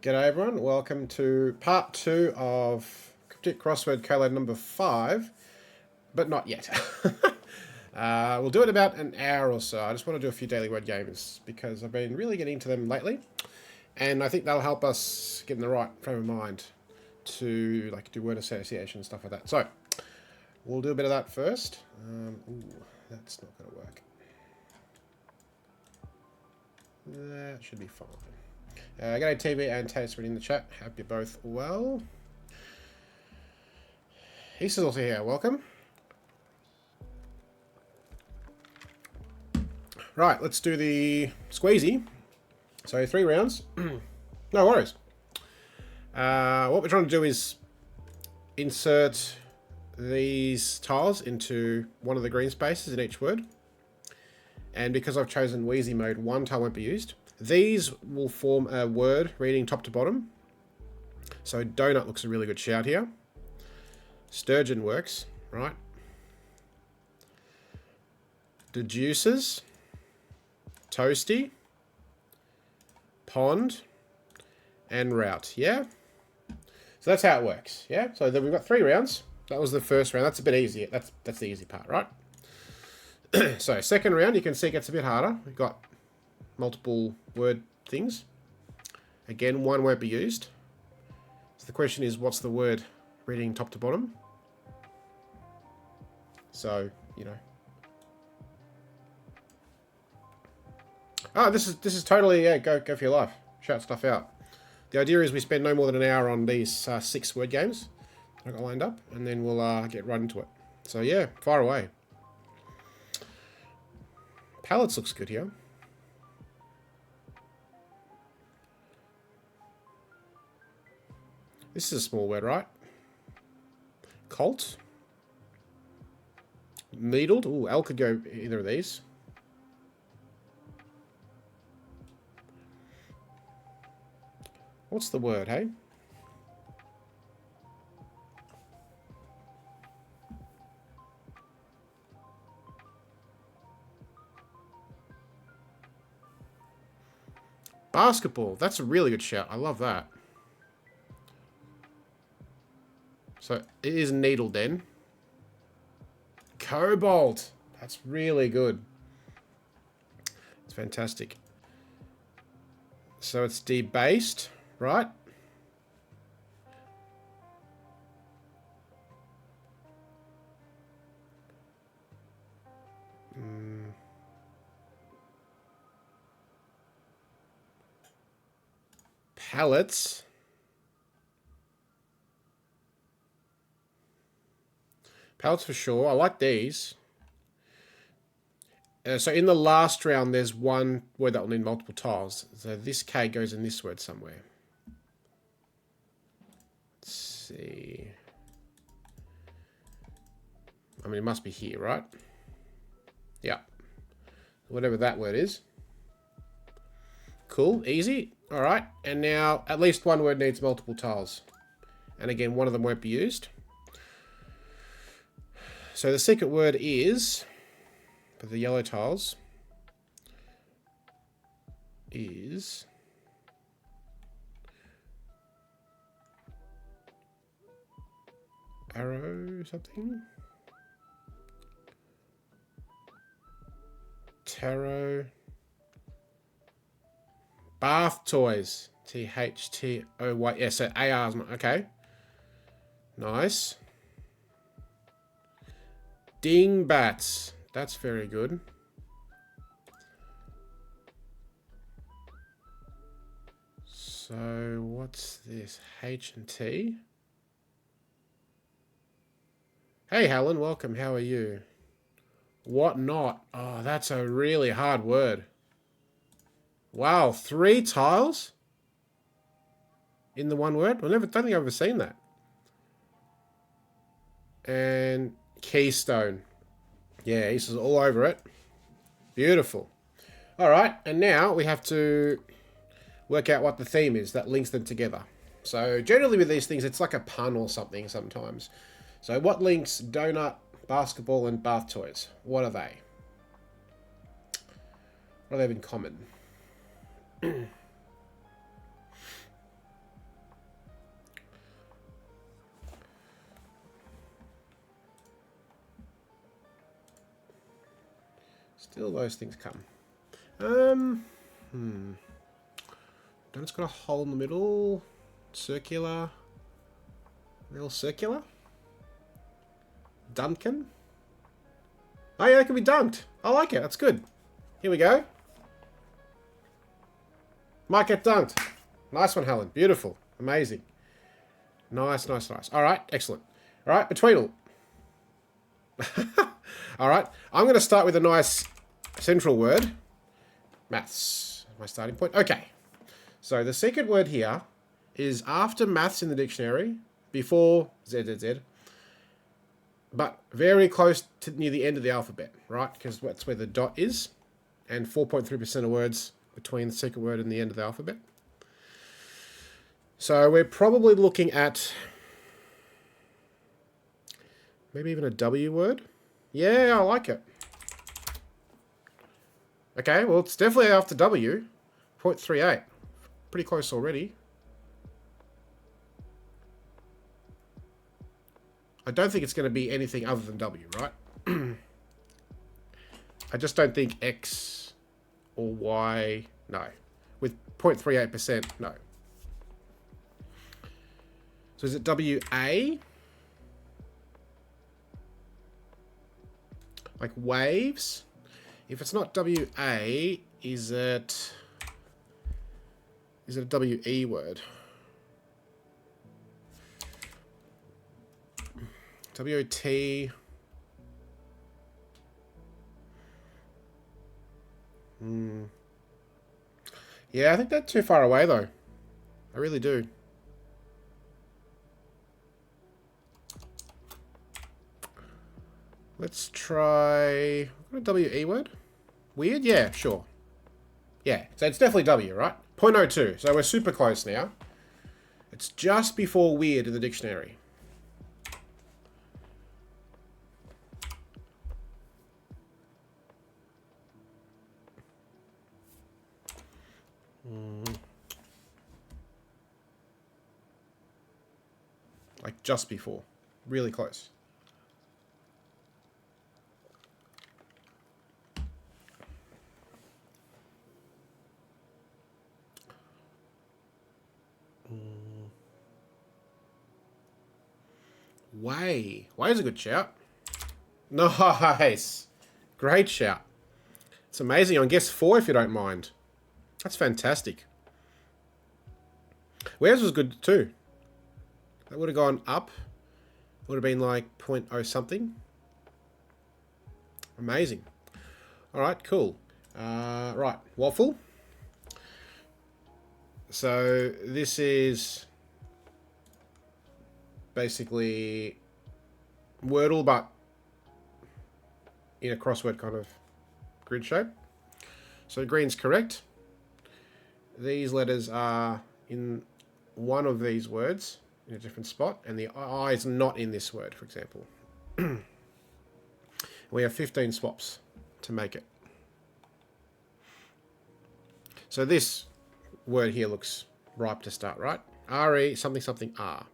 G'day everyone, welcome to part 2 of Cryptic Crossword Collab number 5, but not yet. We'll do it about an hour or so. I just want to do a few daily word games because I've been really getting into them lately, and I think that'll help us get in the right frame of mind to do word association and stuff like that. So, we'll do a bit of that first. Ooh, that's not going to work. That should be fine. G'day TV and Taste in the chat. Hope you're both well. Easter's also here. Welcome. Right, let's do the squeezy. So 3 rounds. No worries. What we're trying to do is insert these tiles into one of the green spaces in each word. And because I've chosen Wheezy mode, 1 tile won't be used. These will form a word reading top to bottom. So donut looks a really good shout here. Sturgeon works, right? Deduces. Toasty. Pond. And route, yeah? So that's how it works, yeah? So then we've got 3 rounds. That was the first round. That's a bit easier. That's the easy part, right? So second round, you can see it gets a bit harder. We've got multiple word things. Again, 1 won't be used. So the question is, what's the word reading top to bottom? So, you know. Oh, this is totally, yeah, go for your life. Shout stuff out. The idea is we spend no more than an hour on these 6 word games I got lined up, and then we'll get right into it. So yeah, fire away. Palettes looks good here. This is a small word, right? Colt. Needled. Ooh, L could go either of these. What's the word, hey? Basketball. That's a really good shout. I love that. So it is needle then. Cobalt. That's really good. It's fantastic. So it's debased, right? Pallets. Pallets for sure. I like these. So in the last round, there's 1 word that will need multiple tiles. So this K goes in this word somewhere. Let's see. I mean, it must be here, right? Yeah. Whatever that word is. Cool, easy. All right, and now at least one word needs multiple tiles. And again, one of them won't be used. So the secret word is, for the yellow tiles, is arrow something? Tarot. Bath toys. T-H-T-O-Y. Yeah, so AR's okay. Nice. Dingbats. That's very good. So what's this? H and T. Hey Helen, welcome. How are you? What not? Oh, that's a really hard word. Wow, 3 tiles in the one word? I don't think I've ever seen that. And keystone. Yeah, Ace is all over it. Beautiful. All right, and now we have to work out what the theme is that links them together. So generally with these things, it's like a pun or something sometimes. So what links donut, basketball, and bath toys? What are they? What do they have in common? Still those things come. Donut's got a hole in the middle. Circular. Real circular. Duncan. Oh yeah, that can be dunked. I like it. That's good. Here we go. Might get dunked. Nice one, Helen. Beautiful. Amazing. Nice, nice, nice. All right, excellent. All right, between all right, I'm going to start with a nice central word. Maths. My starting point. Okay. So the second word here is after maths in the dictionary, before ZZZ, but very close to near the end of the alphabet, right? Because that's where the dot is, and 4.3% of words between the second word and the end of the alphabet. So we're probably looking at maybe even a W word. Yeah, I like it. Okay, well, it's definitely after W. 0.38. Pretty close already. I don't think it's going to be anything other than W, right? I just don't think X or Y, no. With 0.38%, no. So is it WA? Like waves? If it's not WA, is it a WE word? WOT. Yeah, I think that's too far away though. I really do. Let's try a WE word. Weird? Yeah, sure. Yeah, so it's definitely W, right? 0.02. So we're super close now. It's just before weird in the dictionary. Like just before. Really close. Way. Way is a good shout. Nice. Great shout. It's amazing. On guess 4 if you don't mind. That's fantastic. Where's was good too. That would have gone up. Would have been like 0.0 something. Amazing. All right, cool. Right, waffle. So this is basically Wordle, but in a crossword kind of grid shape. So green's correct. These letters are in one of these words in a different spot, and the I is not in this word, for example. We have 15 swaps to make it. So this word here looks ripe to start, right? RE something something R.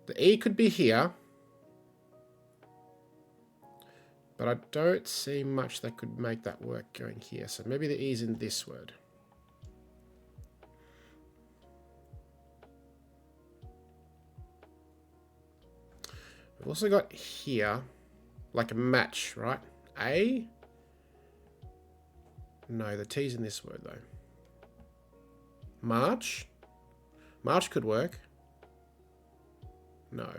The E could be here, but I don't see much that could make that work going here. So maybe the E's in this word. We've also got here, like a match, right? A. No, the T's in this word, though. March. March could work. No.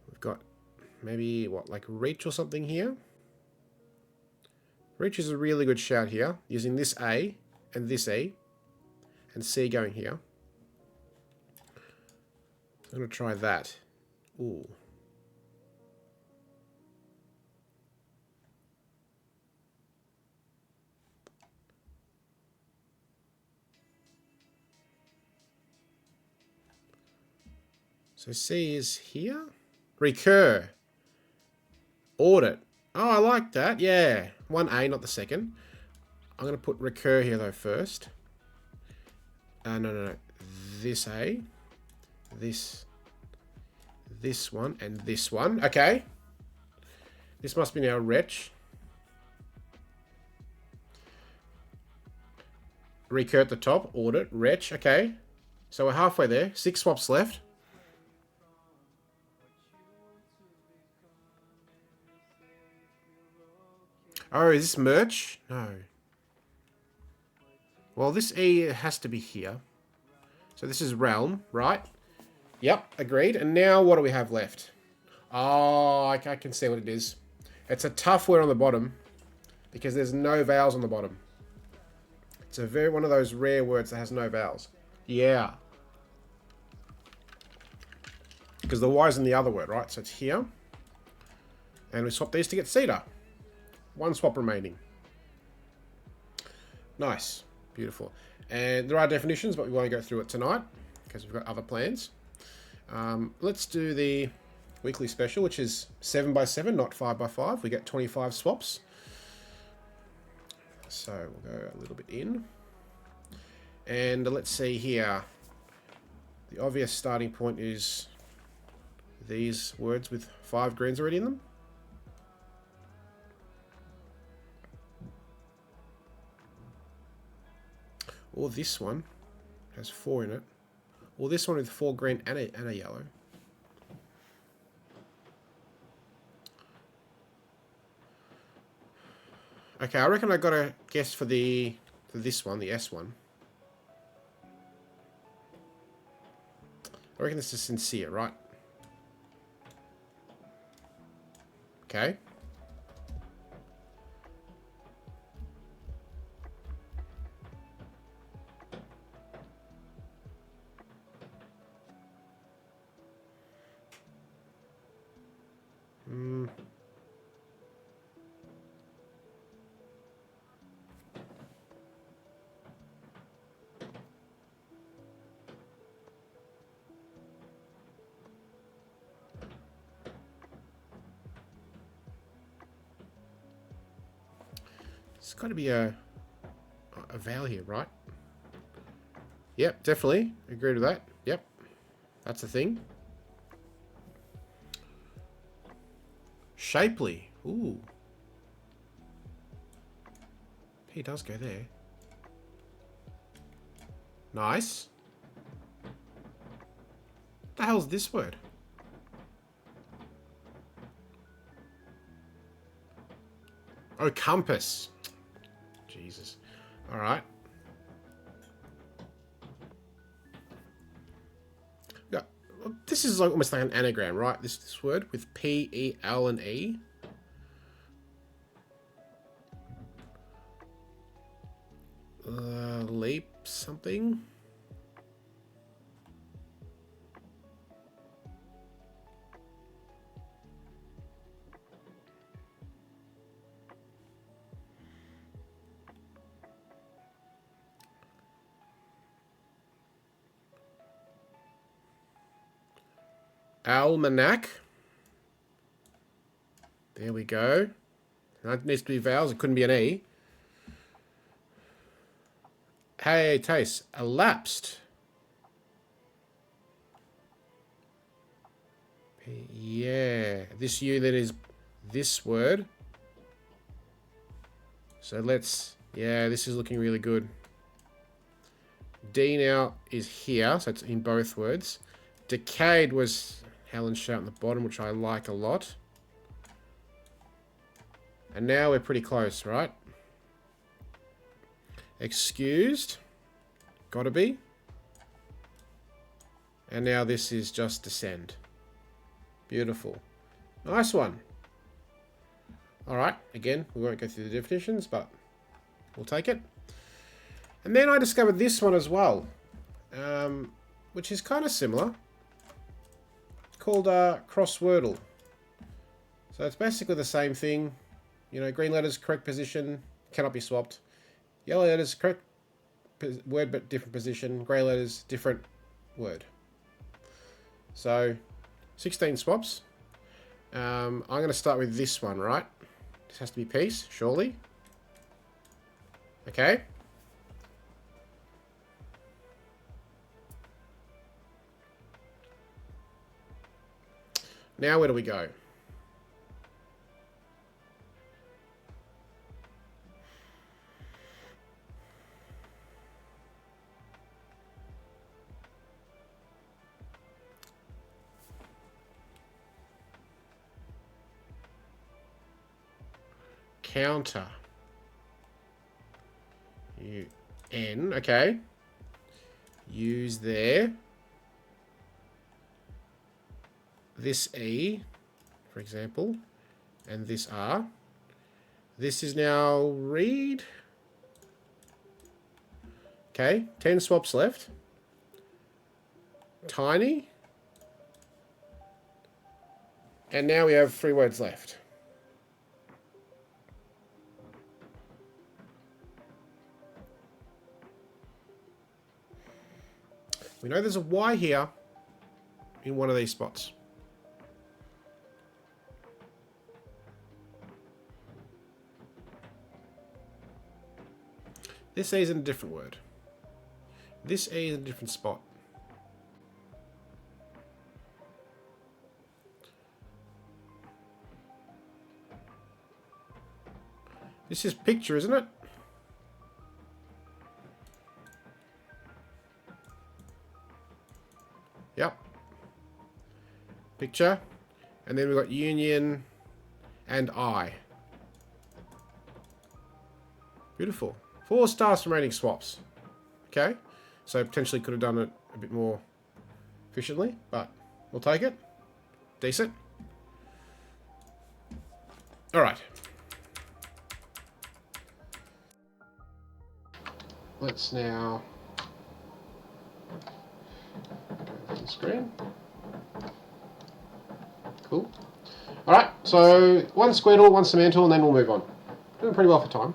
We've got maybe, what, like reach or something here? Reach is a really good shout here, using this A and this E, and C going here. I'm going to try that. Ooh. So C is here. Recur. Audit. Oh, I like that. Yeah. 1A, not the second. I'm going to put recur here, though, first. No. This A. This one, and this one. Okay. This must be now retch. Recur at the top. Audit. Retch. Okay. So we're halfway there. 6 swaps left. Oh, is this merch? No. Well, this E has to be here. So this is realm, right? Yep, agreed. And now what do we have left? Oh, I can see what it is. It's a tough word on the bottom because there's no vowels on the bottom. It's a one of those rare words that has no vowels. Yeah. Because the Y's in the other word, right? So it's here. And we swap these to get cedar. 1 swap remaining. Nice. Beautiful. And there are definitions, but we won't go through it tonight because we've got other plans. Let's do the weekly special, which is 7x7, not 5x5. We get 25 swaps. So we'll go a little bit in. And let's see here. The obvious starting point is these words with 5 greens already in them. Or this one has 4 in it. Or this one with 4 green and a yellow. Okay, I reckon I got a guess for this one, the S one. I reckon this is sincere, right? Okay. It's got to be a vowel here, right? Yep, definitely. Agreed with that. Yep. That's the thing. Shapely. Ooh. He does go there. Nice. What the hell's this word? Oh, compass. Jesus. All right. Yeah. This is like almost like an anagram, right? This word with P, E, L, and E. something. Almanac. There we go. That needs to be vowels. It couldn't be an E. Hey, taste. Elapsed. Yeah. This U then is this word. So let's... Yeah, this is looking really good. D now is here, so it's in both words. Decayed was Helen's shout in the bottom, which I like a lot. And now we're pretty close, right? Excused. Gotta be. And now this is just descend. Beautiful. Nice one. Alright, again, we won't go through the definitions, but we'll take it. And then I discovered this one as well, which is kind of similar. It's called crosswordle. So it's basically the same thing. You know, green letters, correct position, cannot be swapped. Yellow letters, correct word but different position. Grey letters, different word. So, 16 swaps. I'm going to start with this one, right? This has to be peace, surely. Okay. Now where do we go? Counter. U-N, okay. Use there. This E, for example, and this R. This is now read. Okay, 10 swaps left. Tiny. And now we have 3 words left. We know there's a Y here in one of these spots. This E is in a different word. This E is in a different spot. This is picture, isn't it? Yep. Picture. And then we've got union and I. Beautiful. 4 stars from rating swaps. Okay. So potentially could have done it a bit more efficiently, but we'll take it. Decent. Alright. Let's now go to the screen. Cool. Alright, so 1 Squirtle, 1 Cemental, and then we'll move on. Doing pretty well for time.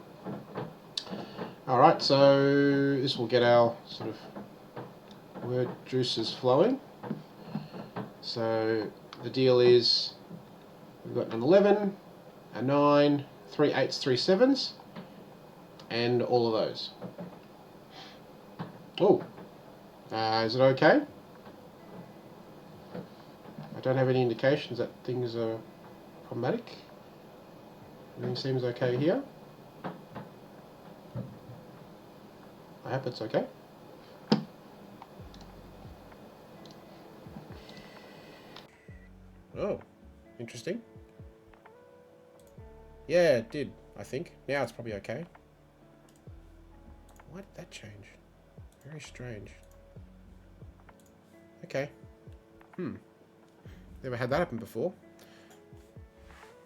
Alright, so this will get our sort of word juices flowing. So the deal is we've got an 11, a 9, 3 8s, 3 7s, and all of those. Oh, is it okay? I don't have any indications that things are problematic. Everything seems okay here. I hope it's okay. Oh, interesting. Yeah, it did, I think. Now it's probably okay. Why did that change? Very strange. Okay. Never had that happen before.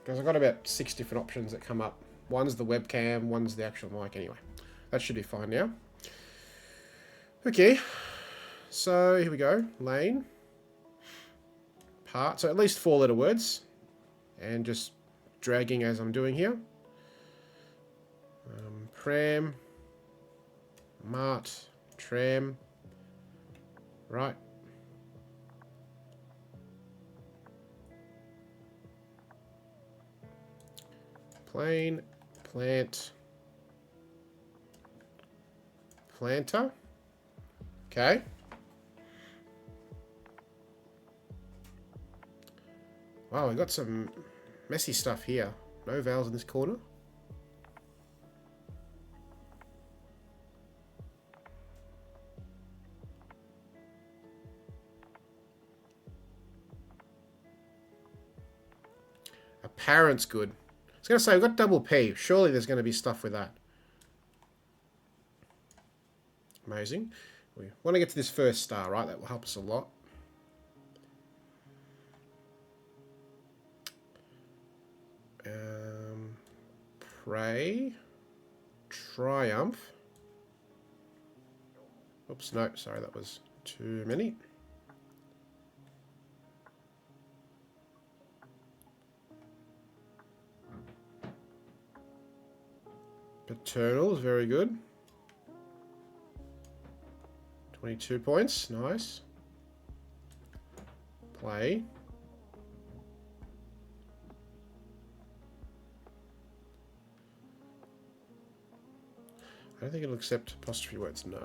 Because I've got about 6 different options that come up. One's the webcam, one's the actual mic anyway. That should be fine now. Okay, so here we go. Lane. Part. So at least 4-letter words. And just dragging as I'm doing here. Pram. Mart. Tram. Right. Plane. Plant. Planter. Okay. Wow, we got some messy stuff here. No vowels in this corner. Apparent's good. I was going to say, we've got double P. Surely there's going to be stuff with that. Amazing. We want to get to this first star, right? That will help us a lot. Pray. Triumph. Oops, no, sorry, that was too many. Paternal is very good. 22 points, nice. Play. I don't think it'll accept apostrophe words, no.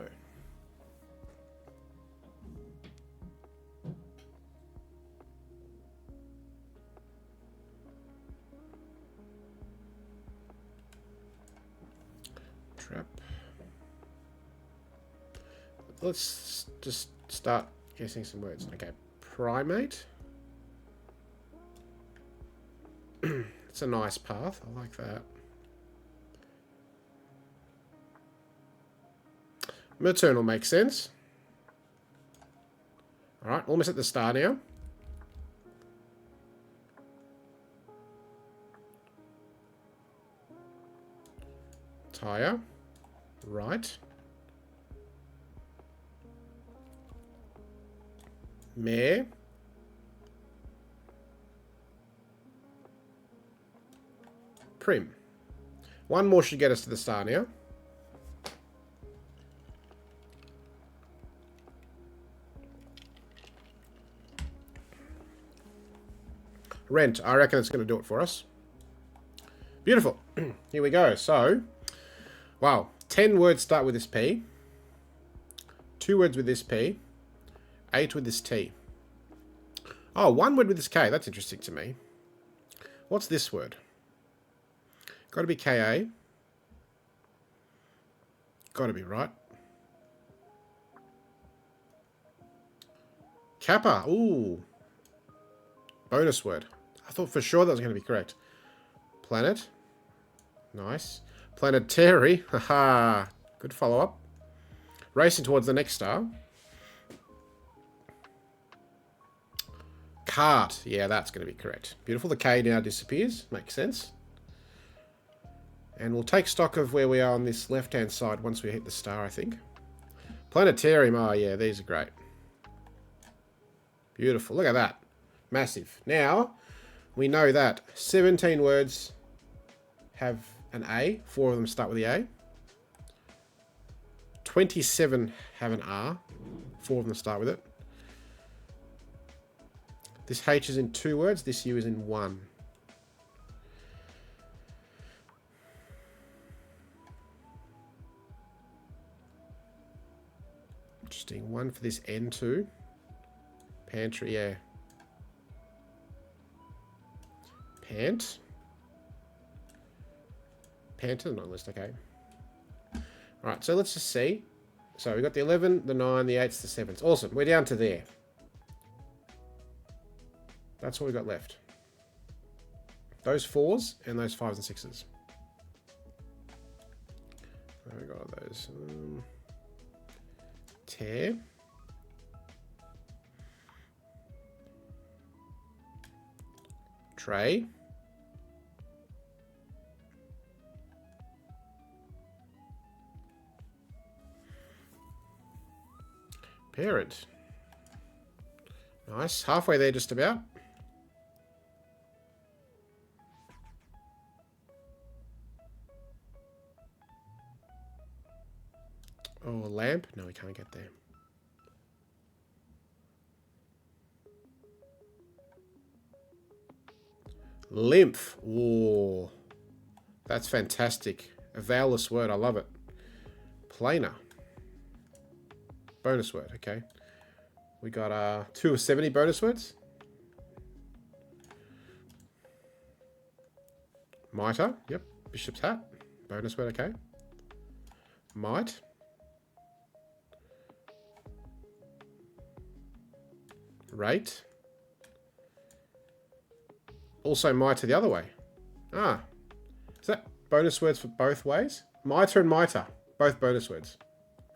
Trap. Let's just start guessing some words. Okay, primate. It's a nice path. I like that. Maternal makes sense. Alright, almost at the star now. Tire. Right. Mare. Prim. One more should get us to the star now. Rent. I reckon it's going to do it for us. Beautiful. Here we go. So, wow. 10 words start with this P. 2 words with this P. 8 with this T. Oh, 1 word with this K. That's interesting to me. What's this word? Got to be KA. Got to be right. Kappa. Ooh. Bonus word. I thought for sure that was going to be correct. Planet. Nice. Planetary. Haha. Good follow-up. Racing towards the next star. Cart. Yeah, that's going to be correct. Beautiful. The K now disappears. Makes sense. And we'll take stock of where we are on this left-hand side once we hit the star, I think. Planetarium. Oh, yeah, these are great. Beautiful. Look at that. Massive. Now, we know that 17 words have an A. 4 of them start with the A. 27 have an R. 4 of them start with it. This H is in 2 words. This U is in 1. Interesting. 1 for this N too. Pantry, yeah. Pant. Panther, not list, okay. Alright, so let's just see. So we've got the 11, the 9, the 8s, the 7s. Awesome, we're down to there. That's what we've got left. Those 4s and those 5s and 6s. There we got those. Tear. Tray. Parent. Nice. Halfway there just about. Oh, a lamp? No, we can't get there. Lymph. Oh, that's fantastic. A vowelless word. I love it. Planar. Bonus word. Okay. We got 2 of 70 bonus words. Mitre. Yep. Bishop's hat. Bonus word. Okay. Might. Rate. Also mitre the other way. Ah. Is that bonus words for both ways? Mitre and mitre. Both bonus words.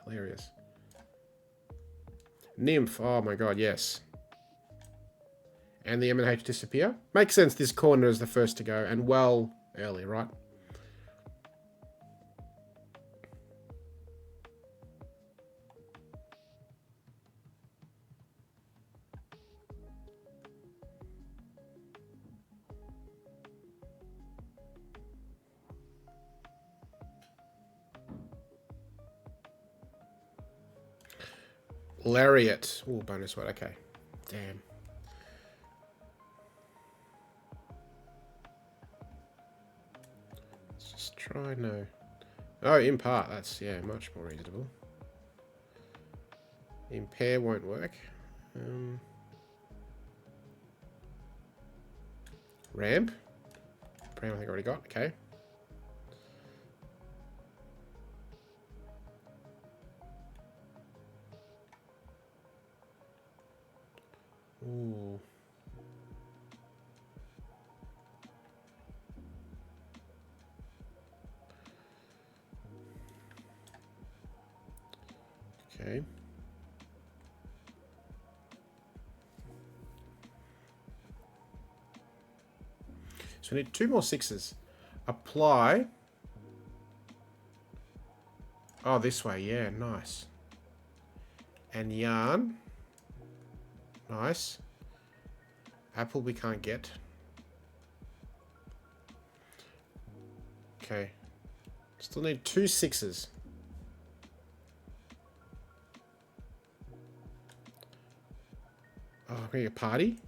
Hilarious. Nymph. Oh my god, yes. And the M&H disappear. Makes sense this corner is the first to go. And well early, right? Lariat. Oh, bonus word. Okay. Damn. Let's just try no. Oh, impart. That's, yeah, much more reasonable. Impair won't work. Ramp. Pram, I think I already got. Okay. Ooh. Okay. So we need 2 more 6s. Apply. Oh, this way. Yeah, nice. And yarn. Nice. Apple we can't get. Okay. Still need 2 6s. Oh, can we get party?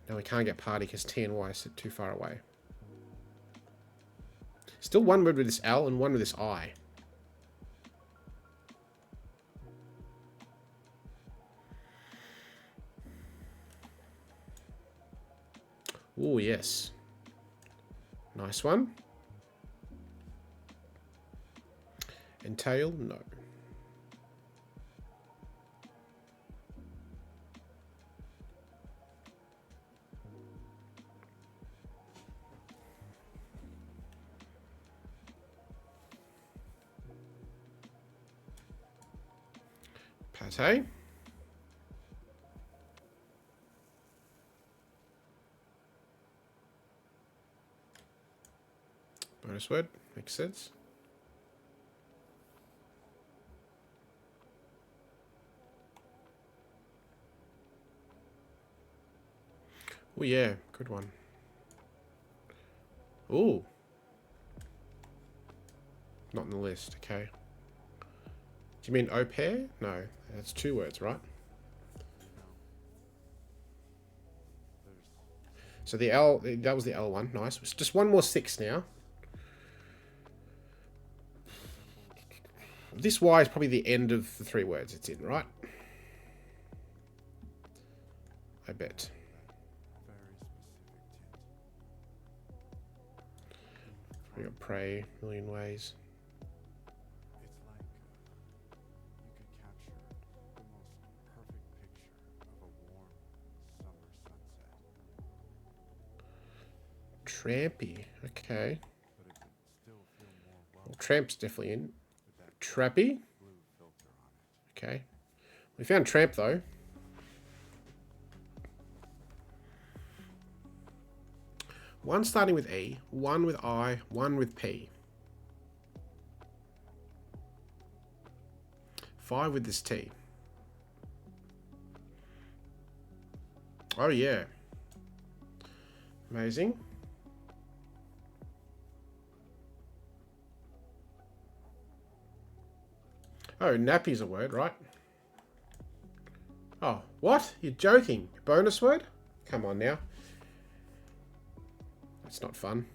No, we can't get party because T and Y are too far away. Still 1 word with this L and 1 with this I. Oh, yes. Nice one. Entail? No. Pate. Bonus word. Makes sense. Oh, yeah. Good one. Ooh. Not in the list. Okay. Do you mean au pair? No. That's 2 words, right? So the L, that was the L one. Nice. It's just 1 more 6 now. This Y is probably the end of the 3 words it's in, right? I bet. We got pray, million ways. Trampy, okay. Well, Tramp's definitely in. Trappy. Okay. We found Tramp though. One starting with E, 1 with I, 1 with P. 5 with this T. Oh, yeah. Amazing. Oh, nappy's a word, right? Oh, what? You're joking. Bonus word? Come on now. That's not fun.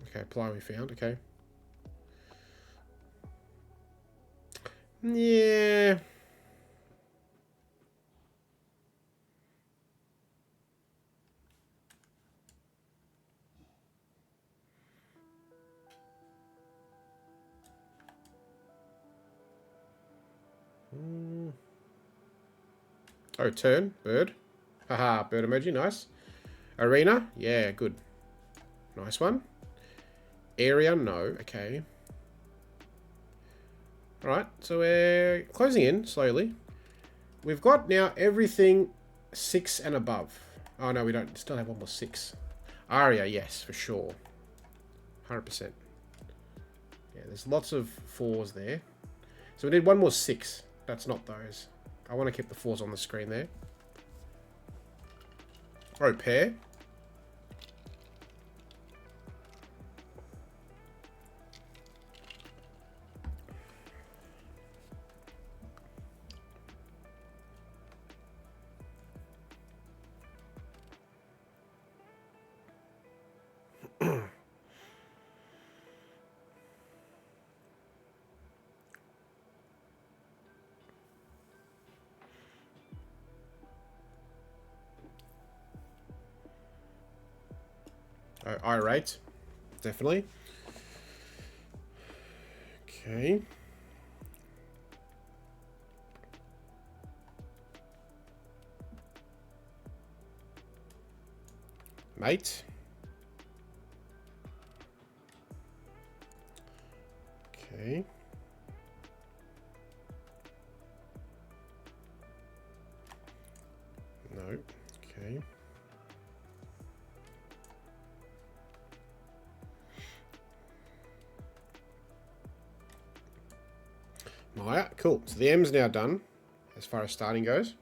Okay, apply we found. Okay. Yeah. Oh, turn. Bird. Haha, bird emoji. Nice. Arena. Yeah, good. Nice one. Area. No. Okay. Alright, so we're closing in slowly. We've got now everything 6 and above. Oh, no, we don't. Still have one more 6. Aria, yes, for sure. 100%. Yeah, there's lots of 4s there. So we need one more 6. That's not those. I want to keep the 4s on the screen there. Oh, pair. Oh, irate. Definitely. Okay. Mate. Okay. No. Okay. Maya. Cool. So the M's now done as far as starting goes.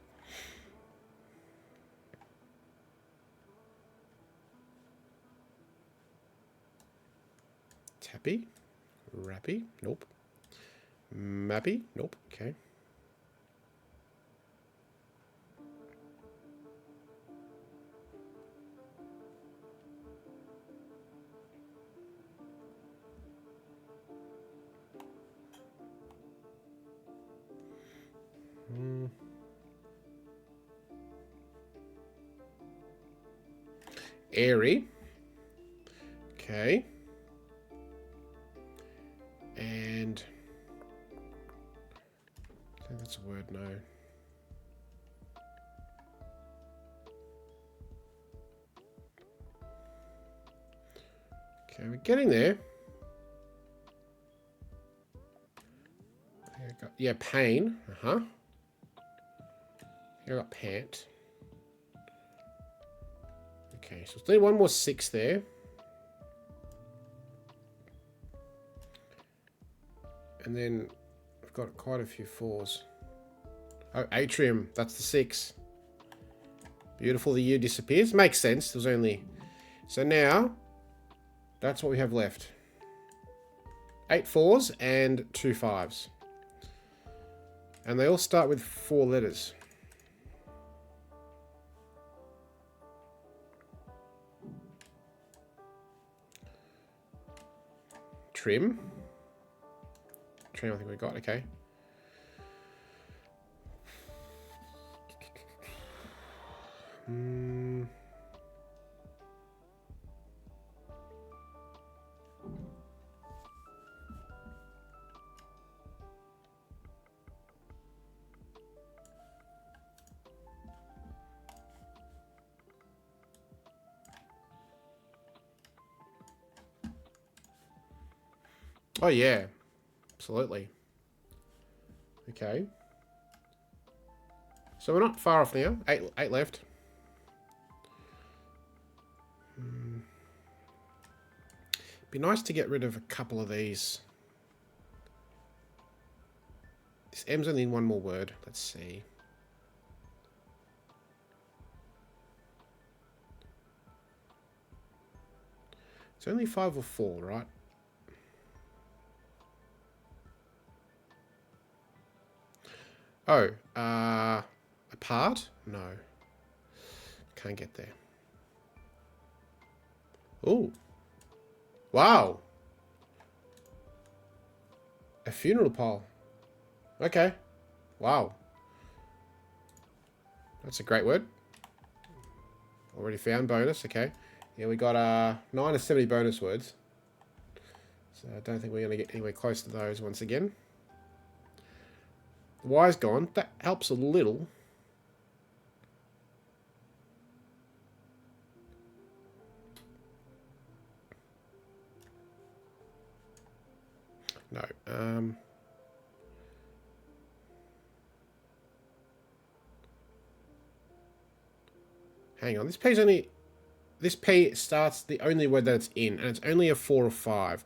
Tappy. Rappy. Nope. Mappy. Nope. Okay. Airy. Okay. And I think that's a word, no. Okay, we're getting there. Yeah, pain. Uh-huh. Here I got pant. Okay, so let's do one more 6 there. And then we've got quite a few 4s. Oh, atrium. That's the 6. Beautiful. The U disappears. Makes sense. There's only... So now, that's what we have left. 8 4s and 2 5s. And they all start with 4 letters. Trim. Trim, I think we got. Okay. Oh, yeah. Absolutely. Okay. So we're not far off now. 8 left. Be nice to get rid of a couple of these. This M's only in one more word. Let's see. It's only 5 or 4, right? Oh, apart? No. Can't get there. Ooh. Wow. A funeral pole. Okay. Wow. That's a great word. Already found bonus. Okay. Yeah, we got 9 of 70 bonus words. So I don't think we're going to get anywhere close to those once again. The Y's gone. That helps a little. No. Hang on. This P's only... This P starts the only word that it's in, and it's only a 4 or 5.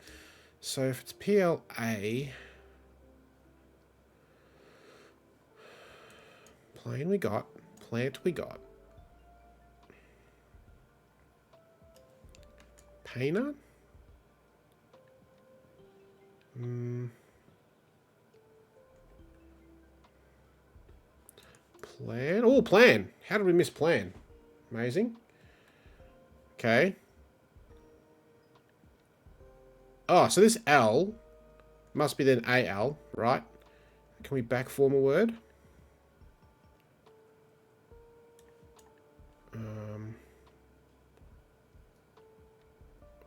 So if it's PLA... Plane we got. Plant we got. Painter? Plan? Oh, plan. How did we miss plan? Amazing. Okay. Oh, so this L must be then AL, right? Can we back form a word?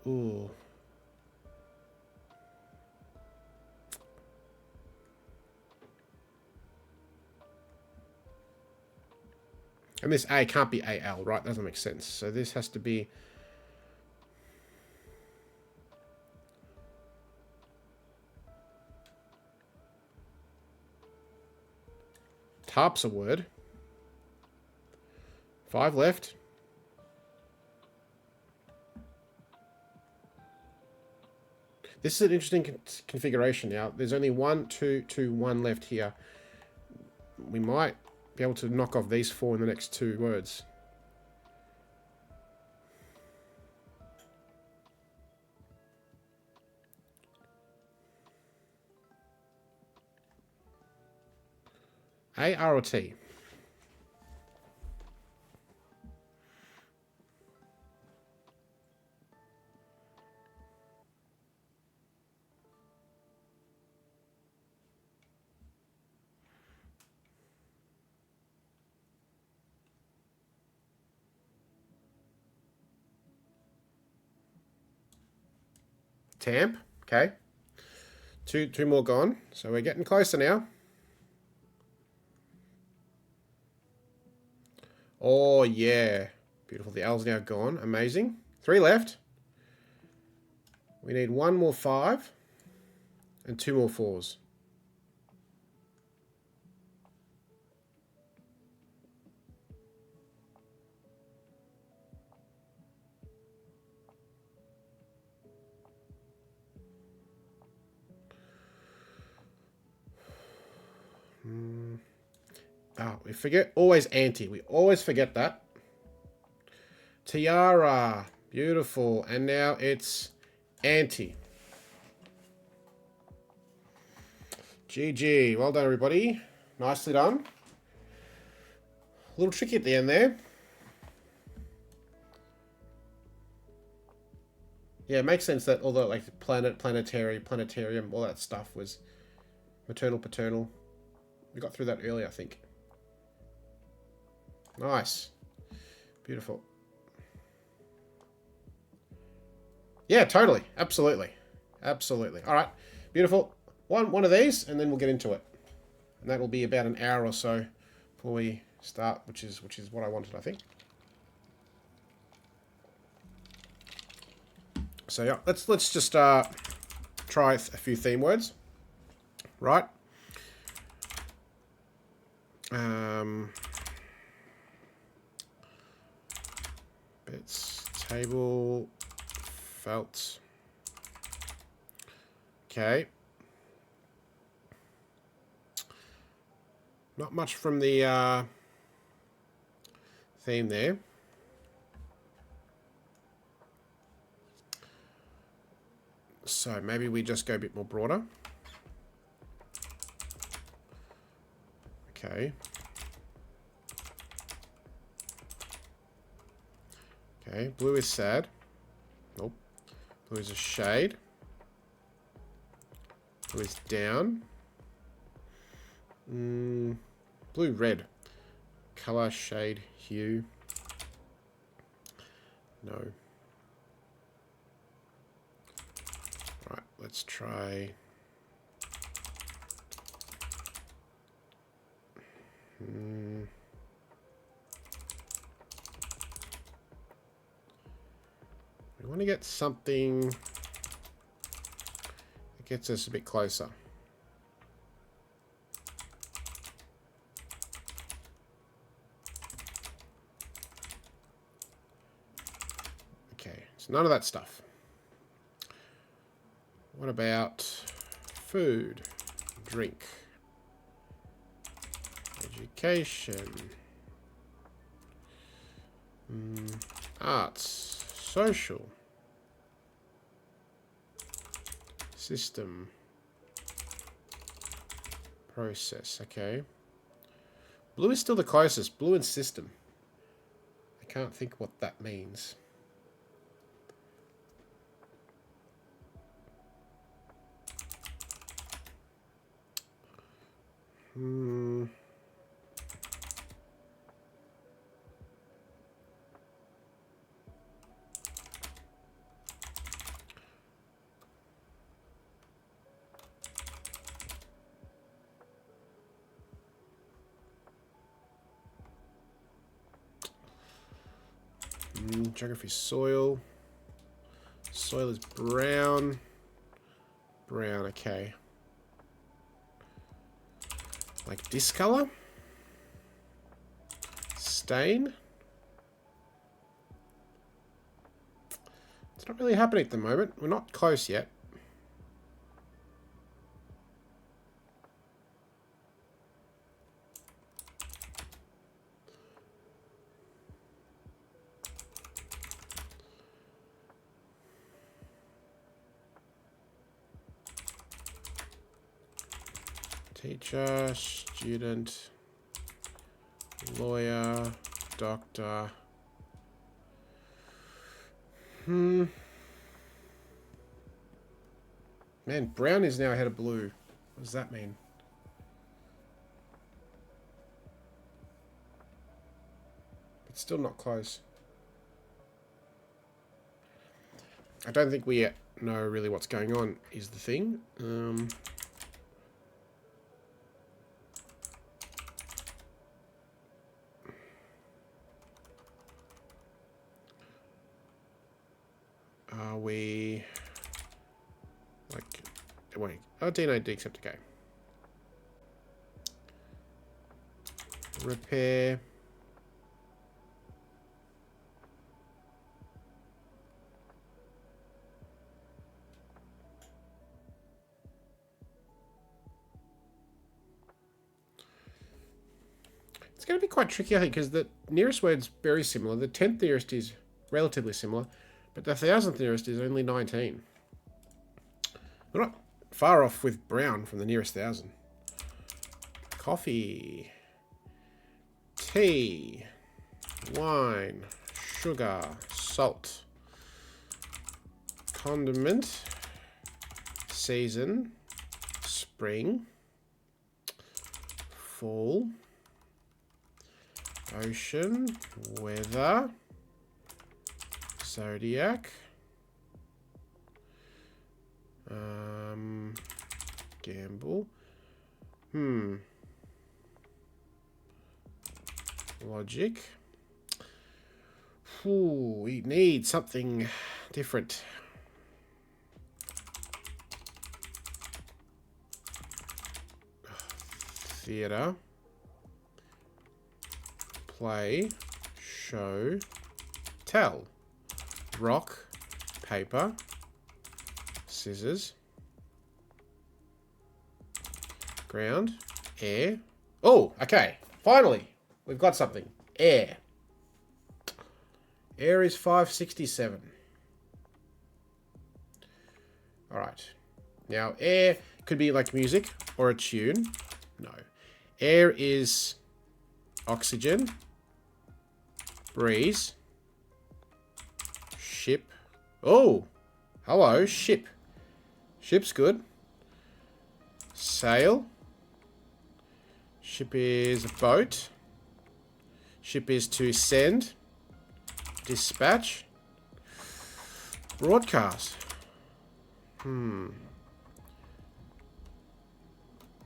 Ooh. And this A can't be AL, right? Doesn't make sense. So this has to be... Tarp's a word. 5 left. This is an interesting configuration now. There's only 1, 2, 2, 1 left here. We might be able to knock off these 4 in the next 2 words. A, R, or T? Tamp, okay. Two more gone. So we're getting closer now. Oh, yeah. Beautiful. The L's now gone. Amazing. 3 left. We need 1 more 5 and 2 more 4s. Oh, we forget always anti. We always forget that. Tiara. Beautiful. And now it's anti. GG. Well done, everybody. Nicely done. A little tricky at the end there. Yeah, it makes sense that although like planet, planetary, planetarium, all that stuff was maternal, paternal. We got through that earlier, I think. Nice. Beautiful. Yeah, totally. Absolutely. Absolutely. All right. Beautiful. One of these, and then we'll get into it. And that will be about an hour or so before we start, which is what I wanted, I think. So yeah, let's just try a few theme words. Right. Bits Table, felt. Okay. Not much from the theme there. So maybe we just go a bit more broader. Okay. Okay, blue is sad. Nope. Blue is a shade. Blue is down. Blue, red. Color, shade, hue. No. Right, let's try. We want to get something that gets us a bit closer. Okay, so none of that stuff. What about food, drink, education, arts, social, system, process, okay. Blue is still the closest, blue and system. I can't think what that means. Geography, soil. Soil is brown. Brown, okay. Like this color? Stain? It's not really happening at the moment. We're not close yet. Teacher, student, lawyer, doctor. Man, brown is now ahead of blue. What does that mean? It's still not close. I don't think we yet know really what's going on, is the thing. Are we like wait? Oh, D accept, okay. Repair. It's going to be quite tricky, I think, because the nearest word's very similar. The 10th nearest is relatively similar, but the 1000th nearest is only 19. We're not far off with brown from the nearest 1000. Coffee, tea, wine, sugar, salt, condiment, season, spring, fall, ocean, weather, zodiac, gamble, logic. Ooh, we need something different. Theater, play, show, tell. rock, paper, scissors, ground, air. Oh, okay. Finally, we've got something. Air. Air is 567. Alright. Now, air could be like music or a tune. No. Air is oxygen, breeze, ship. Oh, hello, ship. Ship's good. Sail. Ship is a boat. Ship is to send. Dispatch. Broadcast.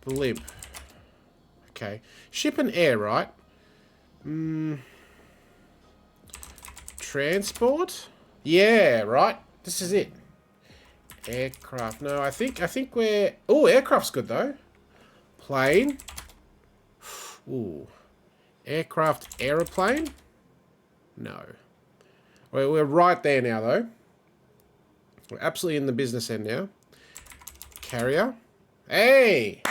Blimp. Okay. Ship and air, right? Transport? Yeah, right. This is it. Aircraft. No, I think we're... Oh, aircraft's good, though. Plane. Ooh. Aircraft, aeroplane? No. We're right there now, though. We're absolutely in the business end now. Carrier. Hey!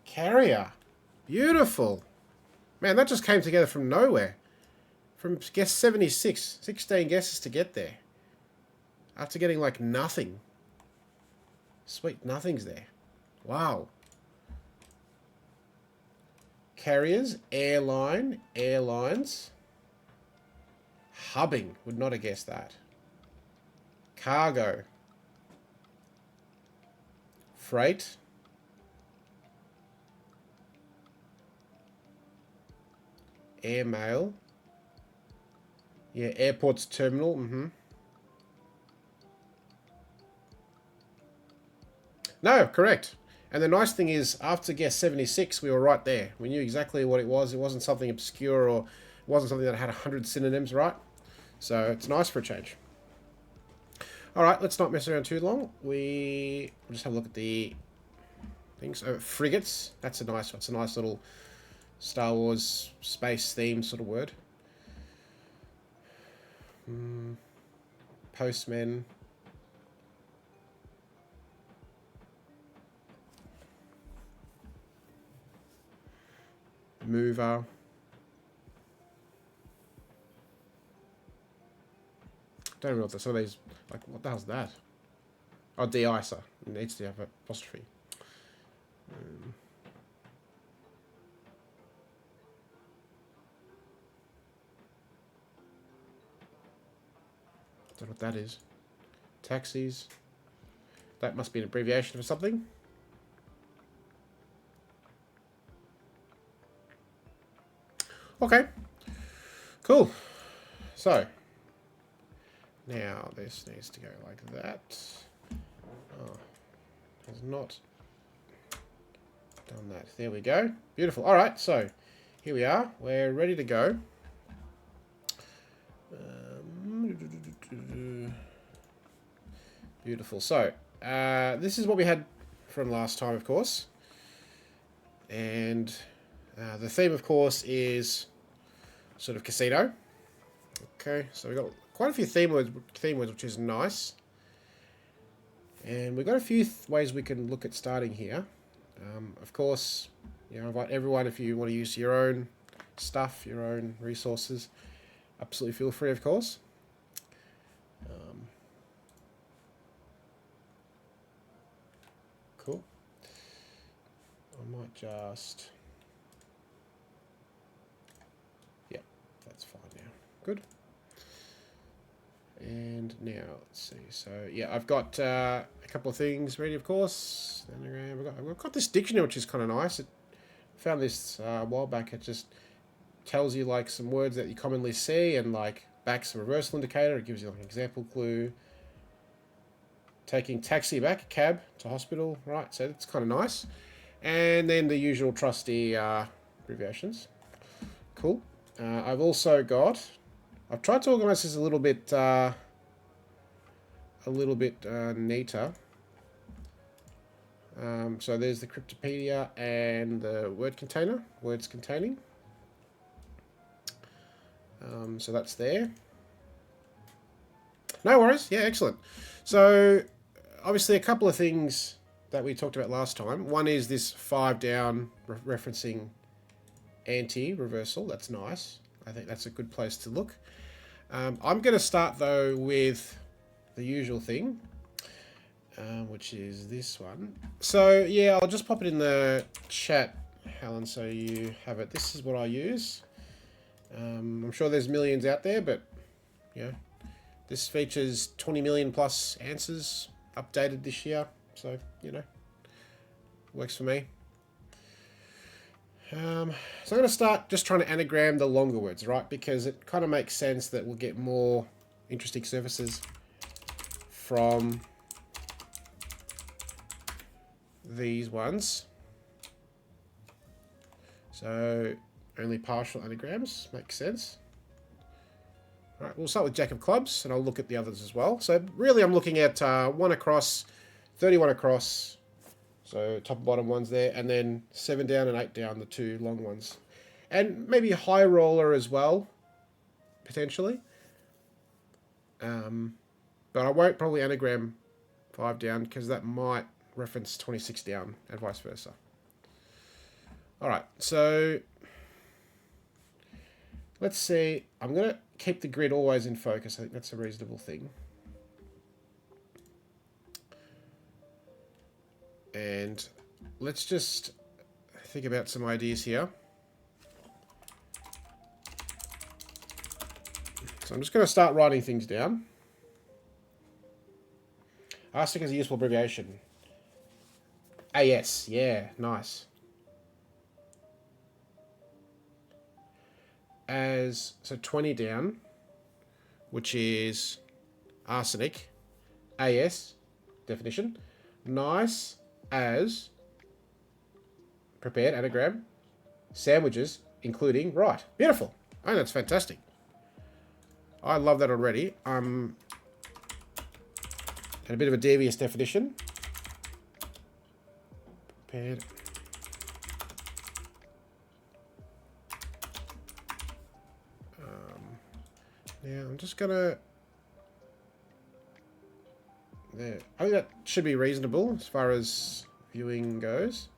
Carrier. Beautiful. Man, that just came together from nowhere. From guess 76. 16 guesses to get there. After getting like nothing. Sweet, nothing's there. Wow. Carriers, airline, airlines. Hubbing. Would not have guessed that. Cargo. Freight. Airmail. Yeah, airport's terminal. No, correct. And the nice thing is, after guess 76, we were right there. We knew exactly what it was. It wasn't something obscure or it wasn't something that had 100 synonyms, right? So it's nice for a change. All right, let's not mess around too long. We'll just have a look at the things. Frigates. That's a nice one. It's a nice little Star Wars space theme sort of word. Postmen. Mover. Don't know what some of these, like, what the hell's that? Oh, de-icer. It needs to have an apostrophe. Don't know what that is. Taxis. That must be an abbreviation for something. Okay. Cool. So. Now, this needs to go like that. Oh. Has not done that. There we go. Beautiful. Alright, so. Here we are. We're ready to go. Beautiful. So, this is what we had from last time, of course. And the theme, of course, is sort of casino. Okay, so we've got quite a few theme words, which is nice. And we've got a few ways we can look at starting here. Of course, you know, I invite everyone, if you want to use your own stuff, your own resources, absolutely feel free, of course. Cool. I might just... Yeah, that's fine now. Good. And now, let's see. So, yeah, I've got a couple of things ready, of course. I've got this dictionary, which is kind of nice. I found this a while back. It just tells you, like, some words that you commonly see and, like, back's a reversal indicator. It gives you, like, an example clue. Taking taxi back, cab to hospital, right? So that's kind of nice. And then the usual trusty abbreviations. Cool. I've also got... I've tried to organize this a little bit neater. So there's the Cryptopedia and the word container, words containing. So that's there. No worries. Yeah, excellent. So, obviously, a couple of things that we talked about last time. One is this 5 down referencing anti-reversal. That's nice. I think that's a good place to look. I'm going to start, though, with the usual thing, which is this one. So, yeah, I'll just pop it in the chat, Helen, so you have it. This is what I use. I'm sure there's millions out there, but, yeah. This features 20 million plus answers updated this year. So, you know, works for me. So I'm going to start just trying to anagram the longer words, right? Because it kind of makes sense that we'll get more interesting services from these ones. So only partial anagrams makes sense. All right, we'll start with Jack of Clubs, and I'll look at the others as well. So really I'm looking at 1 across, 31 across, so top and bottom ones there, and then 7 down and 8 down, the 2 long ones. And maybe a high roller as well, potentially. But I won't probably anagram 5 down, because that might reference 26 down, and vice versa. All right, so let's see. I'm going to keep the grid always in focus. I think that's a reasonable thing. And let's just think about some ideas here. So I'm just going to start writing things down. Arsenic is a useful abbreviation. AS, yeah, nice. So 20 down, which is arsenic, AS, definition, nice as, prepared, anagram, sandwiches, including, right. Beautiful. Oh, that's fantastic. I love that already. And a bit of a devious definition. Prepared. Now I'm just gonna. There. I think that should be reasonable as far as viewing goes.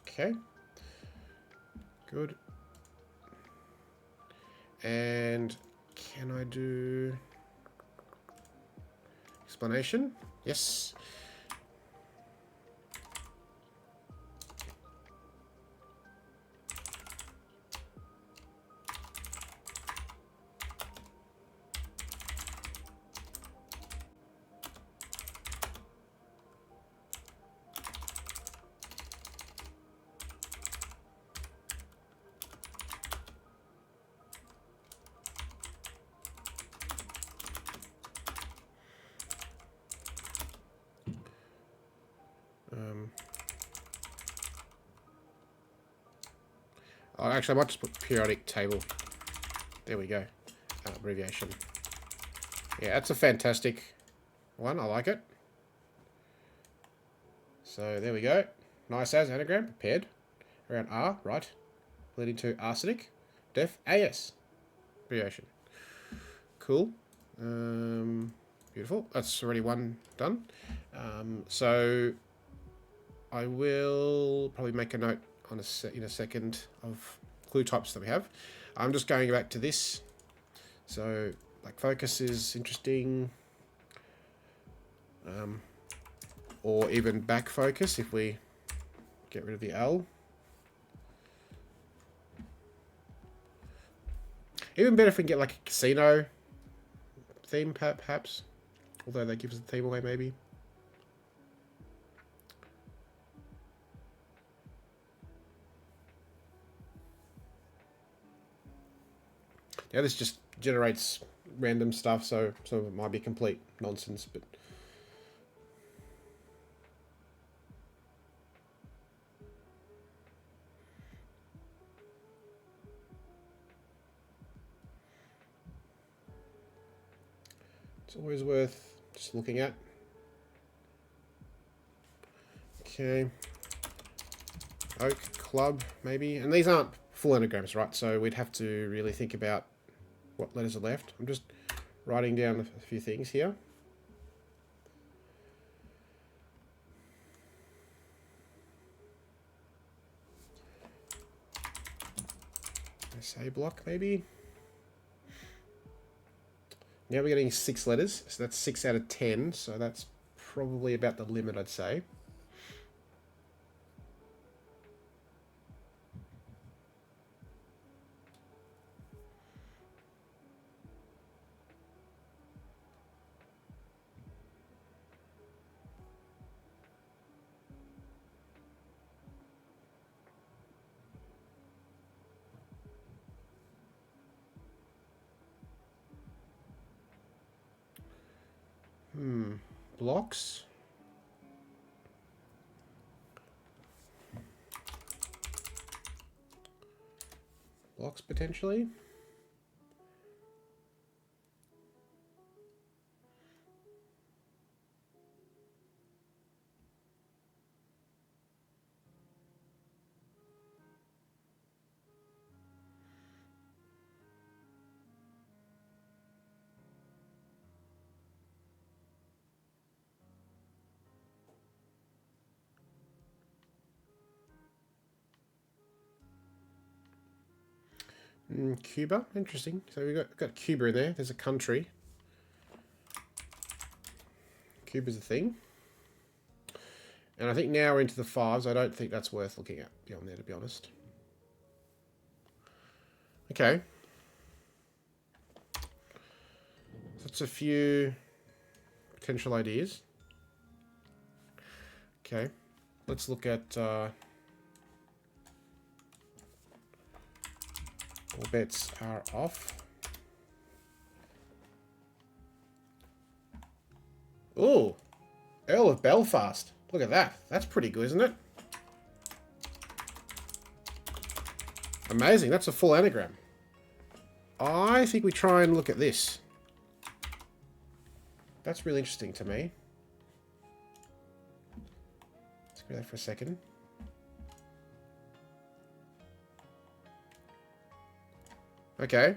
Okay. Good. And can I do explanation? Yes. Oh, actually, I might just put periodic table. There we go. Abbreviation. Yeah, that's a fantastic one. I like it. So there we go. Nice as anagram. Prepared. Around R, right. Leading to arsenic. Def. AS. Abbreviation. Cool. Beautiful. That's already one done. So I will probably make a note on in a second of clue types that we have. I'm just going back to this. So like focus is interesting, or even back focus if we get rid of the L. Even better if we can get like a casino theme perhaps, although that gives the theme away maybe. Yeah, this just generates random stuff, so some of it might be complete nonsense, but it's always worth just looking at. Okay. Oak Club, maybe. And these aren't full anagrams, right? So we'd have to really think about what letters are left. I'm just writing down a few things here. SA block, maybe. Now we're getting 6 letters, so that's 6 out of 10, so that's probably about the limit, I'd say. Blocks. Blocks, potentially. Cuba, interesting. So we've got Cuba in there. There's a country. Cuba's a thing. And I think now we're into the 5s. I don't think that's worth looking at beyond there, to be honest. Okay. That's a few potential ideas. Okay. Let's look at... all bets are off. Ooh, Earl of Belfast. Look at that. That's pretty good, isn't it? Amazing. That's a full anagram. I think we try and look at this. That's really interesting to me. Let's go there for a second. Okay.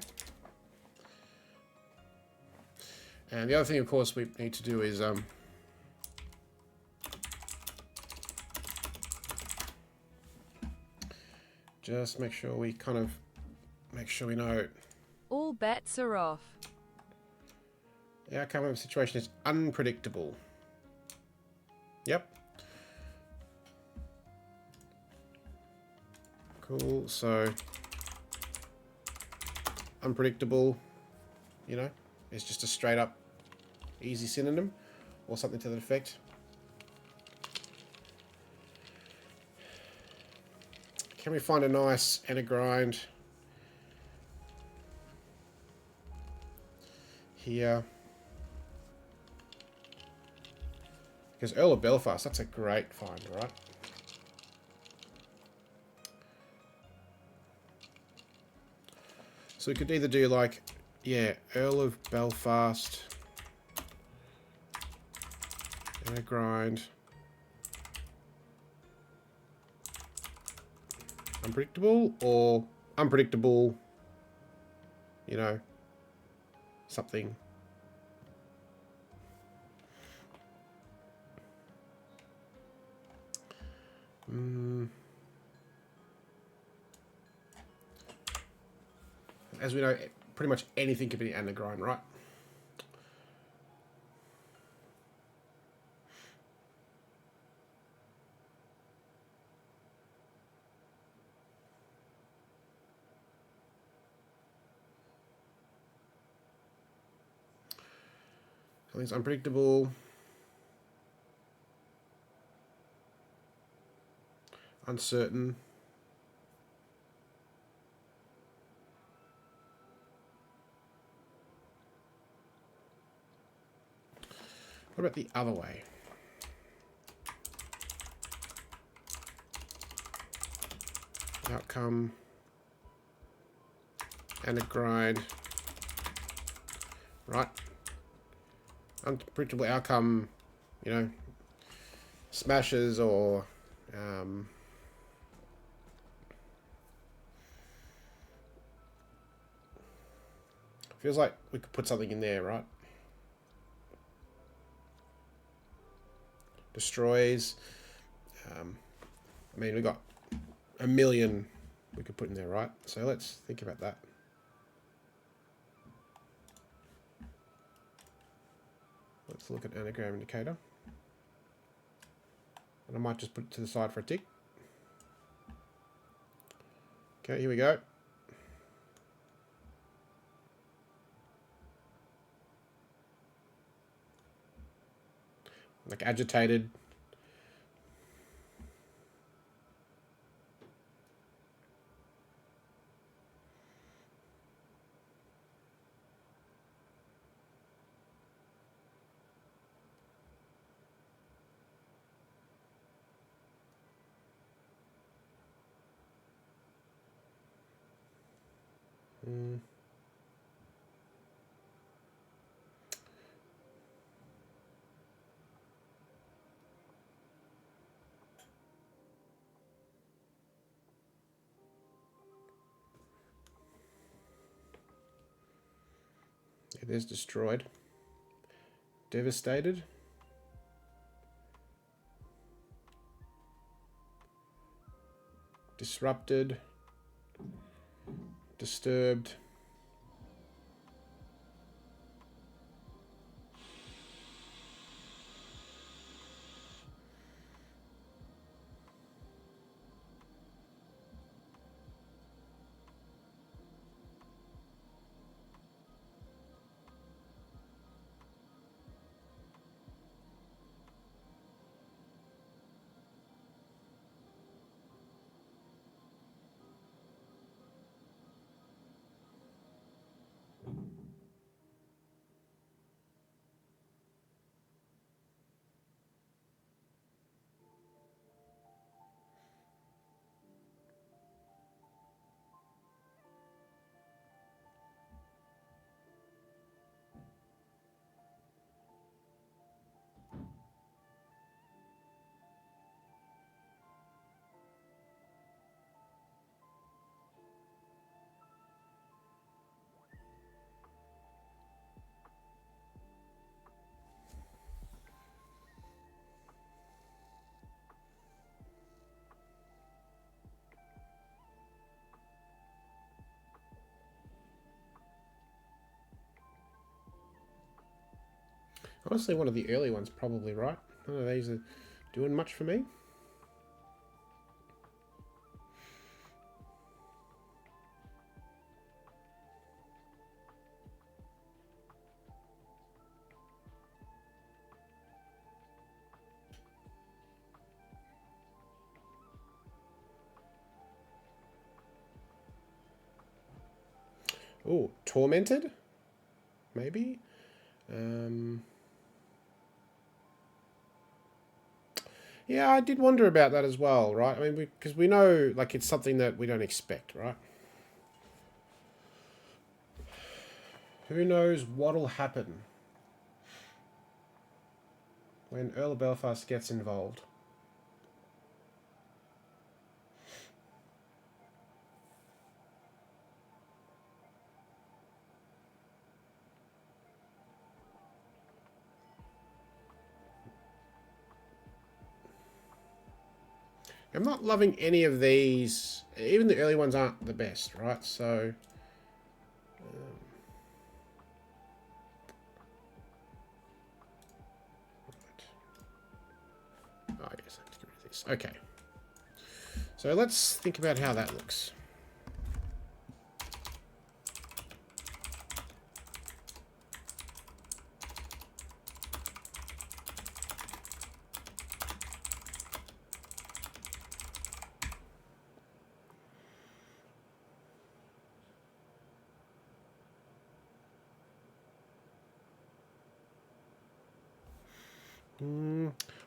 And the other thing, of course, we need to do is just make sure we we know all bets are off. The outcome of the situation is unpredictable. Yep. Cool. So unpredictable, you know, is just a straight up easy synonym or something to that effect. Can we find a nice anagram here? Because Earl of Belfast, that's a great find, right? So we could either do like, yeah, Earl of Belfast and a grind. Unpredictable, or unpredictable, you know, something. As we know, pretty much anything can be an anagram, right? Something's unpredictable, uncertain. What about the other way? Outcome and a grind, right? Unpredictable outcome, you know, smashes or Feels like we could put something in there, right? Destroys. I mean, we got a million we could put in there, right? So let's think about that. Let's look at anagram indicator. And I might just put it to the side for a tick. Okay, here we go. Like agitated. Yeah, there's destroyed. Devastated. Disrupted. Disturbed. Honestly, one of the early ones probably, right? None of these are doing much for me. Oh, tormented? Maybe? Yeah, I did wonder about that as well, right? I mean, because we know, like, it's something that we don't expect, right? Who knows what'll happen when Earl of Belfast gets involved? I'm not loving any of these. Even the early ones aren't the best, right? So... right. Oh, yes, I have to get rid of this. Okay. So let's think about how that looks.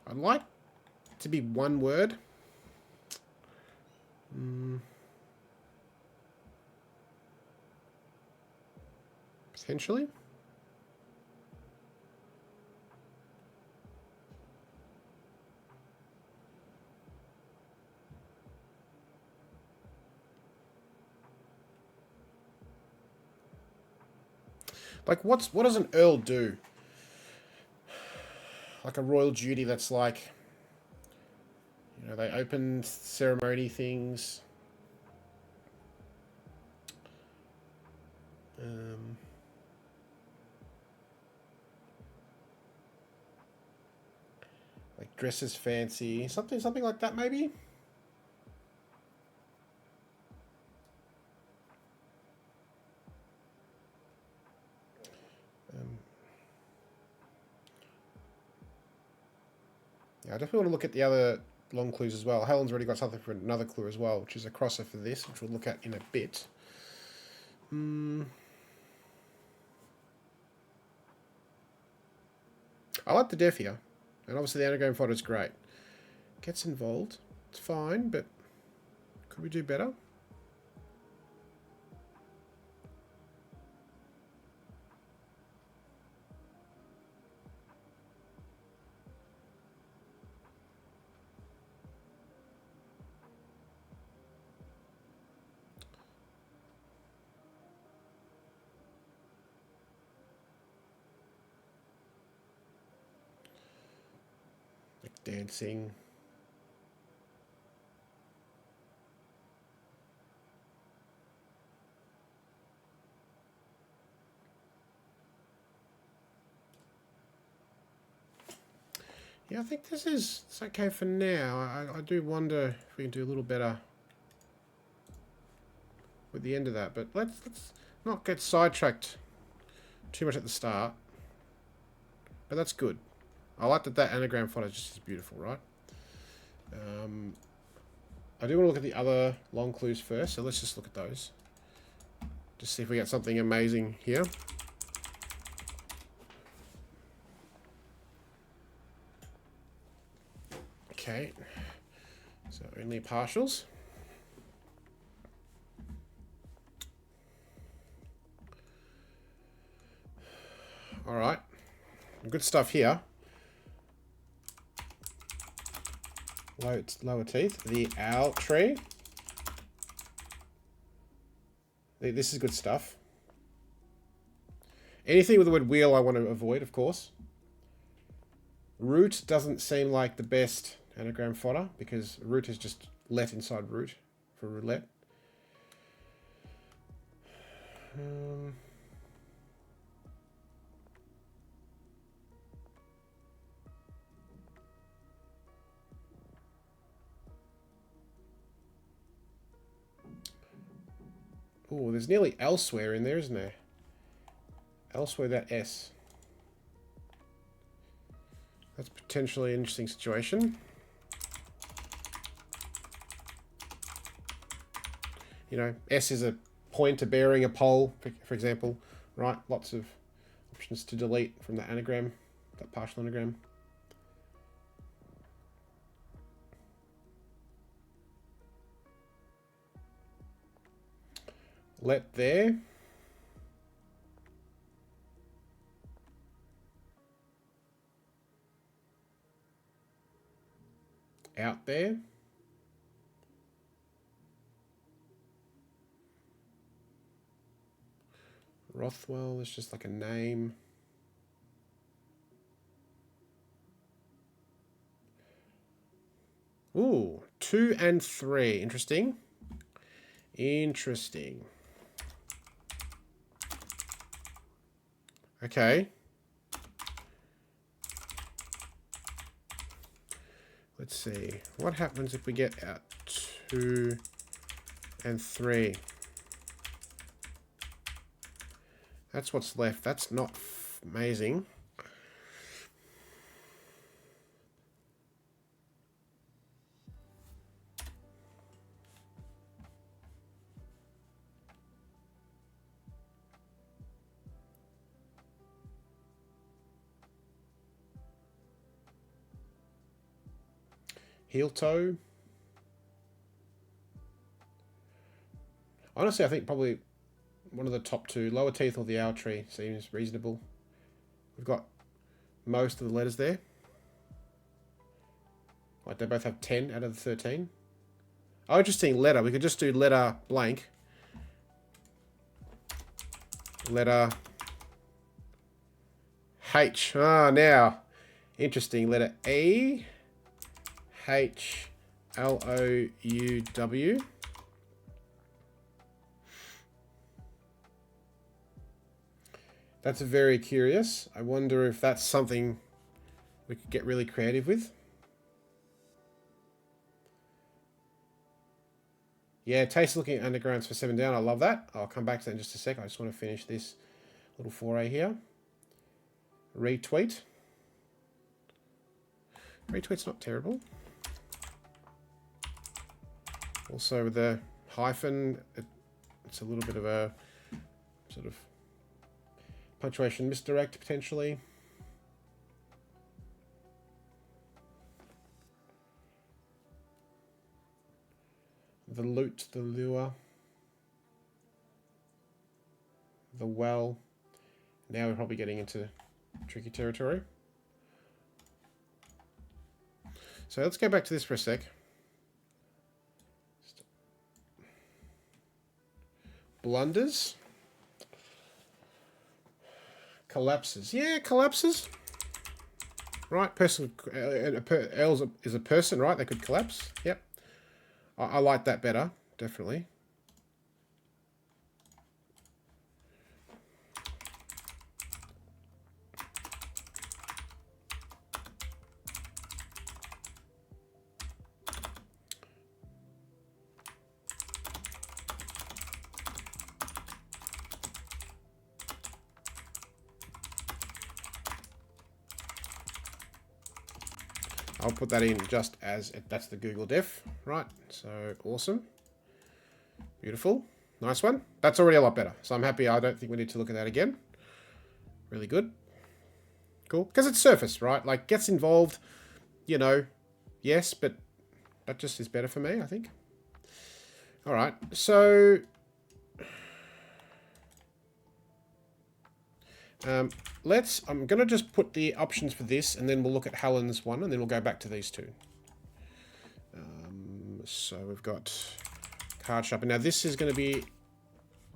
I'd like to be one word. Potentially. Like, what does an earl do? Like a royal duty that's like, you know, they open ceremony things. Like dresses fancy, something like that maybe. Yeah, I definitely want to look at the other long clues as well. Helen's already got something for another clue as well, which is a crosser for this, which we'll look at in a bit. I like the deaf here. And obviously the anagram fodder is great. Gets involved. It's fine, but could we do better? Like dancing. Yeah, I think it's okay for now. I do wonder if we can do a little better with the end of that. But let's not get sidetracked too much at the start. But that's good. I like that anagram font is just as beautiful, right? I do want to look at the other long clues first, so let's just look at those. Just see if we get something amazing here. Okay, so only partials. All right, good stuff here. Lower teeth, the owl tree. This is good stuff. Anything with the word wheel I want to avoid, of course. Root doesn't seem like the best anagram fodder because root is just let inside root for roulette. Oh, there's nearly elsewhere in there, isn't there? Elsewhere, that S. That's potentially an interesting situation. You know, S is a pointer bearing a pole, for example, right? Lots of options to delete from that anagram, that partial anagram. Let there. Out there. Rothwell is just like a name. Ooh, 2 and 3. Interesting. Interesting. Okay. Let's see. What happens if we get out 2 and 3? That's what's left. That's not amazing. Heel toe. Honestly, I think probably one of the top two. Lower teeth or the owl tree seems reasonable. We've got most of the letters there. Like they both have 10 out of the 13. Oh, interesting. Letter. We could just do letter blank. Letter H. Ah, now. Interesting. Letter E. H. L-O-U-W. That's very curious. I wonder if that's something we could get really creative with. Yeah, taste looking at undergrounds for 7 down. I love that. I'll come back to that in just a sec. I just want to finish this little foray here. Retweet. Retweet's not terrible. Also with the hyphen, it's a little bit of a sort of punctuation misdirect potentially. The loot, the lure, the well. Now we're probably getting into tricky territory. So let's go back to this for a sec. Blunders. Collapses. Yeah, collapses. Right, person. L is a person, right? They could collapse. Yep. I like that better, definitely. I'll put that in just as that's the Google Def, right? So awesome. Beautiful. Nice one. That's already a lot better. So I'm happy. I don't think we need to look at that again. Really good. Cool. Because it's surface, right? Like, gets involved, you know, yes, but that just is better for me, I think. All right. So I'm going to just put the options for this, and then we'll look at Helen's one, and then we'll go back to these two. So we've got card sharper. Now this is going to be,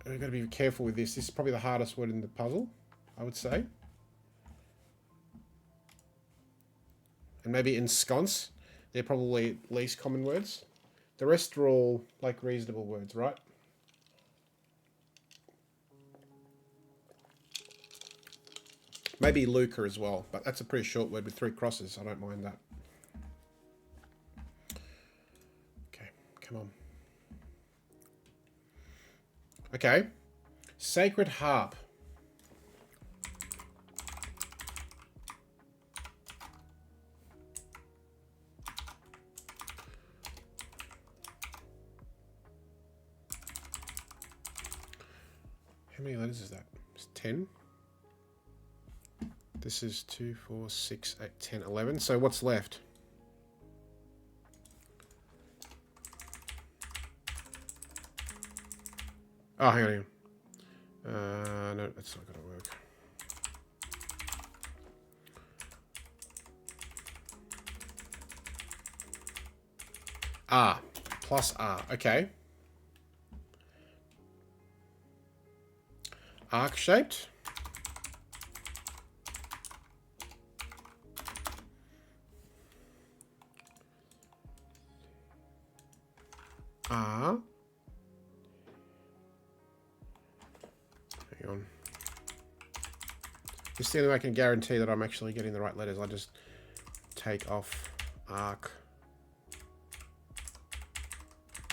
we've got to be careful with this. This is probably the hardest word in the puzzle, I would say. And maybe ensconce. They're probably least common words. The rest are all like reasonable words, right? Maybe lucre as well, but that's a pretty short word with 3 crosses. I don't mind that. Okay, come on. Okay. Sacred harp. How many letters is that? It's 10. This is 2, 4, 6, 8, 10, 11. So what's left? Oh, hang on. No, that's not going to work. R plus R. Okay. Arc shaped. R. Hang on. This is the only way I can guarantee that I'm actually getting the right letters. I just take off arc.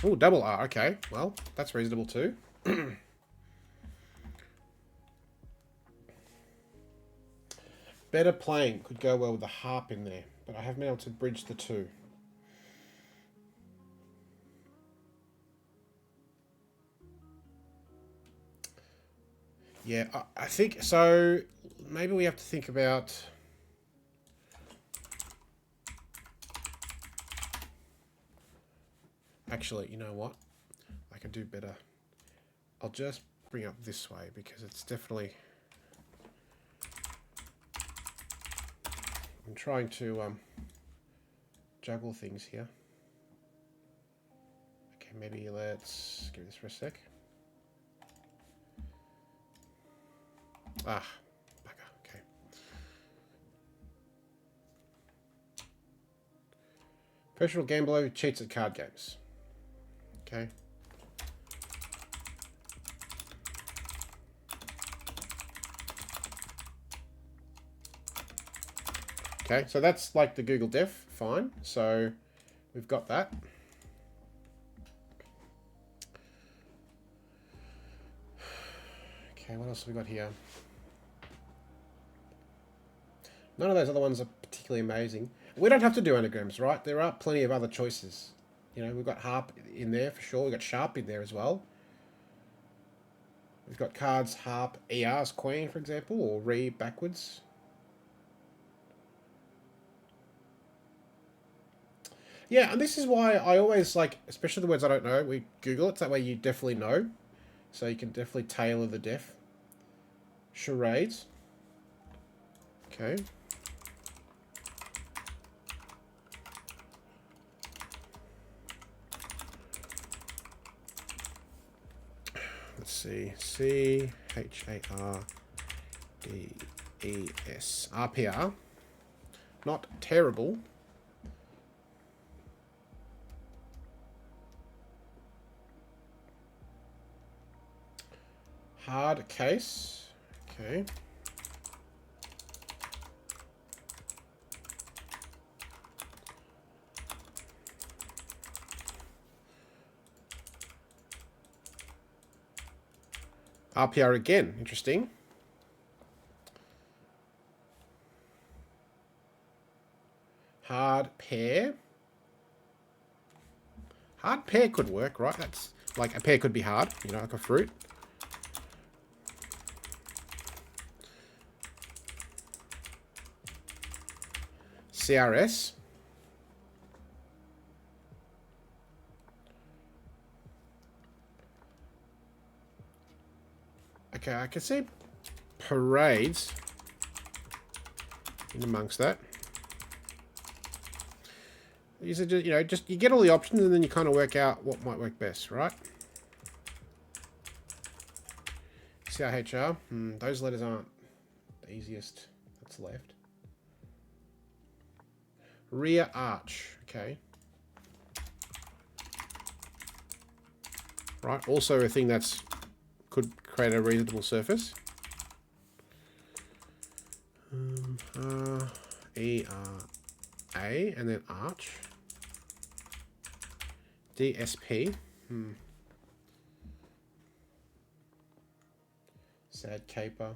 Oh, double R. Okay. Well, that's reasonable too. Better playing could go well with the harp in there, but I haven't been able to bridge the two. Yeah, I think so. Maybe we have to think about. Actually, you know what? I can do better. I'll just bring up this way because it's definitely. I'm trying to juggle things here. Okay, maybe let's give this for a sec. Ah, bugger. Okay. Professional gambler who cheats at card games. Okay. Okay, so that's like the Google Def. Fine. So we've got that. Okay, what else have we got here? None of those other ones are particularly amazing. We don't have to do anagrams, right? There are plenty of other choices. You know, we've got harp in there for sure. We've got sharp in there as well. We've got cards harp ER's queen, for example, or re backwards. Yeah, and this is why I always like, especially the words I don't know, we Google it. So that way you definitely know. So you can definitely tailor the def. Charades. Okay. Let's see. CHARDES. RPR. Not terrible. Hard case. Okay. RPR again. Interesting. Hard pear. Hard pear could work, right? That's like a pear could be hard, you know, like a fruit. CRS. Okay, I can see parades in amongst that. These are just, you know, just you get all the options and then you kind of work out what might work best, right? CRHR. Those letters aren't the easiest that's left. Rear arch. Okay. Right. Also a thing that's could create a reasonable surface. R-E-R-A and then arch. DSP. Sad caper.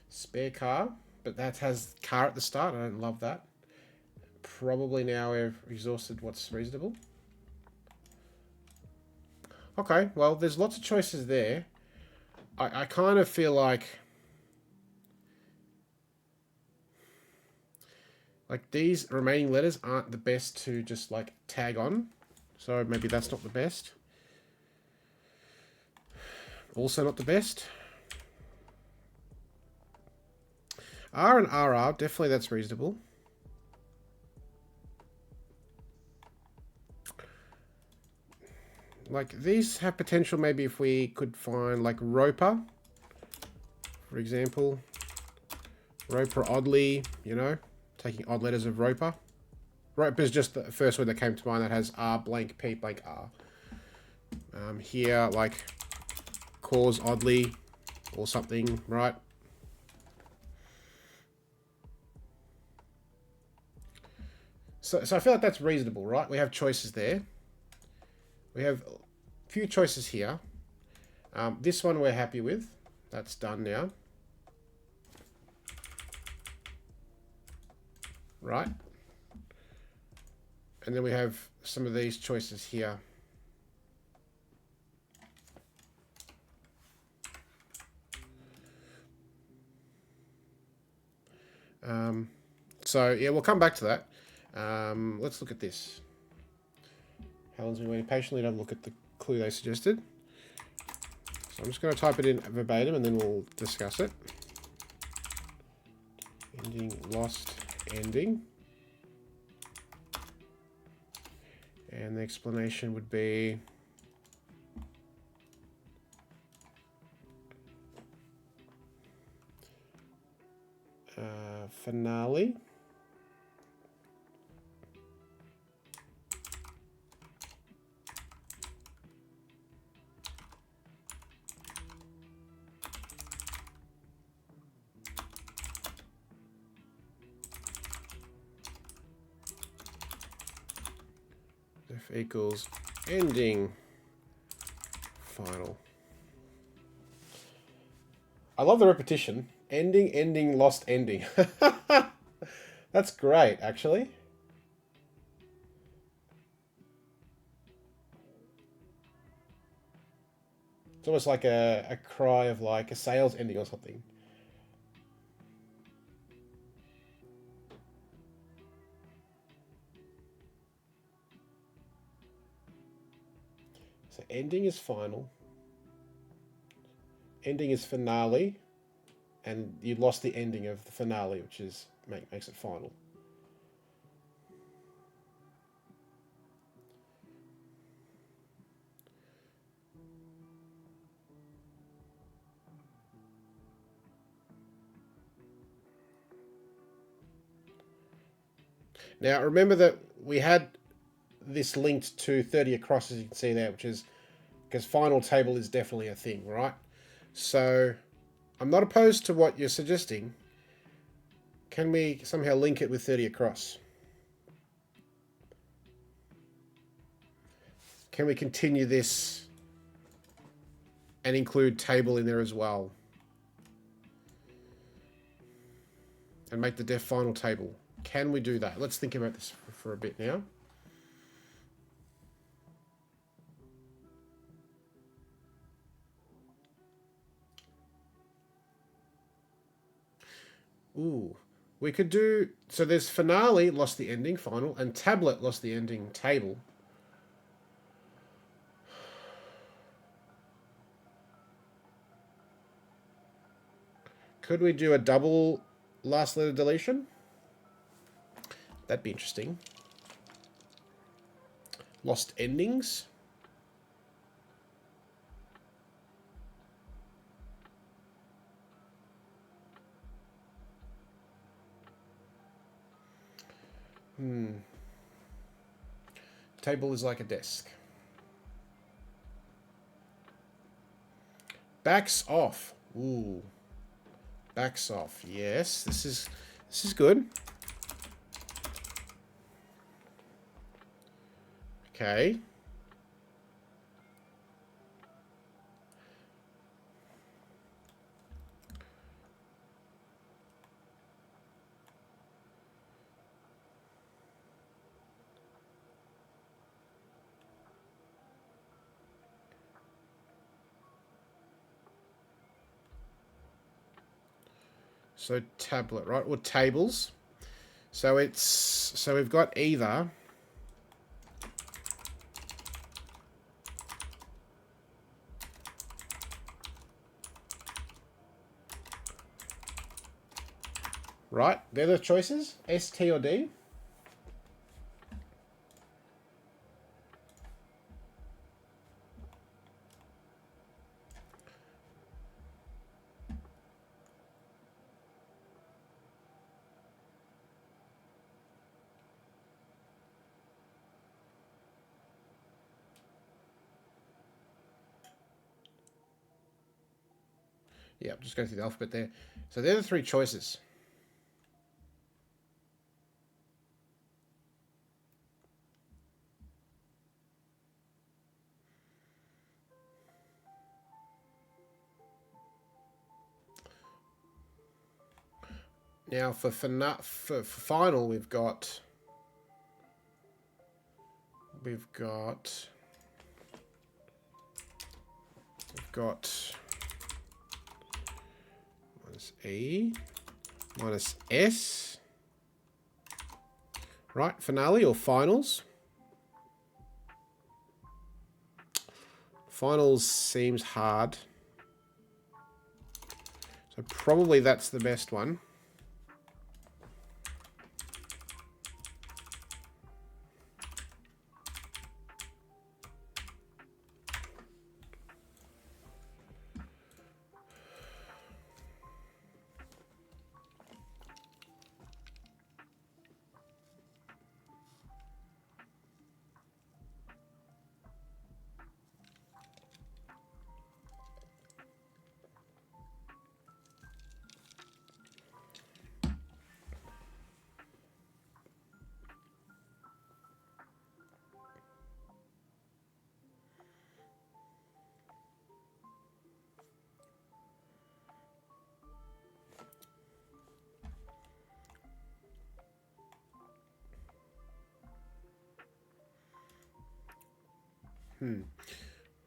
Spare car, but that has car at the start. I don't love that. Probably now we've exhausted what's reasonable. Okay, well, there's lots of choices there. I kind of feel like these remaining letters aren't the best to just like tag on. So maybe that's not the best. Also not the best. R and RR, definitely that's reasonable. Like these have potential maybe if we could find like Roper, for example. Roper oddly, you know, taking odd letters of Roper. Roper is just the first word that came to mind that has R blank P blank R. Here, like cause oddly or something, right? So I feel like that's reasonable, right? We have choices there. We have a few choices here. This one we're happy with. That's done now. Right? And then we have some of these choices here. So yeah, we'll come back to that. Let's look at this. Helen's been waiting patiently to have a look at the clue they suggested. So I'm just going to type it in verbatim and then we'll discuss it. Ending, lost, ending. And the explanation would be finale. F equals ending final. I love the repetition. Ending, ending, lost, ending. That's great, actually. It's almost like a cry of like a sales ending or something. So ending is final. Ending is finale. And you lost the ending of the finale, which is makes it final. Now, remember that we had this linked to 30 across, as you can see there, which is because final table is definitely a thing, right? So I'm not opposed to what you're suggesting. Can we somehow link it with 30 across? Can we continue this and include table in there as well? And make the def final table. Can we do that? Let's think about this for a bit now. Ooh, we could do, so there's finale, lost the ending, final, and tablet, lost the ending, table. Could we do a double last letter deletion? That'd be interesting. Lost endings. Table is like a desk. Backs off. Ooh. Backs off. Yes, this is good. Okay. So tablet, right? Or tables. So we've got either right? They're the choices. S, T, or D. Yeah, I'm just going through the alphabet there. So they're the three choices. Now for final, we've got minus E minus S. Right, finale or finals. Finals seems hard. So probably that's the best one.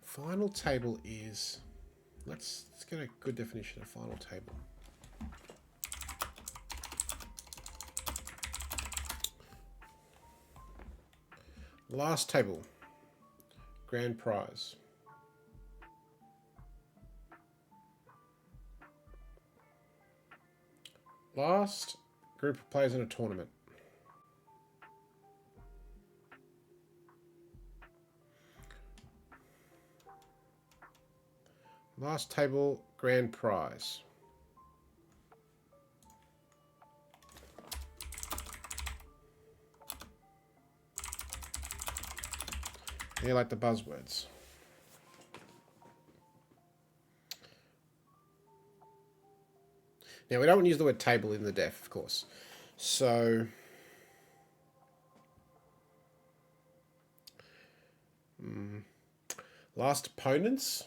Final table is... Let's get a good definition of final table. Last table. Grand prize. Last group of players in a tournament. Last table, grand prize. You like the buzzwords. Now, we don't use the word table in the def, of course. So, last opponents.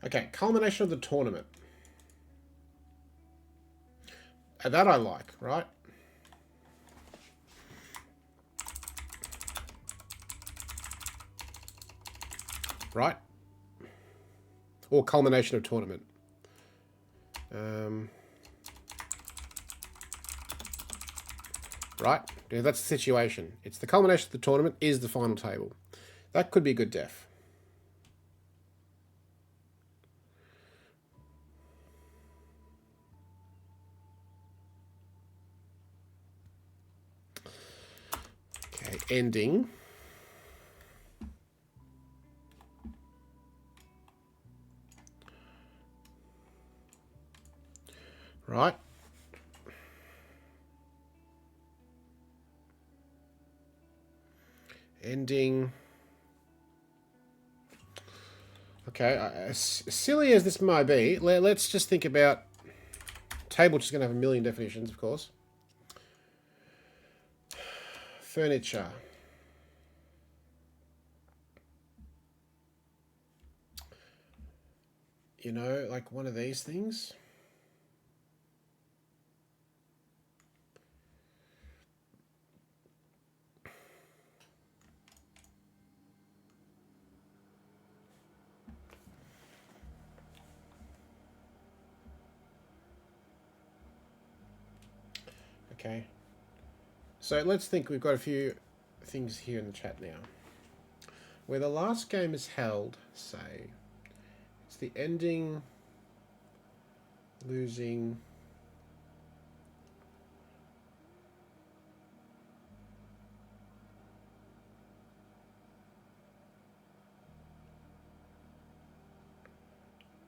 Okay, culmination of the tournament. And that I like, right? Right? Or culmination of tournament. Right? Yeah, that's the situation. It's the culmination of the tournament is the final table. That could be good def. Okay, ending. Right? Ending. Okay, as silly as this might be, let's just think about... Table, just going to have a million definitions, of course. Furniture. You know, like one of these things. Okay. So let's think, we've got a few things here in the chat now. Where the last game is held, say, it's the ending, losing,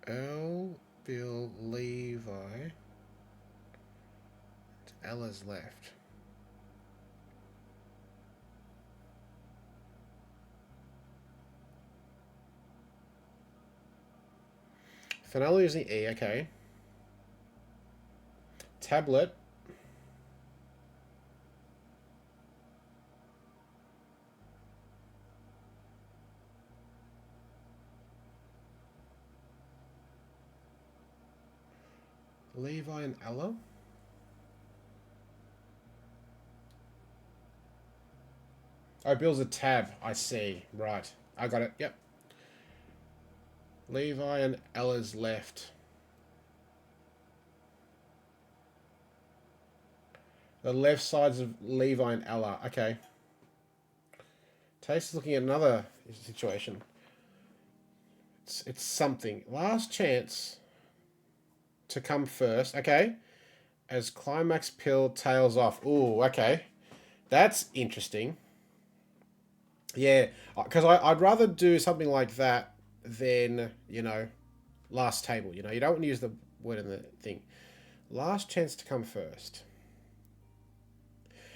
L, Bill, Levi, Ella's left. Finale using E, okay. Tablet. Levi and Ella. Oh, Bill's a tab. I see. Right. I got it. Yep. Levi and Ella's left. The left sides of Levi and Ella. Okay. Taste is looking at another situation. It's something. Last chance to come first. Okay. As climax pill tails off. Ooh, okay. That's interesting. Yeah, because I'd rather do something like that than, you know, last table. You know, you don't want to use the word in the thing. Last chance to come first.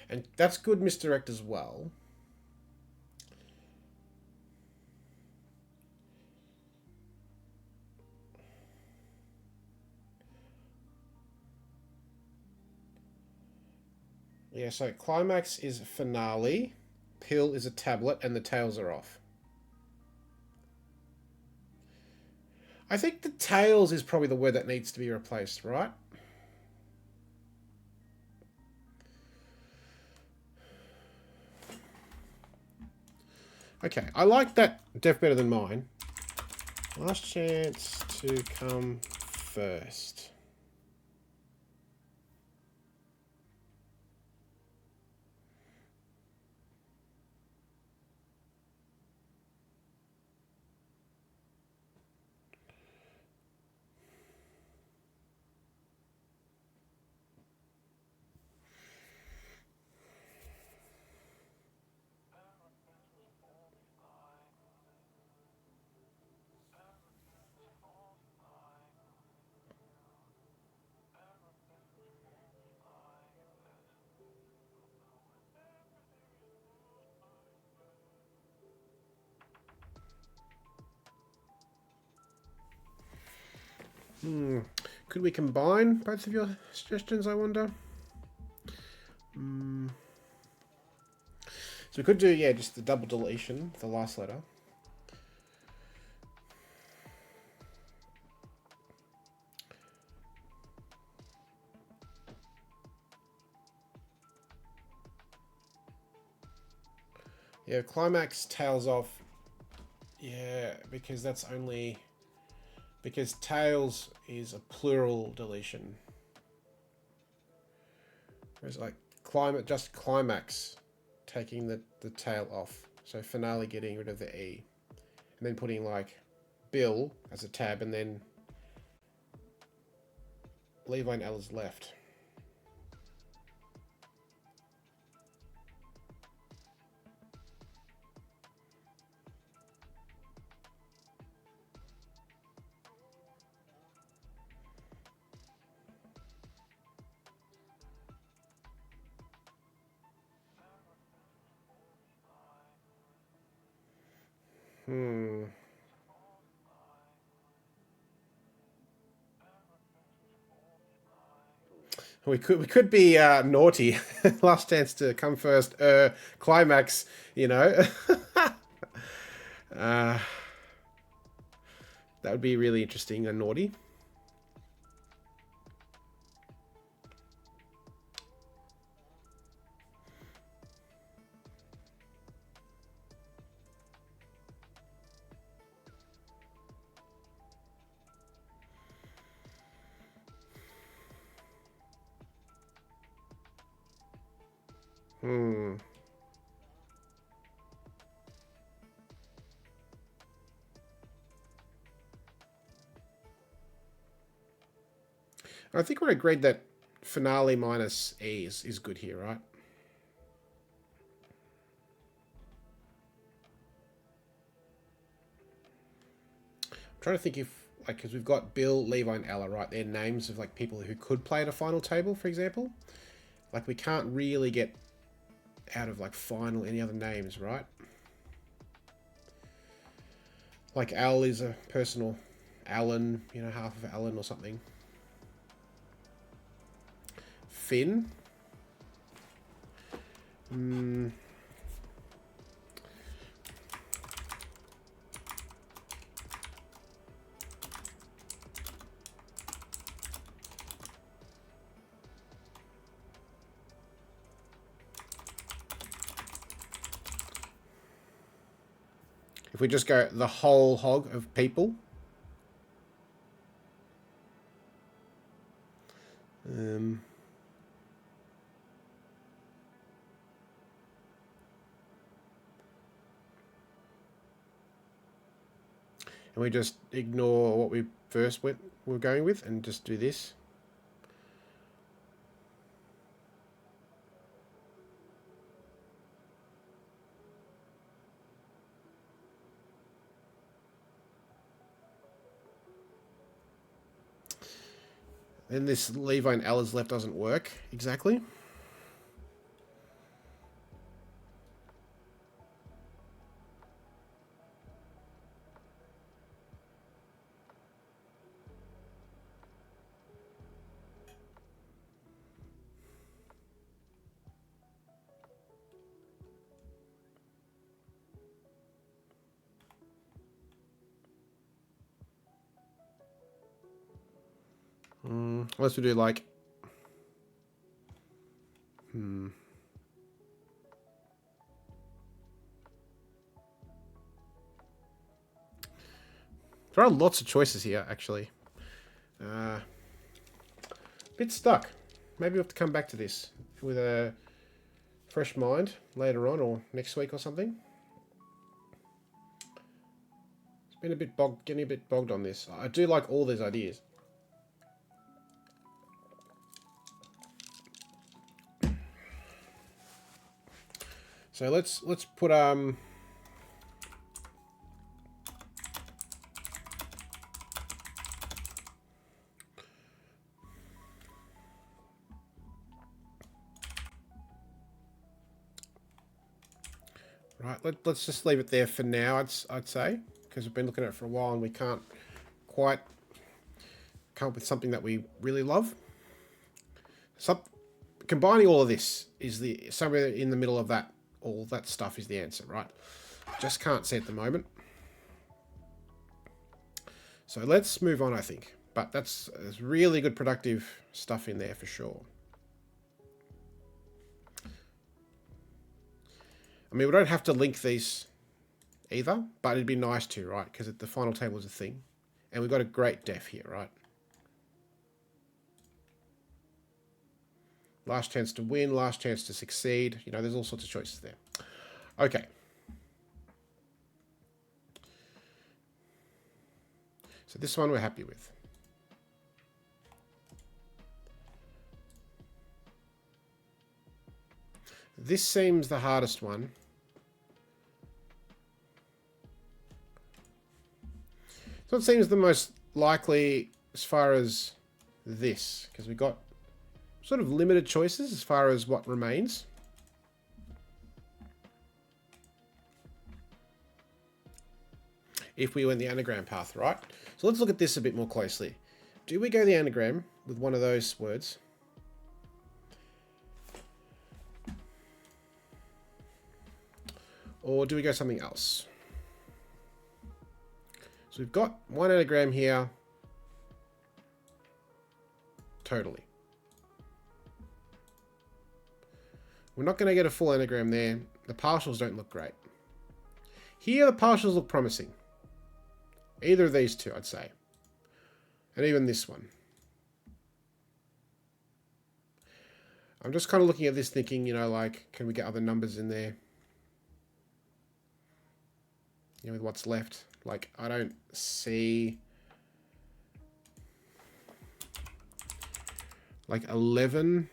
And that's good misdirect as well. Yeah, so climax is finale, pill is a tablet, and the tails are off. I think the tails is probably the word that needs to be replaced, right? Okay, I like that def better than mine. Last chance to come first. Could we combine both of your suggestions, I wonder? So we could do, yeah, just the double deletion, the last letter. Yeah, climax tails off. Yeah, because that's only... Because tails is a plural deletion. Whereas like just climax taking the tail off. So finale getting rid of the E. And then putting like Bill as a tab and then Levi and L is left. We could be naughty. Last chance to come first. Climax, you know. That would be really interesting and naughty. I think we're agreed that finale minus E is good here, right? I'm trying to think if, like, because we've got Bill, Levi, and Ella, right? They're names of, like, people who could play at a final table, for example. Like, we can't really get out of, like, final any other names, right? Like, Al is a personal Alan, you know, half of Alan or something. Finn. If we just go the whole hog of people. And we just ignore what we first were going with and just do this. Then this Levi and Ella's left doesn't work exactly. Unless we do like... There are lots of choices here, actually. Bit stuck. Maybe we have to come back to this with a fresh mind later on or next week or something. It's been getting a bit bogged on this. I do like all these ideas. So let's put right, let's just leave it there for now, I'd say, because we've been looking at it for a while and we can't quite come up with something that we really love. Combining all of this is somewhere in the middle of that. All that stuff is the answer, right? Just can't say at the moment. So let's move on, I think. But there's really good productive stuff in there for sure. I mean, we don't have to link these either, but it'd be nice to, right? Because the final table is a thing. And we've got a great def here, right? Last chance to win, last chance to succeed. You know, there's all sorts of choices there. Okay. So this one we're happy with. This seems the hardest one. So it seems the most likely as far as this, because we've got sort of limited choices as far as what remains. If we went the anagram path, right? So let's look at this a bit more closely. Do we go the anagram with one of those words? Or do we go something else? So we've got one anagram here. Totally. We're not going to get a full anagram there. The partials don't look great. Here, the partials look promising. Either of these two, I'd say. And even this one. I'm just kind of looking at this thinking, you know, like, can we get other numbers in there? You know, with what's left. Like, I don't see... like 11.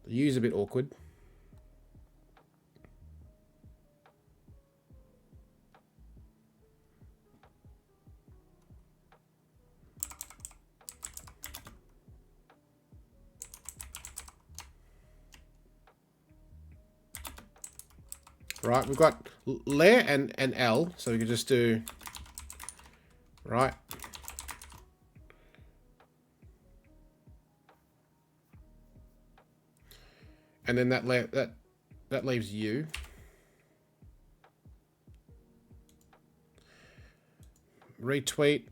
The U's a bit awkward. Right, we've got Le and L, so we could just do, right. And then that leaves U. Retweet.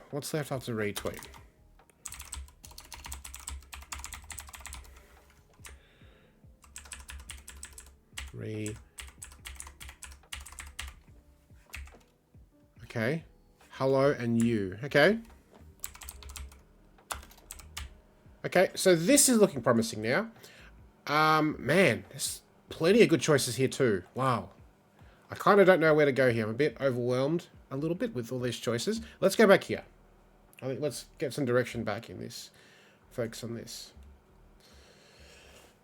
What's left after retweet? Okay. Hello and you. Okay. Okay, so this is looking promising now. Man, there's plenty of good choices here too. Wow. I kind of don't know where to go here. I'm a bit overwhelmed a little bit with all these choices. Let's go back here. I think let's get some direction back in this. Focus on this.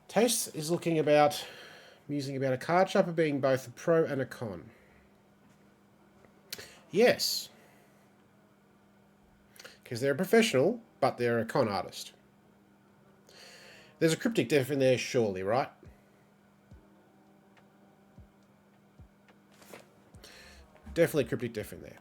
Taste is looking about musing about a card shopper being both a pro and a con. Yes. Because they're a professional, but they're a con artist. There's a cryptic def in there, surely, right? Definitely a cryptic def in there.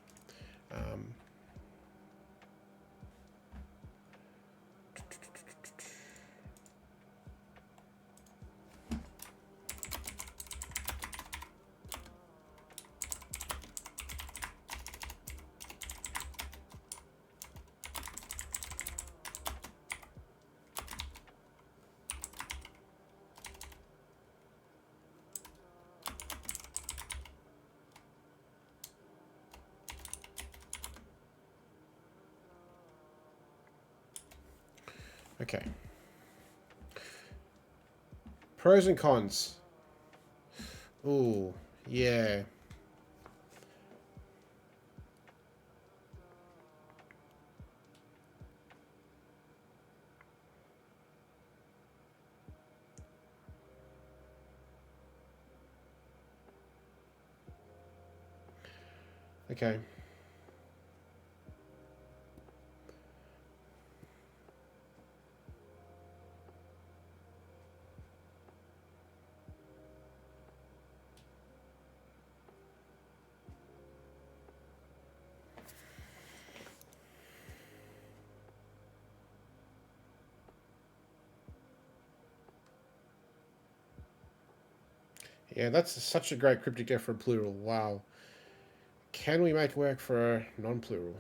Okay. Pros and cons. Ooh, yeah. Okay. Yeah, that's such a great cryptic there for a plural. Wow. Can we make it work for a non-plural?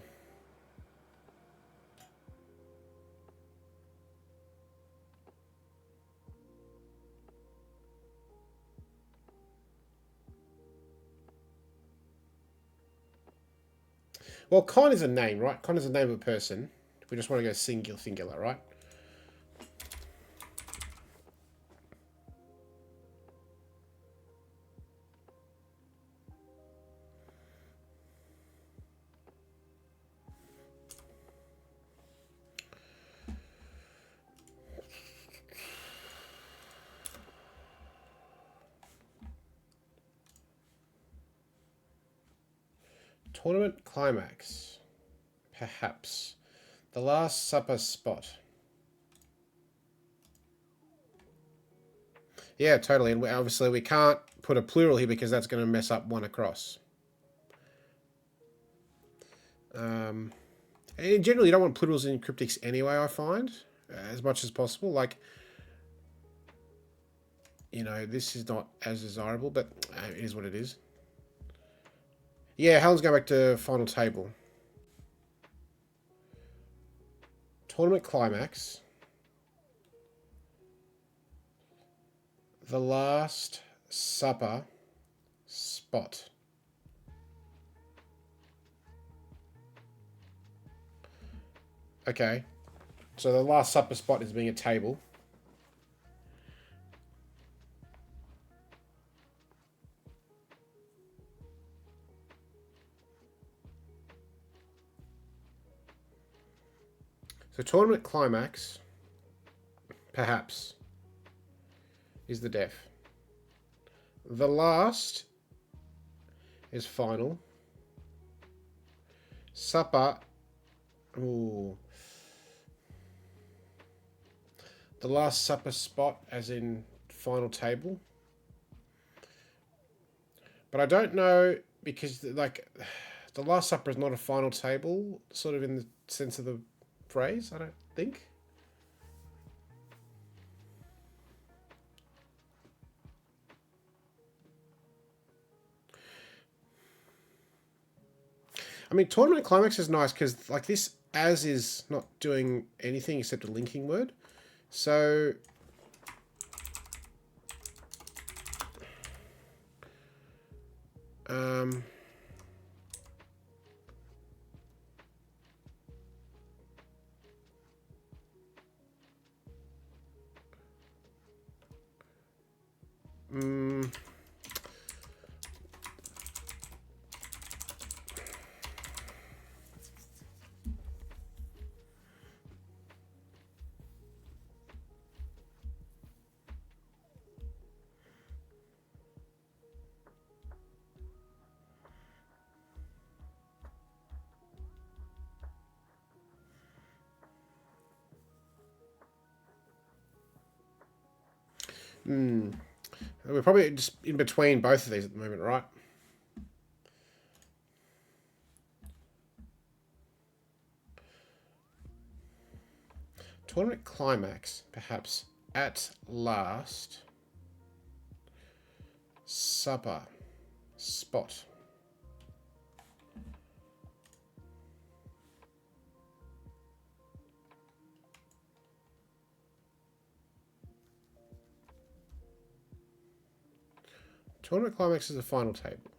Well, con is a name, right? Con is a name of a person. We just want to go singular, right? Tournament climax. Perhaps. The Last Supper spot. Yeah, totally. And obviously we can't put a plural here because that's going to mess up one across. And in general, you don't want plurals in cryptics anyway, I find, as much as possible. Like, you know, this is not as desirable, but it is what it is. Yeah, Helen's going back to final table. Tournament climax. The Last Supper spot. Okay. So the Last Supper spot is being a table. So tournament climax, perhaps, is the def. The last is final. Supper. Ooh. The Last Supper spot, as in final table. But I don't know, because, like, the Last Supper is not a final table, sort of in the sense of the phrase, I don't think. I mean, tournament climax is nice because, like, this as is not doing anything except a linking word. So um, mm, we're probably just in between both of these at the moment, right? Tournament climax, perhaps. At last. Supper. Spot. Tournament climax is the final table.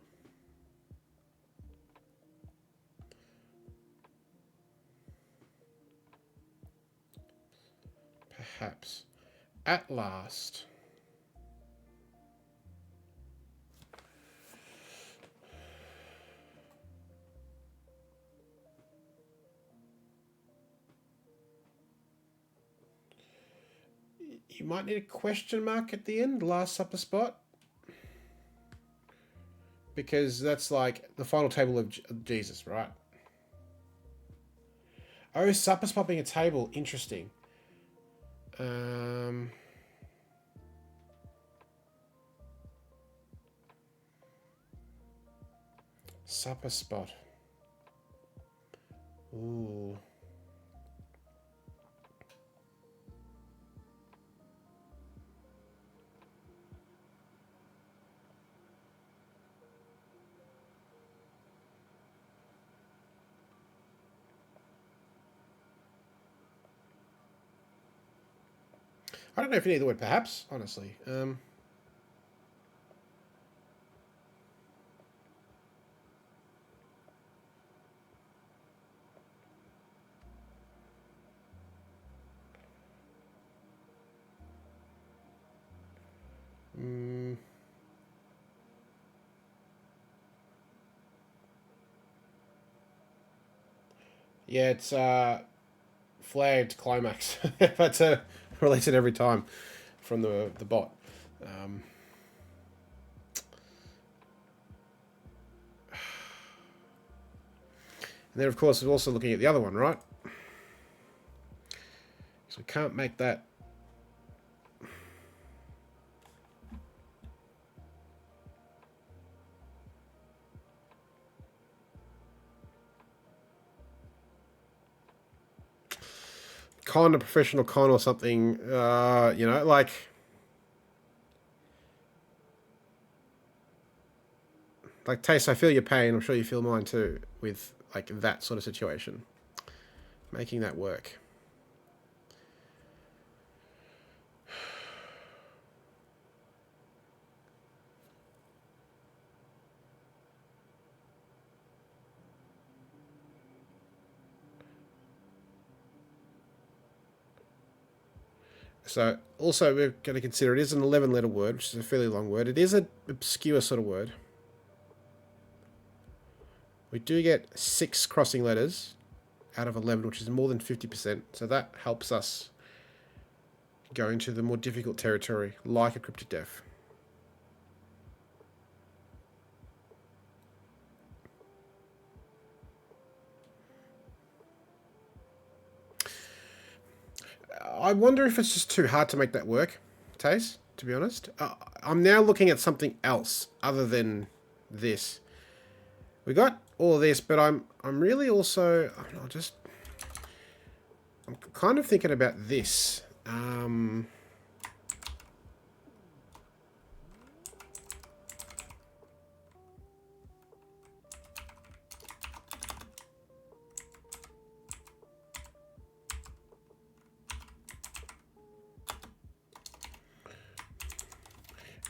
perhaps. At last. You might need a question mark at the end, last supper spot. Because that's like the final table of Jesus, right? Oh, supper spot being a table. Interesting. Supper spot. Ooh. I don't know if you need the word perhaps, honestly. Yeah, it's flagged climax. That's release it every time from the bot. And then, of course, we're also looking at the other one, right? So we can't make that. Con, a professional con or something, you know, like Taste, I feel your pain, I'm sure you feel mine too, with like that sort of situation. Making that work. So also we're going to consider it is an 11-letter word, which is a fairly long word. It is an obscure sort of word. We do get 6 crossing letters out of 11, which is more than 50%. So that helps us go into the more difficult territory, like a cryptic def. I wonder if it's just too hard to make that work, Taste, to be honest. I'm now looking at something else other than this. We got all of this, but I'm really also... I'm kind of thinking about this.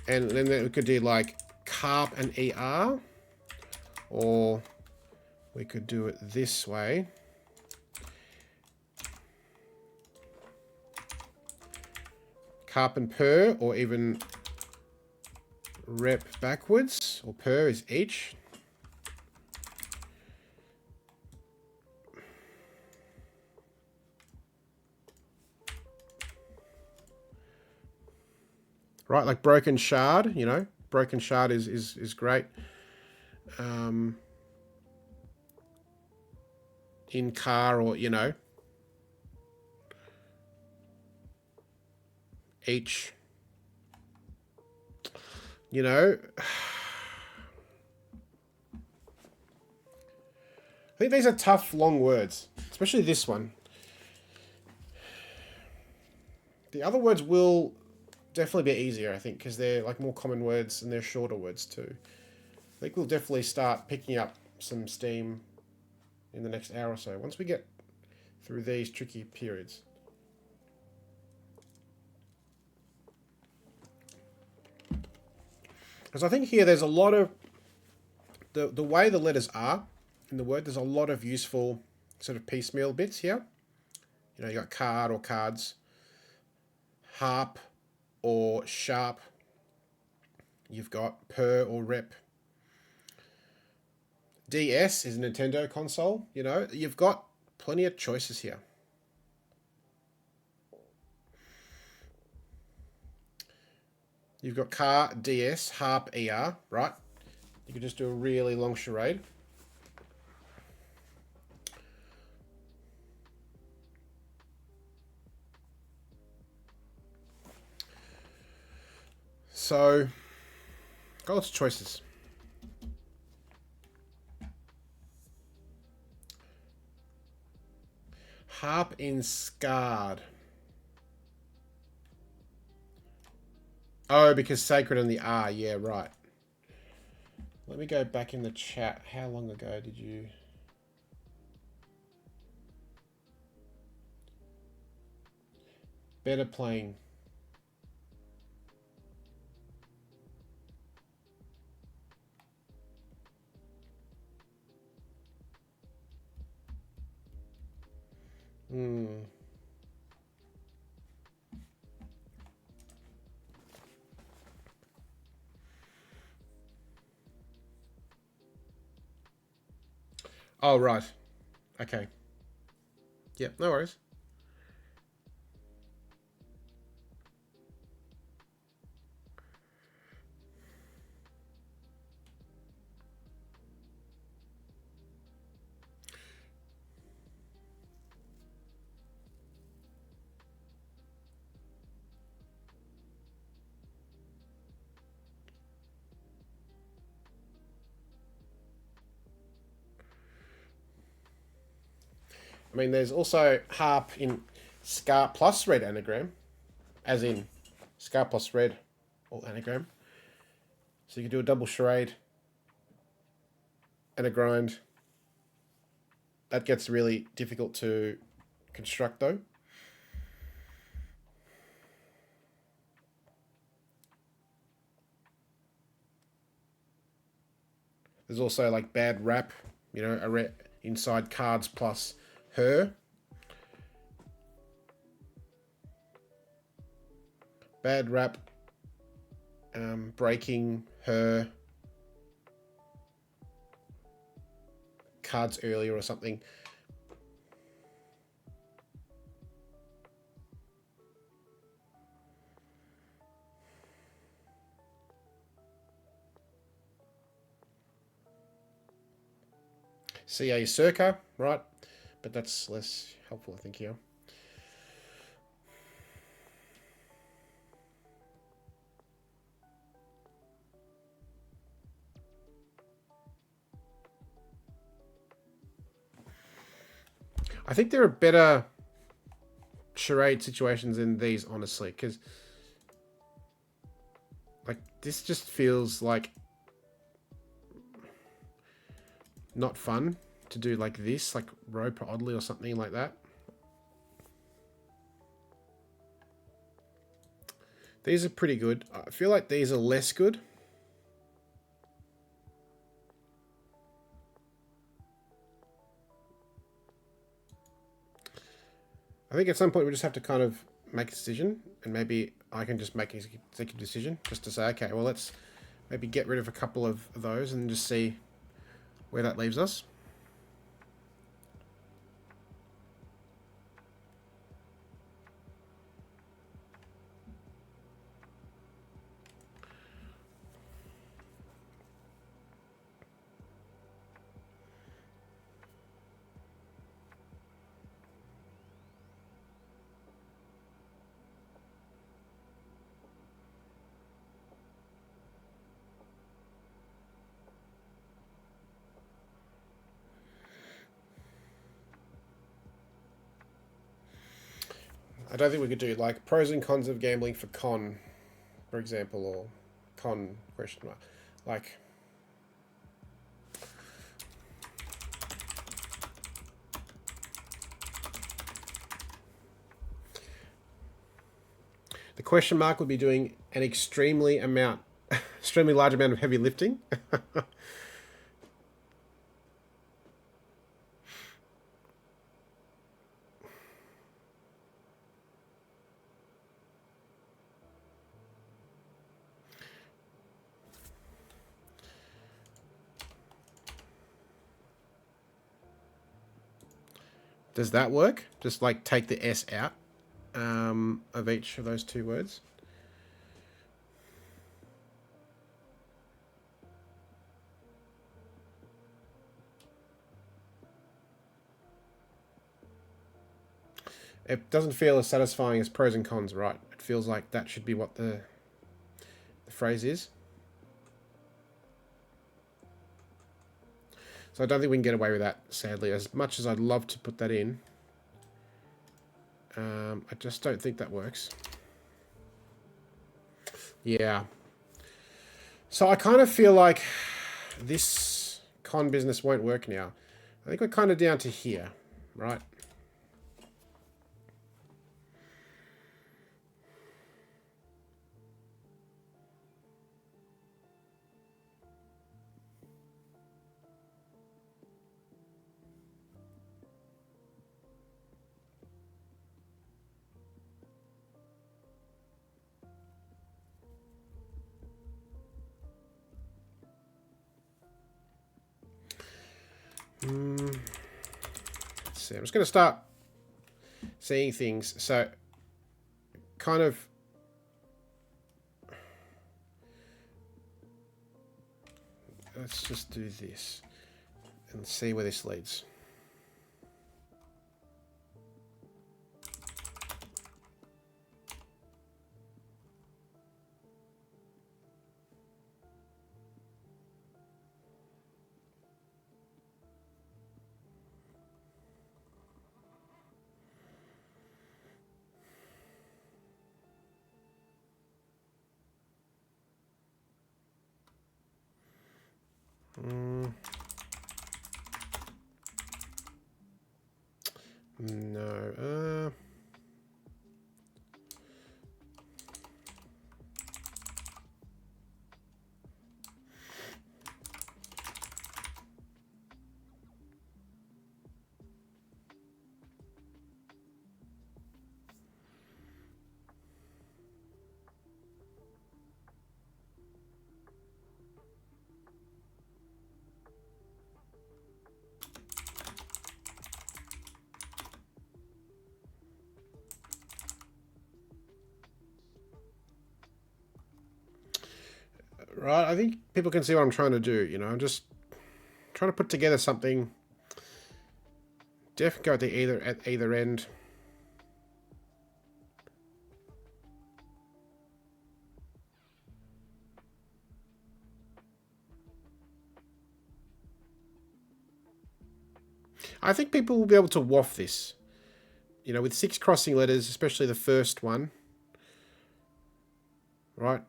And then we could do like carp and ER. Or we could do it this way. Carp and per, or even rep backwards, or per is each. Right, like broken shard, you know, broken shard is great. In car, or, you know, each, you know. I think these are tough, long words, especially this one. The other words will definitely be easier, I think, because they're like more common words and they're shorter words too. I think we'll definitely start picking up some steam in the next hour or so, once we get through these tricky periods. Because I think here there's a lot of, the way the letters are in the word, there's a lot of useful sort of piecemeal bits here. You know, you got card or cards. harp or sharp. You've got per or rep. DS is a Nintendo console. You know, you've got plenty of choices here. You've got car, DS, harp, ER, right? You could just do a really long charade. So, got lots of choices. Harp in Scarred. Oh, because sacred and the R. Yeah, right. Let me go back in the chat. How long ago did you... Better playing. Oh, right. Okay. Yep, no worries. I mean, there's also harp in Scar plus red anagram, as in Scar plus red or anagram. So you can do a double charade and a grind. That gets really difficult to construct though. There's also like bad rap, you know, inside cards plus her. Bad rap, breaking her cards earlier or something. CA Circa, right? But that's less helpful, I think, here. I think there are better charade situations than these, honestly, because like this just feels like not fun to do like this, like rope oddly or something like that. These are pretty good. I feel like these are less good. I think at some point we just have to kind of make a decision, and maybe I can just make an executive decision just to say, okay, well, let's maybe get rid of a couple of those and just see where that leaves us. I don't think we could do like pros and cons of gambling for con, for example, or con question mark. Like, the question mark would be doing an extremely large amount of heavy lifting. Does that work? Just like take the S out of each of those two words. It doesn't feel as satisfying as pros and cons, right? It feels like that should be what the phrase is. So I don't think we can get away with that, sadly. As much as I'd love to put that in, I just don't think that works. Yeah. So I kind of feel like this con business won't work now. I think we're kind of down to here, right? Let's see. I'm just going to start seeing things. So, kind of. Let's just do this and see where this leads. No. Right, I think people can see what I'm trying to do, you know. I'm just trying to put together something. Definitely go at either end. I think people will be able to waft this. You know, with 6 crossing letters, especially the first one. Right?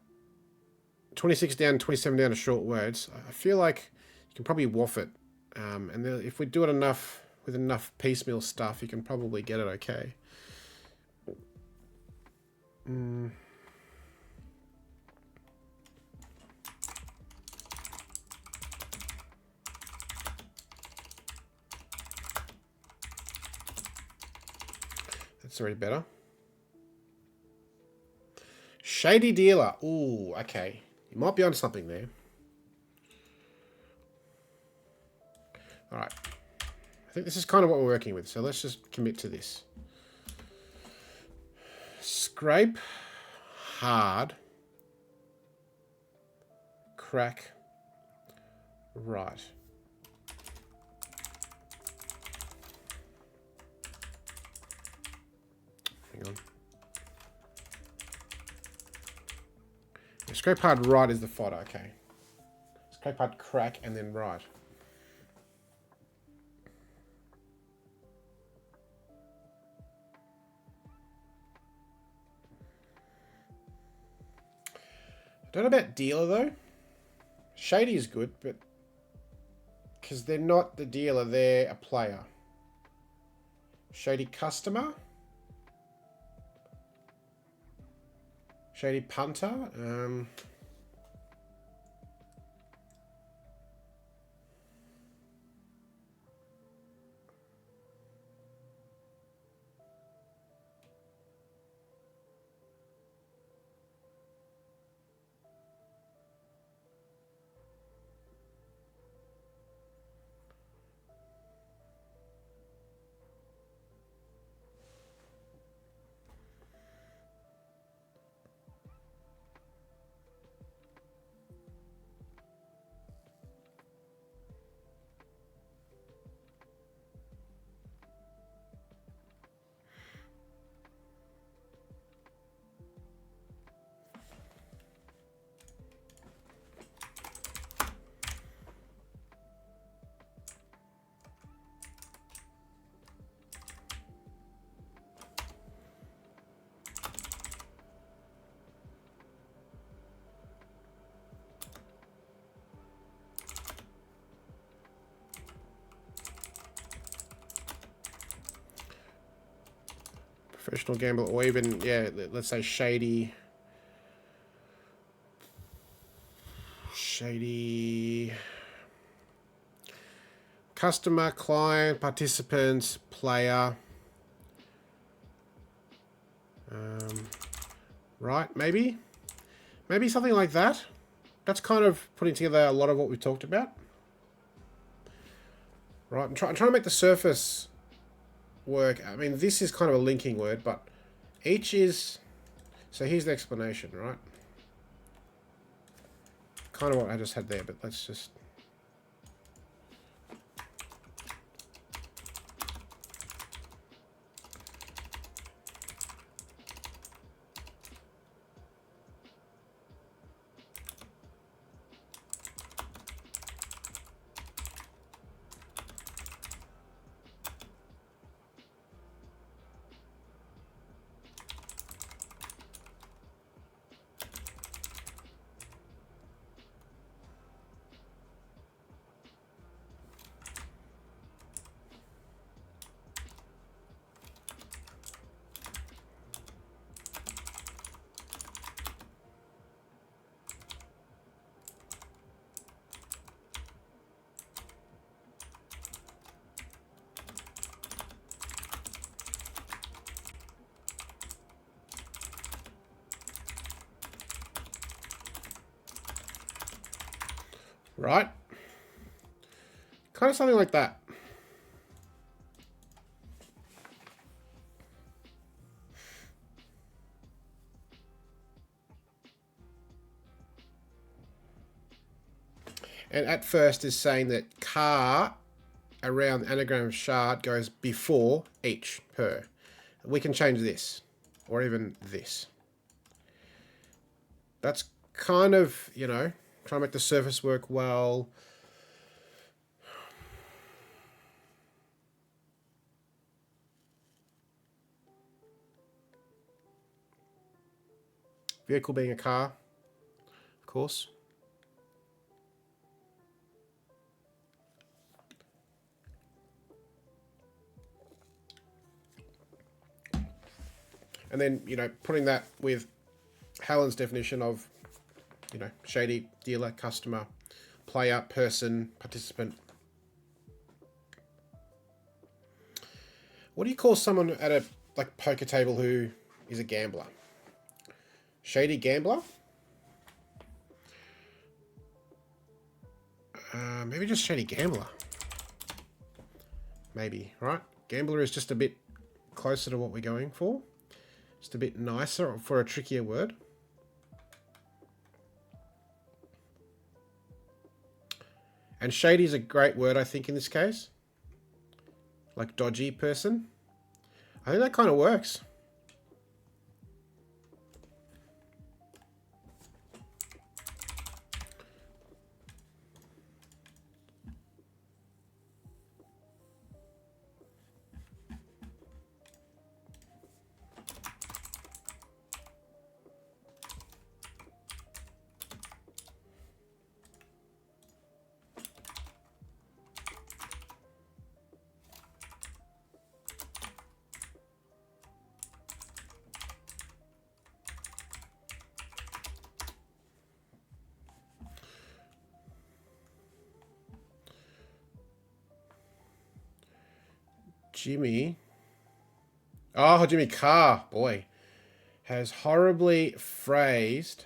26 down, 27 down to short words. I feel like you can probably waft it. And then if we do it enough, with enough piecemeal stuff, you can probably get it okay. That's already better. Shady dealer. Ooh, okay. You might be onto something there. Alright. I think this is kind of what we're working with, so let's just commit to this. Scrape hard. Crack right. Hang on. Yeah, scrape hard right is the fodder, okay. Scrape hard crack and then right. I don't know about dealer though. Shady is good, but because they're not the dealer, they're a player. Shady customer. Shady punter. Professional gambler, or even, yeah, let's say shady. Shady. Customer, client, participant, player. Right, maybe? Maybe something like that. That's kind of putting together a lot of what we talked about. Right, I'm trying to make the surface work. I mean, this is kind of a linking word, but each is... So here's the explanation, right? Kind of what I just had there, but let's just... Right? Kind of something like that. And at first is saying that car around the anagram shard goes before each per. We can change this, or even this. That's kind of, you know, trying to make the surface work well. Vehicle being a car, of course. And then, you know, putting that with Helen's definition of, you know, shady, dealer, customer, player, person, participant. What do you call someone at a like poker table who is a gambler? Shady gambler? Maybe just shady gambler. Maybe, right? Gambler is just a bit closer to what we're going for. Just a bit nicer for a trickier word. And shady is a great word, I think, in this case. Like dodgy person. I think that kind of works. Jimmy. Oh, Jimmy Carr, boy, has horribly phrased.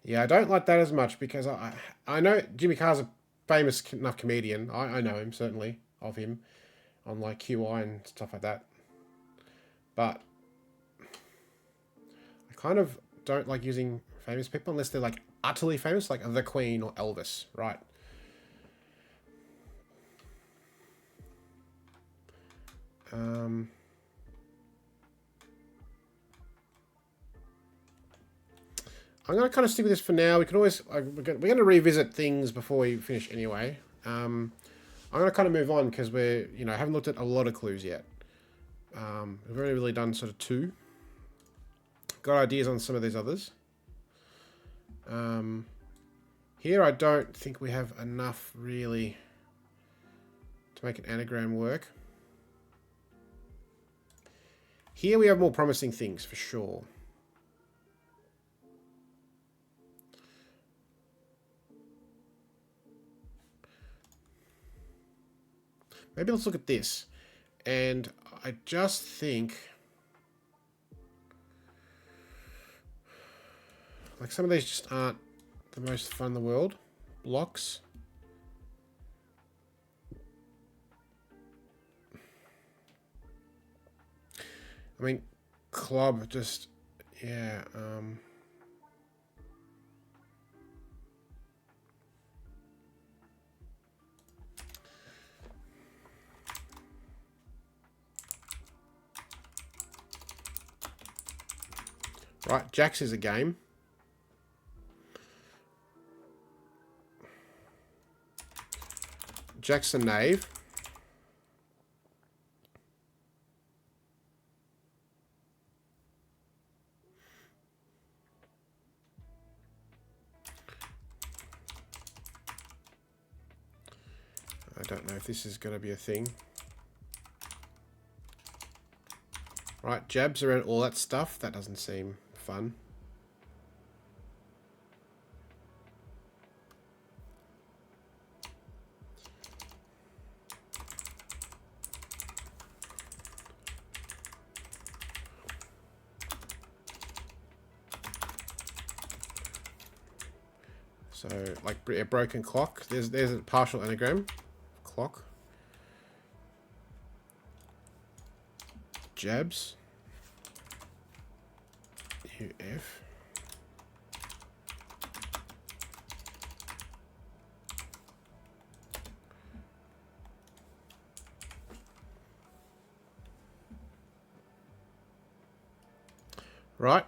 Yeah, I don't like that as much because I know Jimmy Carr's a famous enough comedian. I know him, certainly, of him, on like QI and stuff like that. But I kind of don't like using famous people unless they're like utterly famous, like the Queen or Elvis, right? I'm going to kind of stick with this for now. We can always... we're going to revisit things before we finish anyway. I'm going to kind of move on because we're, you know, haven't looked at a lot of clues yet. We've only really done sort of 2. Got ideas on some of these others. Here I don't think we have enough really to make an anagram work. Here we have more promising things for sure. Maybe let's look at this. And I just think, like, some of these just aren't the most fun in the world. Blocks. I mean, club just, yeah. Right, Jacks is a game. Jack's a knave. I don't know if this is going to be a thing. Right, jabs around all that stuff. That doesn't seem fun. So, like a broken clock. There's a partial anagram. Clock. Jabs. UF. Right.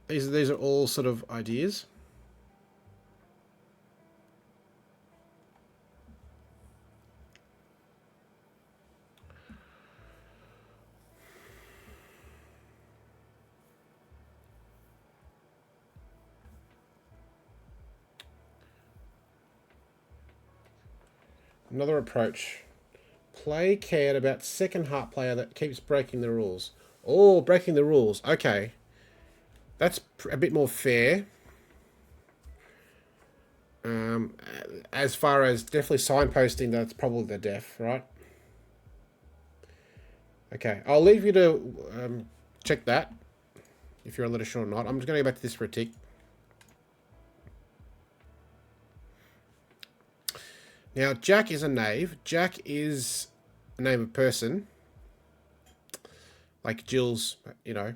These are all sort of ideas. Another approach. Play cared about second heart player that keeps breaking the rules. Oh, breaking the rules. Okay. That's a bit more fair. As far as definitely signposting, that's probably the def, right? Okay, I'll leave you to check that, if you're a little sure or not. I'm just going to go back to this for a tick. Now, Jack is a knave. Jack is a name of person. Like Jill's,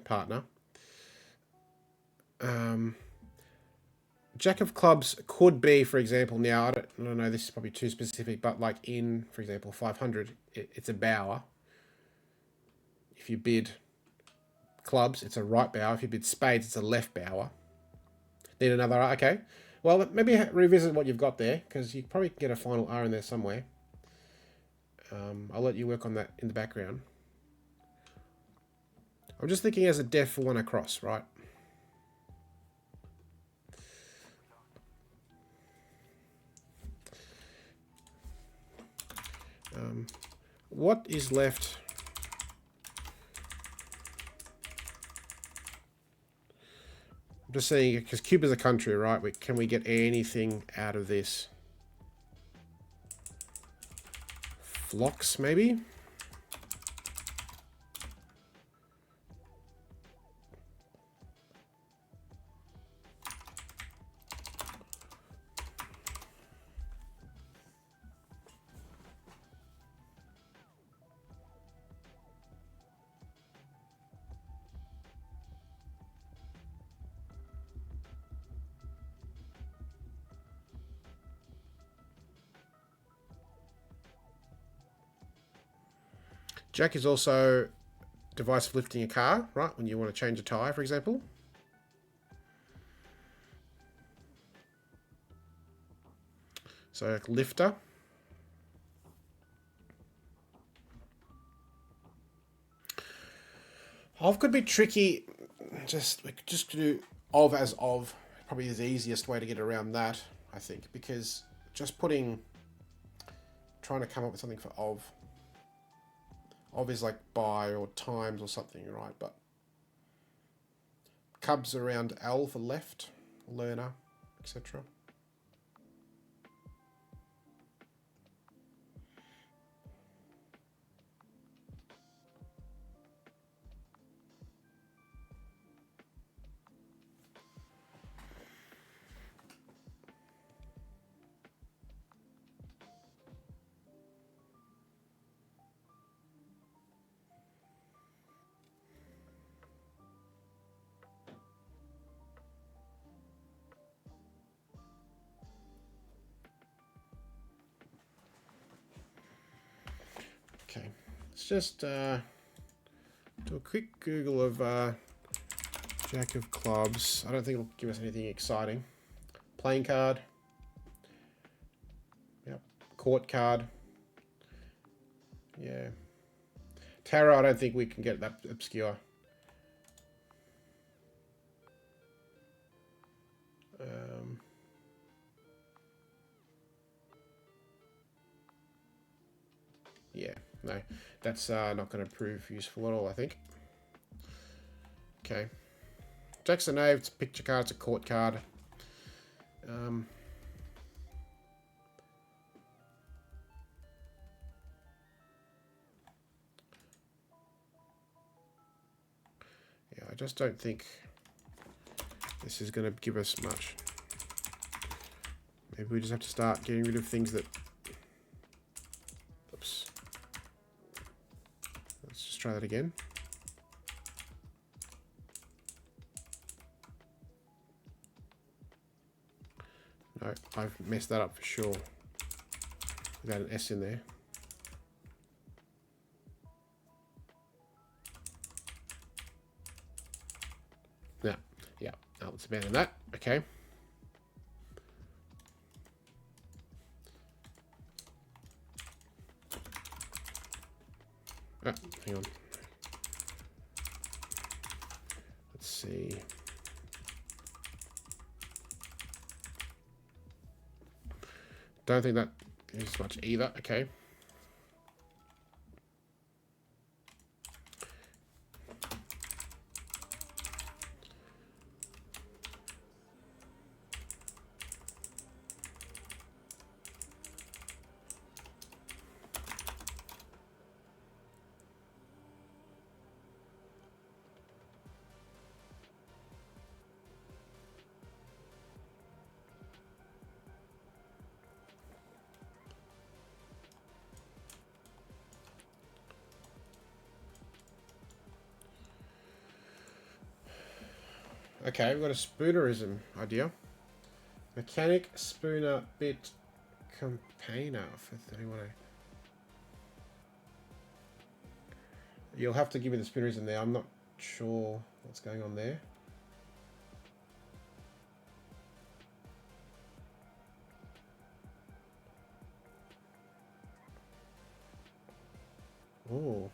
partner. Jack of clubs could be, for example, now, I don't know, this is probably too specific, but like in, for example, 500, it's a bower. If you bid clubs, it's a right bower. If you bid spades, it's a left bower. Need another R? Okay. Well, maybe revisit what you've got there, because you probably can get a final R in there somewhere. I'll let you work on that in the background. I'm just thinking as a def for one across, right? What is left? I'm just saying, because Cuba's a country, right? Can we get anything out of this? Flocks, maybe? Jack is also a device for lifting a car, right? When you want to change a tyre, for example. So, like lifter. Of could be tricky. Just do of as of. Probably is the easiest way to get around that, I think. Because just putting trying to come up with something for of. Of is like by or times or something, right? But cubs around L for left, learner, etc. Okay, let's just do a quick Google of Jack of Clubs. I don't think it'll give us anything exciting. Playing card. Yep. Court card. Yeah. Tarot, I don't think we can get that obscure. Yeah, no, that's not going to prove useful at all, I think. Okay. Jack's a knave, it's a picture card, it's a court card. Yeah, I just don't think this is going to give us much. Maybe we just have to start getting rid of things that... Oops. Let's just try that again. No, I've messed that up for sure. Without an S in there. Yeah, let's abandon that. Okay. Oh, hang on. Let's see. Don't think that is much either. Okay. Okay, we've got a spoonerism idea. Mechanic, spooner, bit, campaigner for 31. You'll have to give me the spoonerism there. I'm not sure what's going on there. Oh.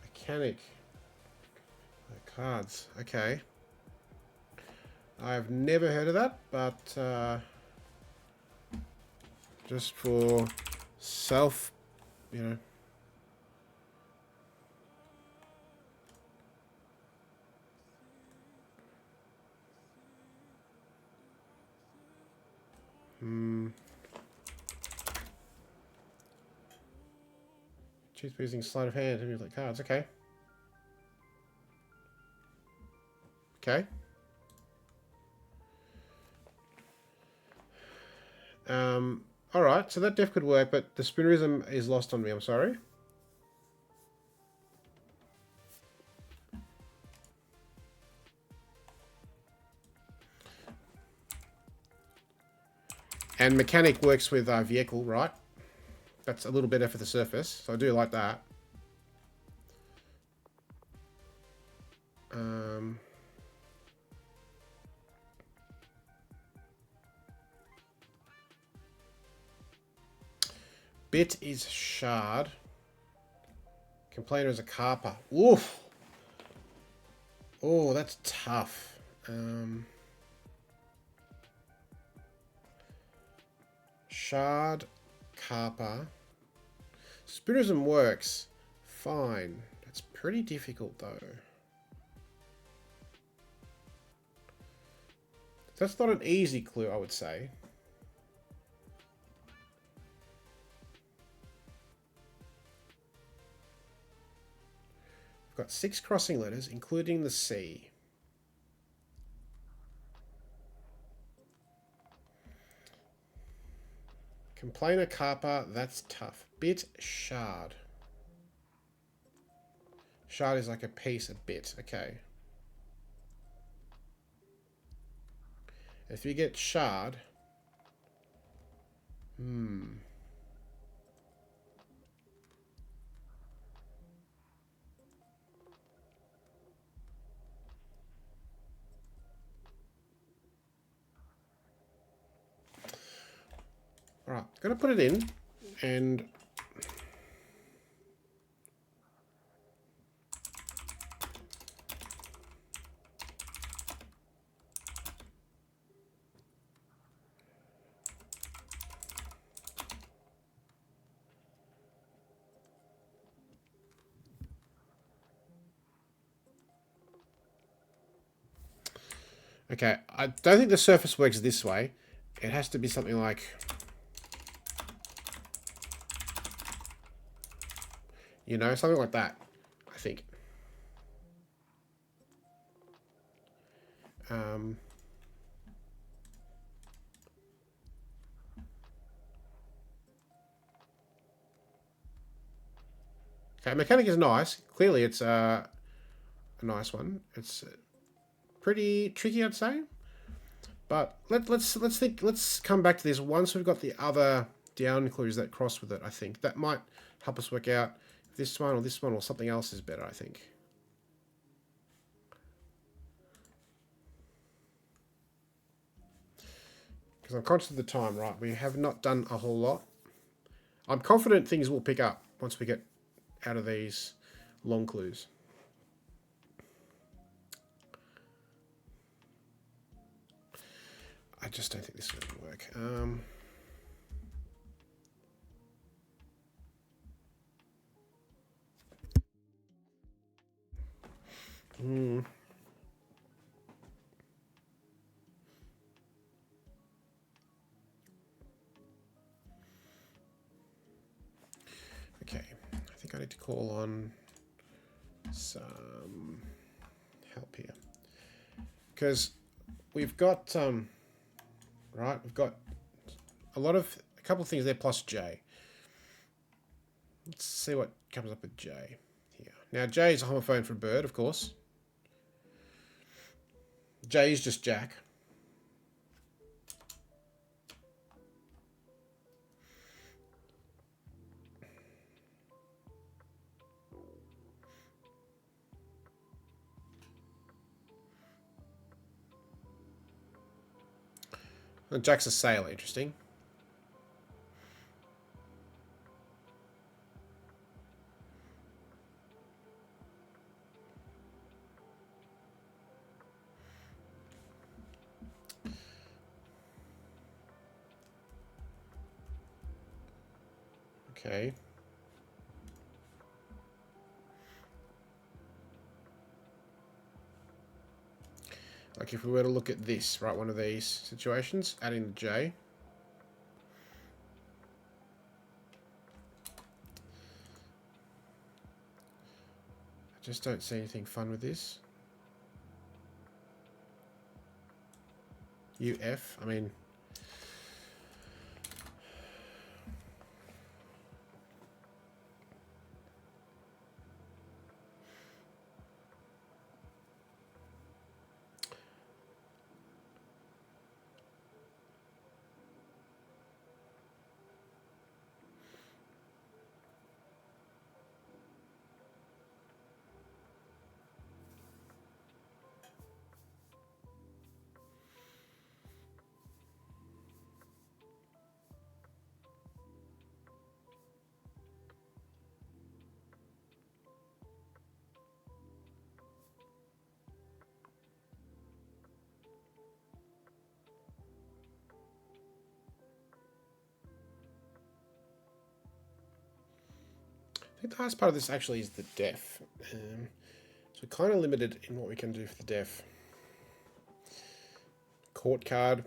Mechanic. Cards. Okay. I've never heard of that, but just for self, you know. Choose using sleight of hand to like cards. Okay. Okay. All right. So that def could work, but the spoonerism is lost on me. I'm sorry. And mechanic works with vehicle, right? That's a little better for the surface, so I do like that. Bit is shard. Complainer is a carper. Oof. Oh, that's tough. Shard, Carper. Spiritism works fine. It's pretty difficult though. That's not an easy clue, I would say. We've got 6 crossing letters, including the C. Complainer, Carper, that's tough. Bit, Shard. Shard is like a piece, a bit. Okay. If you get Shard... Alright, gonna put it in, and... Okay, I don't think the surface works this way. It has to be something like... You know, something like that, I think. Okay, mechanic is nice. Clearly, it's a nice one. It's pretty tricky, I'd say. But let's come back to this once we've got the other down clues that cross with it. I think that might help us work out if this one or something else is better. I think. Because I'm conscious of the time, right? We have not done a whole lot. I'm confident things will pick up once we get out of these long clues. I just don't think this is going to work. Okay, I think I need to call on some help here. Because we've got, right, we've got a couple of things there plus J. Let's see what comes up with J here. Now, J is a homophone for bird, of course. J is just Jack. And Jack's a sailor, interesting. Okay. Like if we were to look at this, right, one of these situations, adding the J. I just don't see anything fun with this. UF, I mean... think the hardest part of this actually is the def. So we're kind of limited in what we can do for the def. Court card.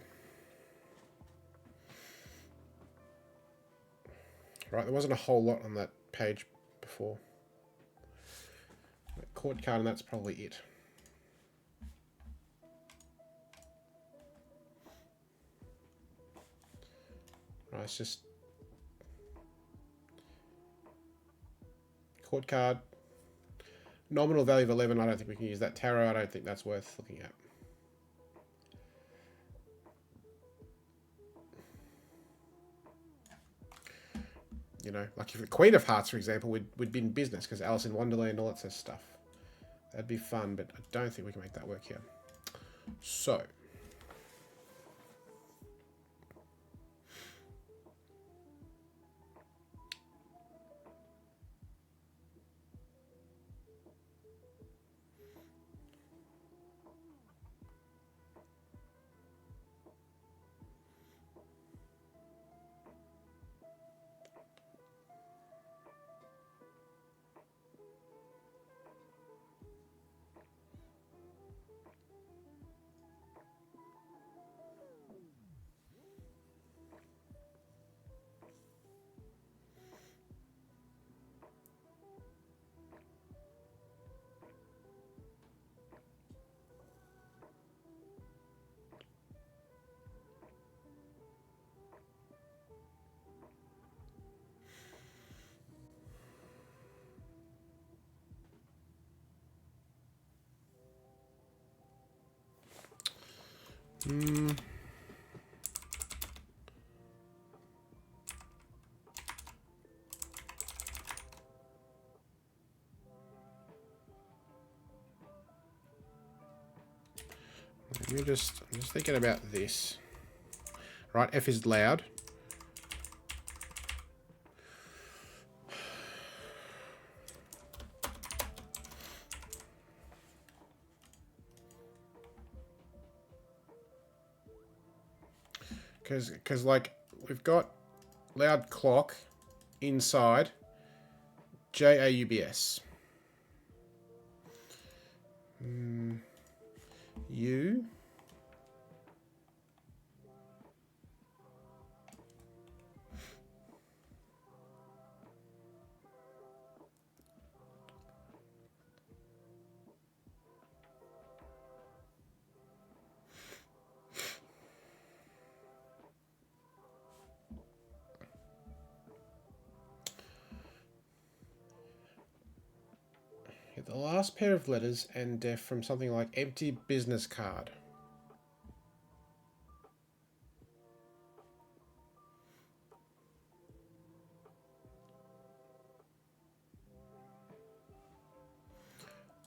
Right, there wasn't a whole lot on that page before. Court card, and that's probably it. Right, it's just court card. Nominal value of 11, I don't think we can use that. Tarot, I don't think that's worth looking at. You know, like if the Queen of Hearts, for example, would be in business because Alice in Wonderland, all that sort of stuff. That'd be fun, but I don't think we can make that work here. So. I'm just thinking about this. Right, F is loud. Because like we've got loud clock inside JAUBS. U. The last pair of letters and def from something like empty business card.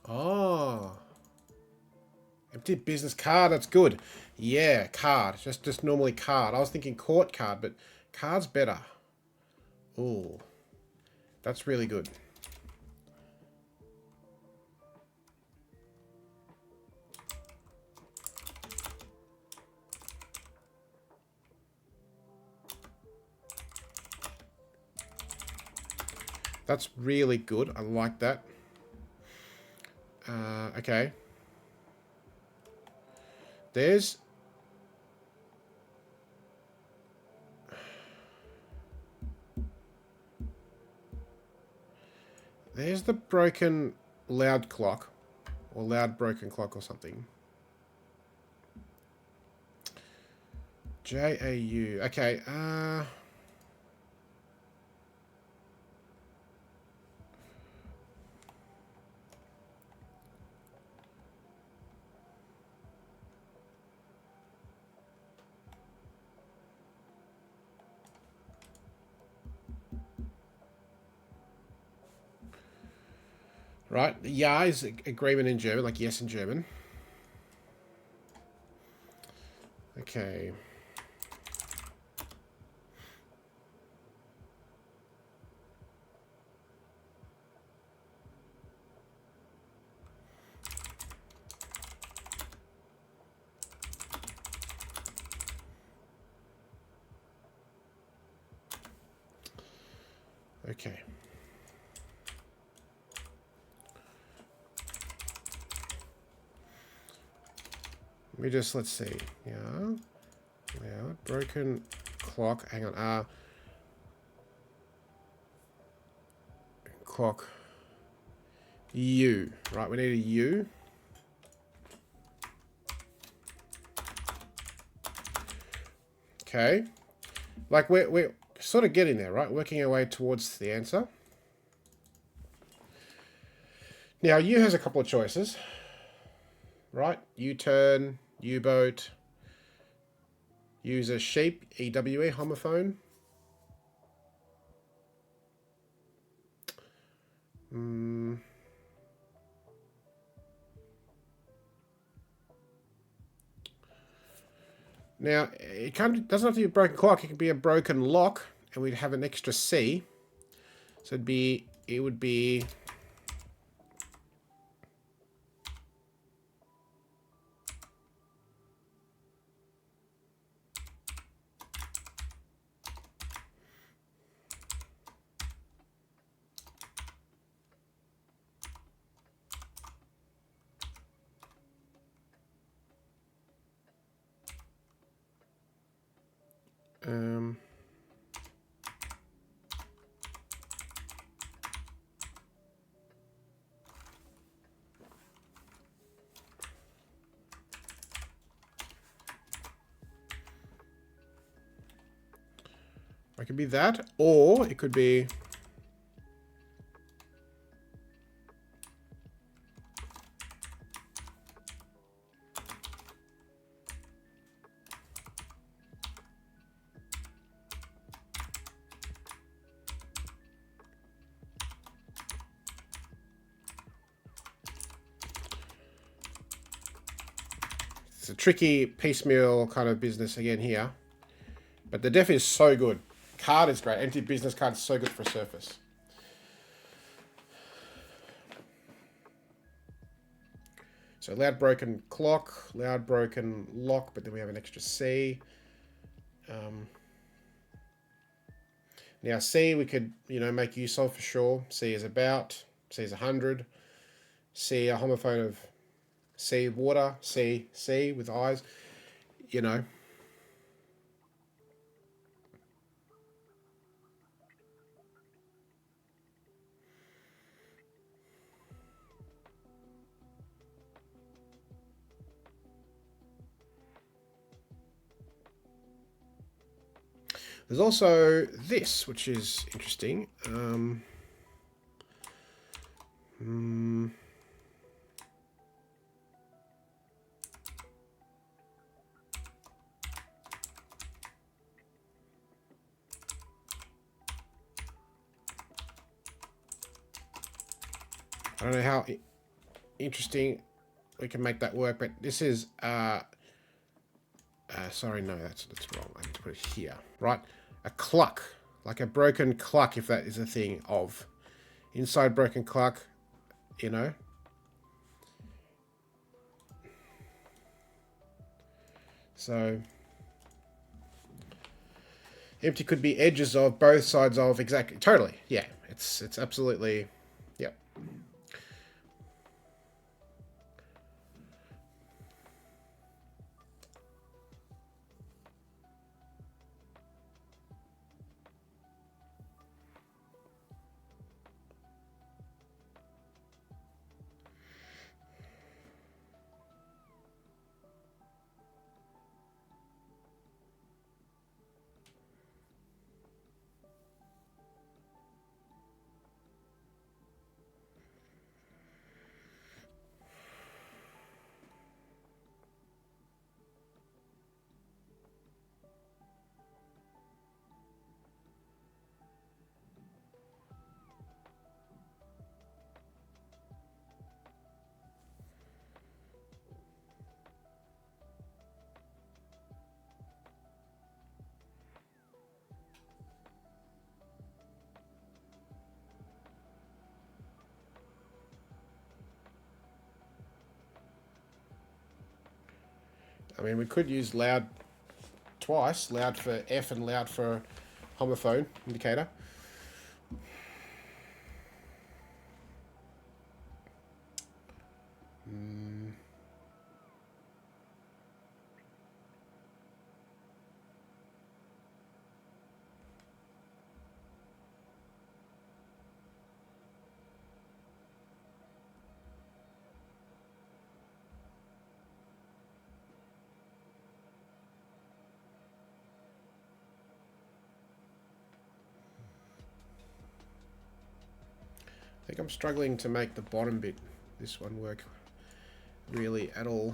Oh. Empty business card, that's good. Yeah, card. Just normally card. I was thinking court card, but card's better. Ooh. That's really good. That's really good. I like that. Okay. There's the broken loud clock, or loud broken clock or something. JAU. Okay. Right. Ja is agreement in German, like yes in German. Okay. Okay. let's see. Yeah. Loud, broken clock. Hang on. Clock. U. Right, we need a U. Okay. Like we're sort of getting there, right? Working our way towards the answer. Now, U has a couple of choices, right? U-turn, U-boat, use a sheep, EWE, homophone. Now, doesn't have to be a broken clock. It can be a broken lock, and we'd have an extra C. So it would be it could be that, or it could be it's a tricky piecemeal kind of business again here. But the def is so good. Card is great. Empty business card is so good for a surface. So loud broken clock, loud broken lock, but then we have an extra C. Now C we could, make use of for sure. C is about, C is 100. C a homophone of C water, C with eyes, There's also this, which is interesting. I don't know how interesting we can make that work, but this is sorry, no, that's wrong. I need to put it here. Right, a cluck, like a broken cluck, if that is a thing of inside broken cluck, So empty could be edges of both sides of exactly, totally, yeah. It's absolutely, yep. I mean, we could use loud twice, loud for F and loud for homophone indicator. think I'm struggling to make the bottom bit, this one, work really at all.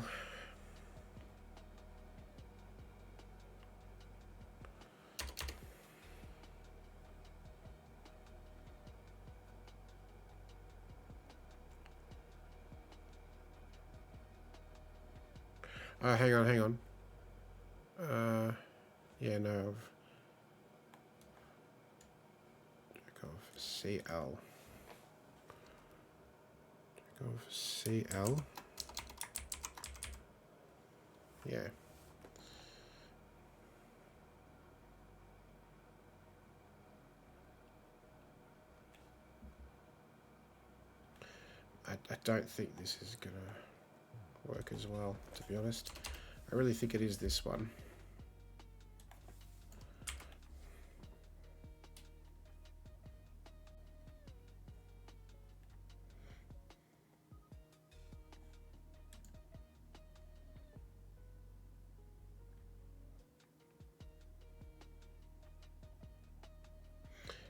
Hang on. Yeah, no. Check off CL. Check off CL. Yeah. I don't think this is gonna work as well, to be honest. I really think it is this one.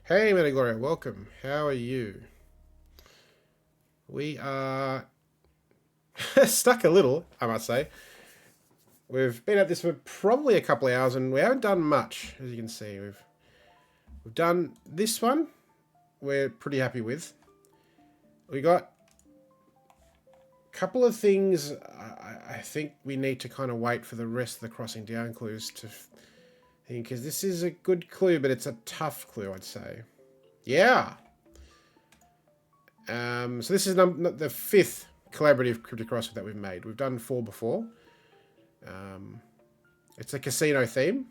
Hey, Metagloria, welcome. How are you? We are stuck a little, I must say. We've been at this for probably a couple of hours, and we haven't done much, as you can see. We've done this one. We're pretty happy with. We got a couple of things. I think we need to kind of wait for the rest of the crossing down clues to think, because this is a good clue, but it's a tough clue, I'd say. Yeah. So this is the 5th collaborative cryptic crossword that we've made. We've done 4 before. It's a casino theme.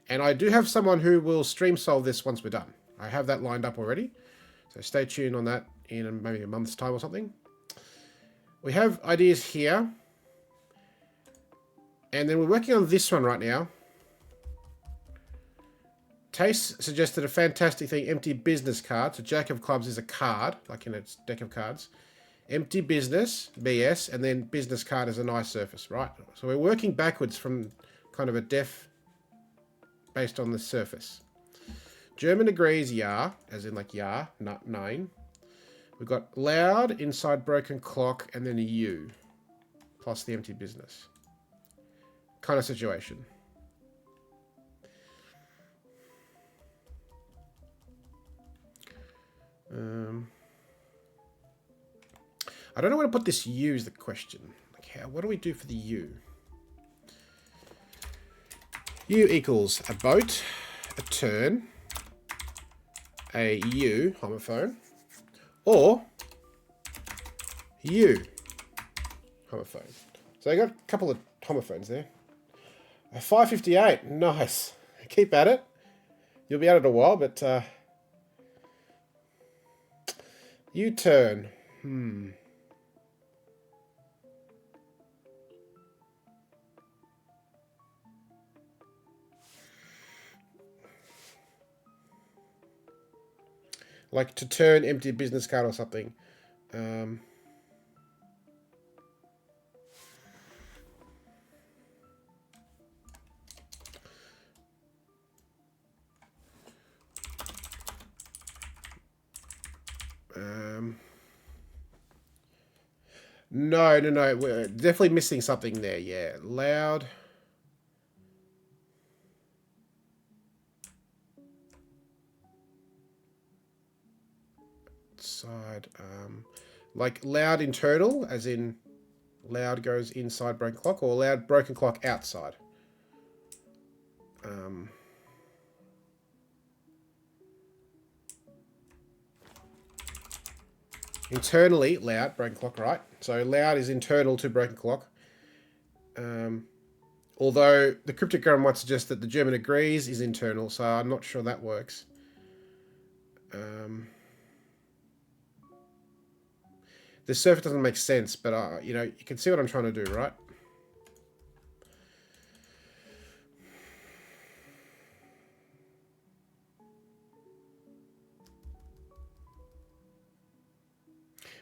And I do have someone who will stream solve this once we're done. I have that lined up already. So stay tuned on that in maybe a month's time or something. We have ideas here. And then we're working on this one right now. Tace suggested a fantastic thing, empty business card. So Jack of Clubs is a card, like in its deck of cards. Empty business, BS, and then business card is a nice surface, right? So we're working backwards from kind of a def based on the surface. German agrees, yeah, as in like yeah, not 9. We've got loud, inside broken clock, and then a U, plus the empty business. Kind of situation. I don't know where to put this U is the question. Like, what do we do for the U? U equals a boat, a turn, a U, homophone, or U, homophone. So I got a couple of homophones there. A 558, nice. Keep at it. You'll be at it a while, but U-turn. Like to turn empty business card or something. No. We're definitely missing something there. Yeah, loud. Side. Like loud internal, as in loud goes inside broken clock, or loud broken clock outside. Internally, loud, broken clock, right? So loud is internal to broken clock. Although the cryptogram might suggest that the German agrees is internal, so I'm not sure that works. The surface doesn't make sense, but you know, you can see what I'm trying to do, right?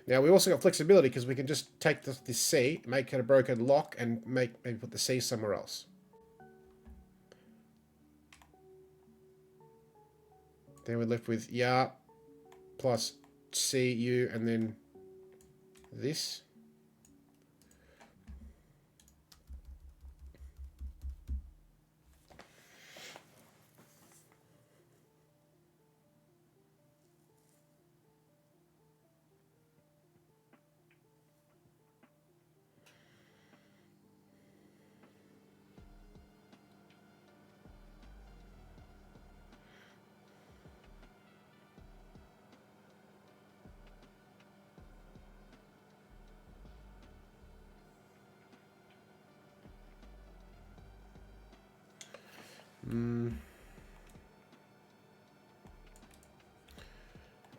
Now we also got flexibility because we can just take this C, make it a broken lock, and maybe put the C somewhere else. Then we're left with yeah plus CU and then this.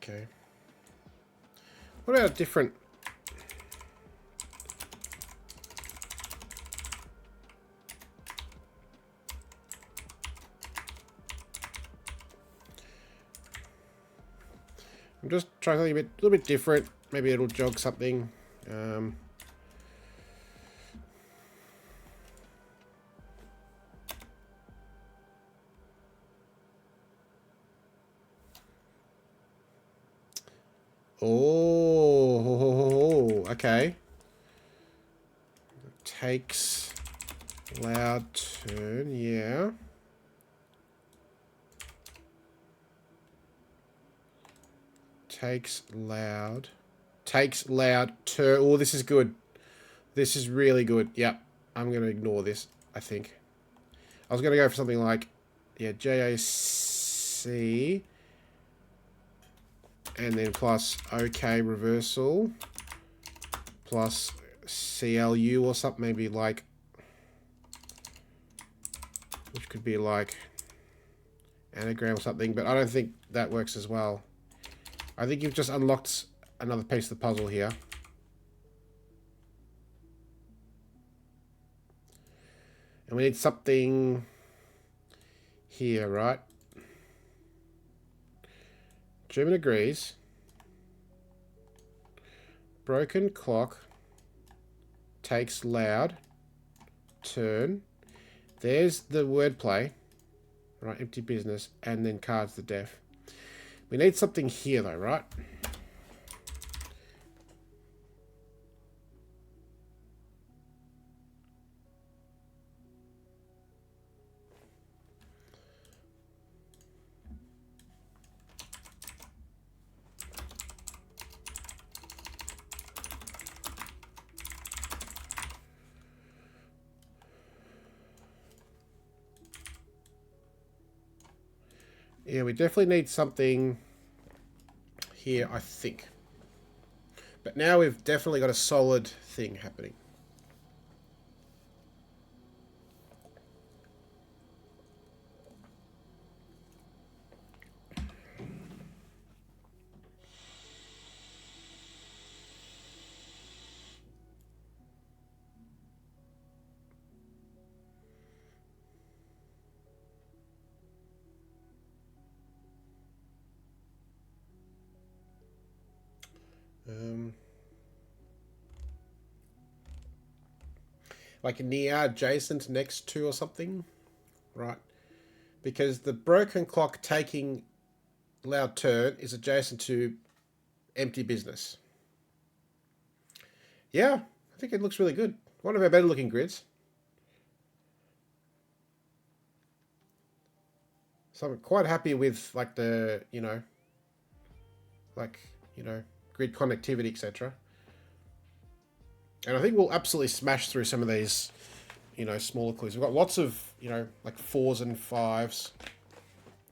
Okay. What about a different... I'm just trying something a little bit different. Maybe it'll jog something. Oh, okay. Takes loud turn, yeah. Takes loud turn. Oh, this is good. This is really good. Yep. I'm going to ignore this, I think. I was going to go for something like, yeah, JAC. And then plus OK reversal. Plus CLU or something, maybe like, which could be like anagram or something, but I don't think that works as well. I think you've just unlocked another piece of the puzzle here. And we need something here, right? German agrees. Broken clock. Takes loud. Turn. There's the wordplay. Right, empty business. And then cards the deaf. We need something here though, right? Yeah, we definitely need something here, I think. But now we've definitely got a solid thing happening. Like near, adjacent, next to or something, right? Because the broken clock taking loud turn is adjacent to empty business. Yeah, I think it looks really good. One of our better looking grids. So I'm quite happy with like the, grid connectivity, etc. And I think we'll absolutely smash through some of these, smaller clues. We've got lots of, like 4s and 5s,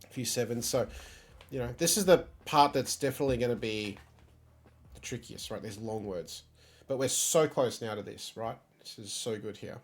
a few 7s. So, this is the part that's definitely going to be the trickiest, right? These long words. But we're so close now to this, right? This is so good here.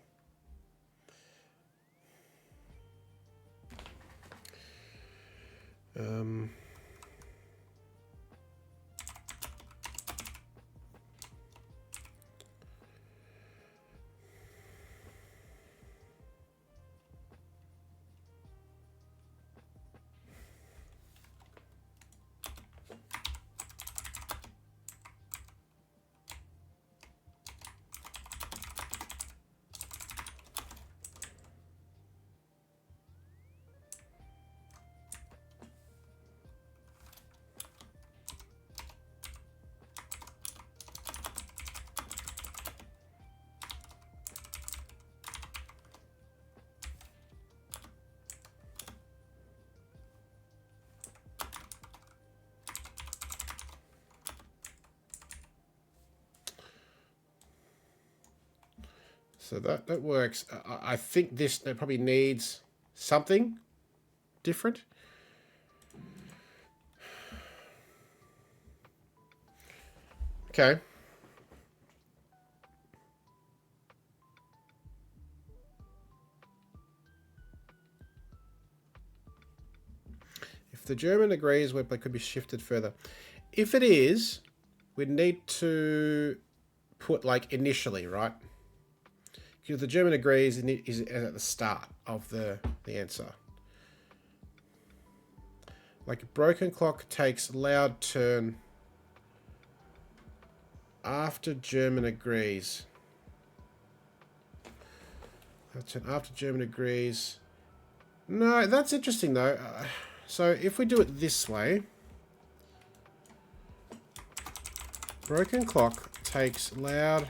So that works. I think this probably needs something different. Okay. If the German agrees, wordplay could be shifted further. If it is, we need to put like initially, right? Because the German agrees is at the start of the answer. Like a broken clock takes loud turn after German agrees. After German agrees. No, that's interesting though. So if we do it this way, broken clock takes loud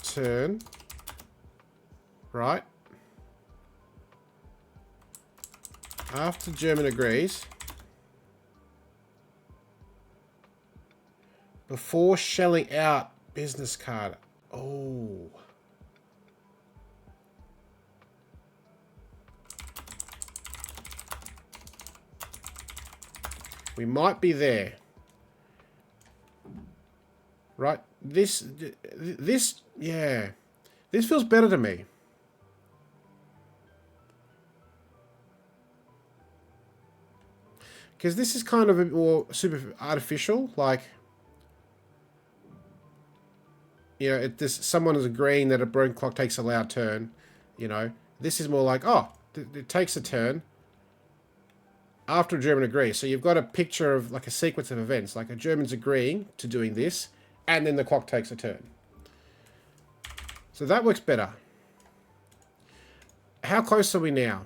turn, right? After German agrees, before shelling out business card. Oh. We might be there. Right? This, yeah. This feels better to me. Because this is kind of a more super artificial, like, you know, someone is agreeing that a broken clock takes a loud turn, you know. This is more like, oh, it takes a turn after a German agrees. So you've got a picture of like a sequence of events, like a German's agreeing to doing this, and then the clock takes a turn. So that works better. How close are we now?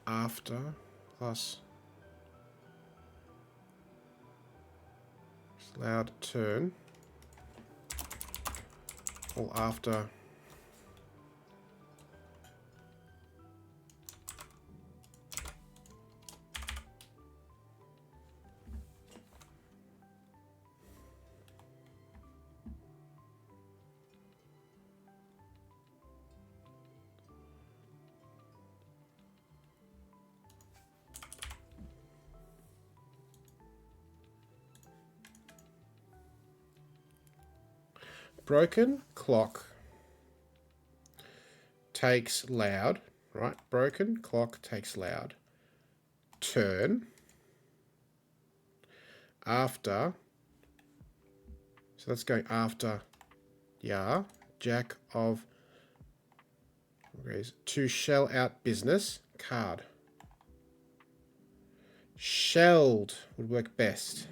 After plus loud turn, or after broken clock takes loud, right? Broken clock takes loud turn after, so that's going after, yeah, jack of to shell out business card. Shelled would work best.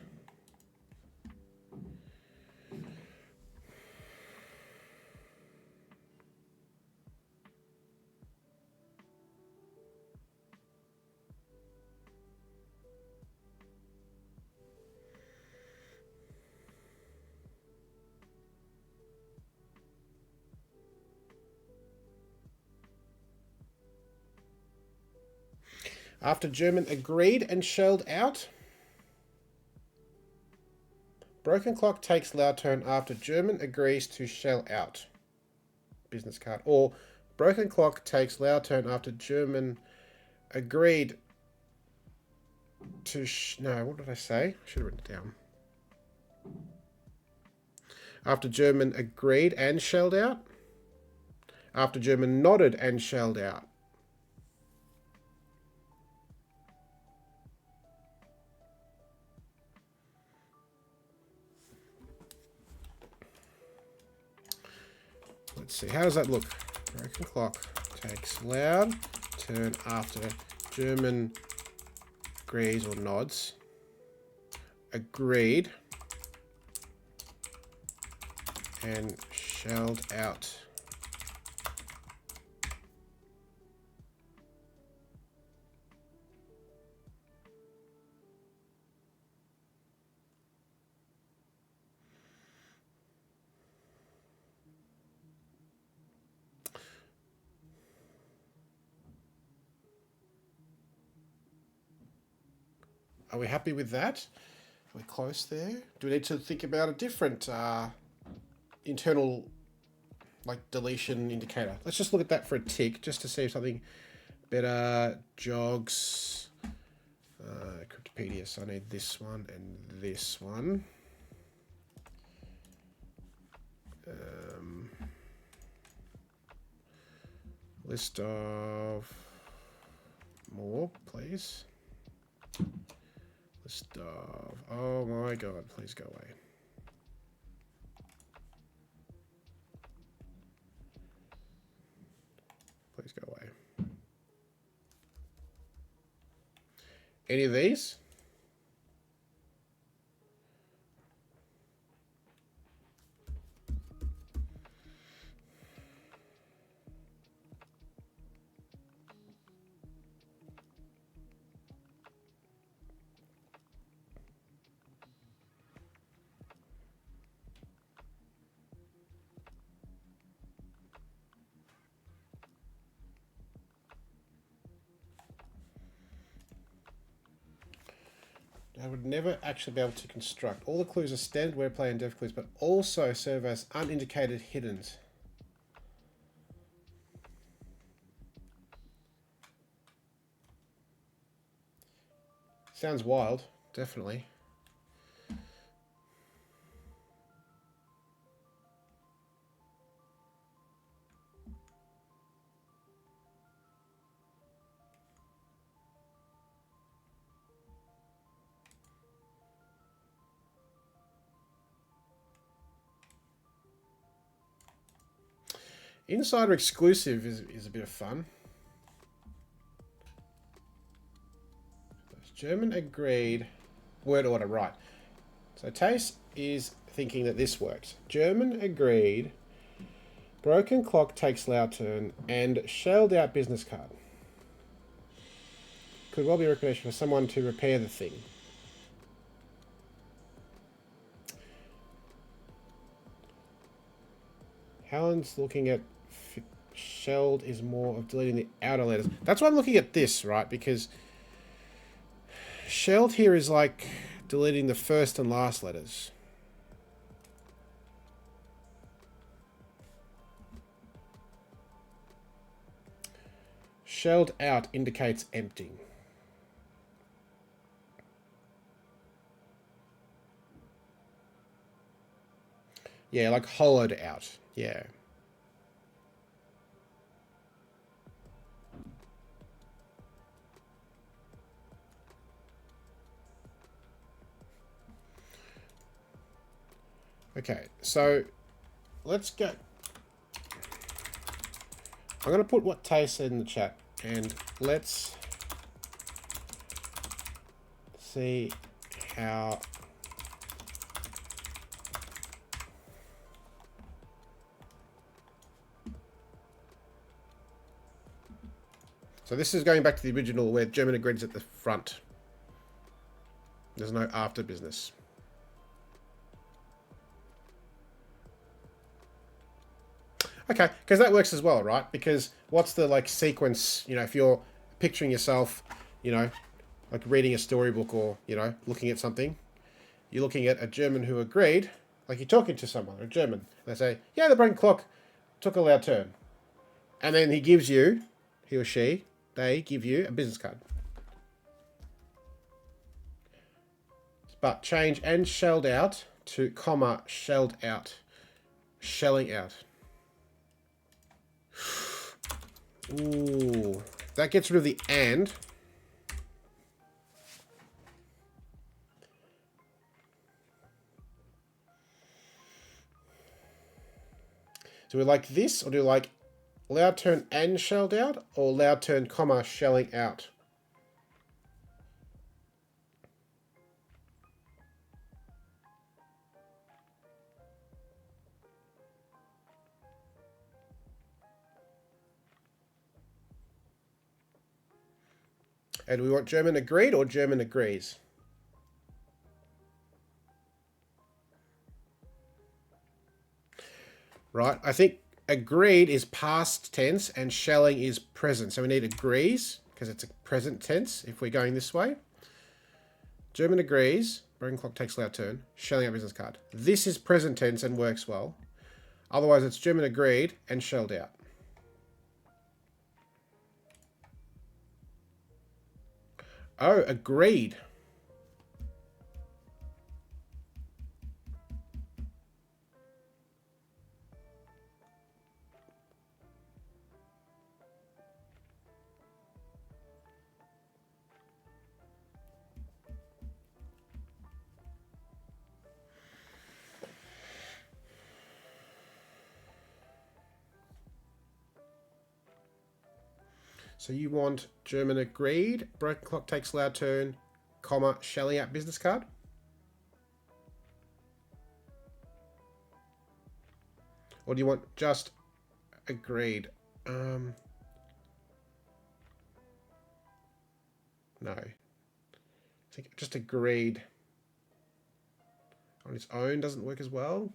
After German agreed and shelled out. Broken clock takes loud turn after German agrees to shell out. Business card. Or broken clock takes loud turn after German agreed to... no, what did I say? I should have written it down. After German agreed and shelled out. After German nodded and shelled out. Let's see, how does that look? Broken clock takes loud turn after German agrees or nods. Agreed and shelled out. Are we happy with that? Are we close there? Do we need to think about a different internal like deletion indicator? Let's just look at that for a tick, just to see if something better jogs. Cryptopedia, so I need this one and this one. List of more, please. List of, oh my god, please go away. Please go away. Any of these? I would never actually be able to construct. All the clues are standard wordplay and dev clues, but also serve as unindicated hiddens. Sounds wild, definitely. Insider exclusive is a bit of fun. German agreed. Word order, right. So Tace is thinking that this works. German agreed. Broken clock takes loud turn and shelled out business card. Could well be a recommendation for someone to repair the thing. Helen's looking at shelled is more of deleting the outer letters. That's why I'm looking at this, right? Because shelled here is like deleting the first and last letters. Shelled out indicates empty. Yeah, like hollowed out. Yeah. Okay, so let's get... I'm going to put what Tay said in the chat, and let's see how... So this is going back to the original where German agreed is at the front. There's no after business. Okay, because that works as well, right? Because what's the like sequence, you know, if you're picturing yourself, you know, like reading a storybook or, you know, looking at something, you're looking at a German who agreed, like you're talking to someone, a German, and they say, yeah, the broken clock took a loud turn. And then he gives you, he or she, they give you a business card. But change and shelled out to comma shelled out. Shelling out. Ooh, that gets rid of the and. Do we like this, or do we like loud turn and shelled out, or loud turn comma shelling out? And we want German agreed or German agrees? Right, I think agreed is past tense and shelling is present. So we need agrees because it's a present tense if we're going this way. German agrees. Broken clock takes loud turn. Shelling out business card. This is present tense and works well. Otherwise, it's German agreed and shelled out. Oh, agreed. So you want German agreed, broken clock takes loud turn, comma, shelling out business card? Or do you want just agreed? No. I think just agreed on its own doesn't work as well.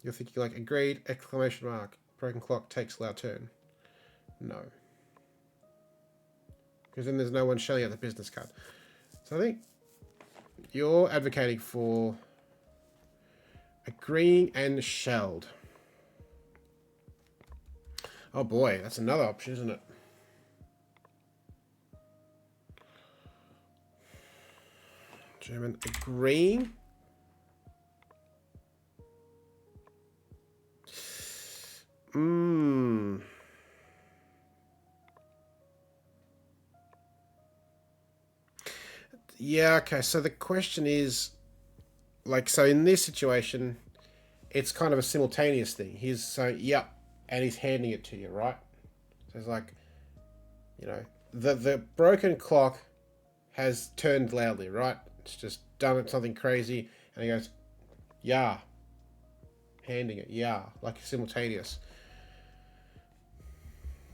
You're thinking like agreed, exclamation mark, broken clock takes loud turn. No. Because then there's no one shelling out the business card. So I think you're advocating for agreeing and shelled. Oh boy, that's another option, isn't it? German agreeing. Yeah, okay, so the question is, like, so in this situation, it's kind of a simultaneous thing. He's so, yep, and he's handing it to you, right? So it's like, you know, the broken clock has turned loudly, right? It's just done something crazy, and he goes, yeah, handing it, yeah, like simultaneous.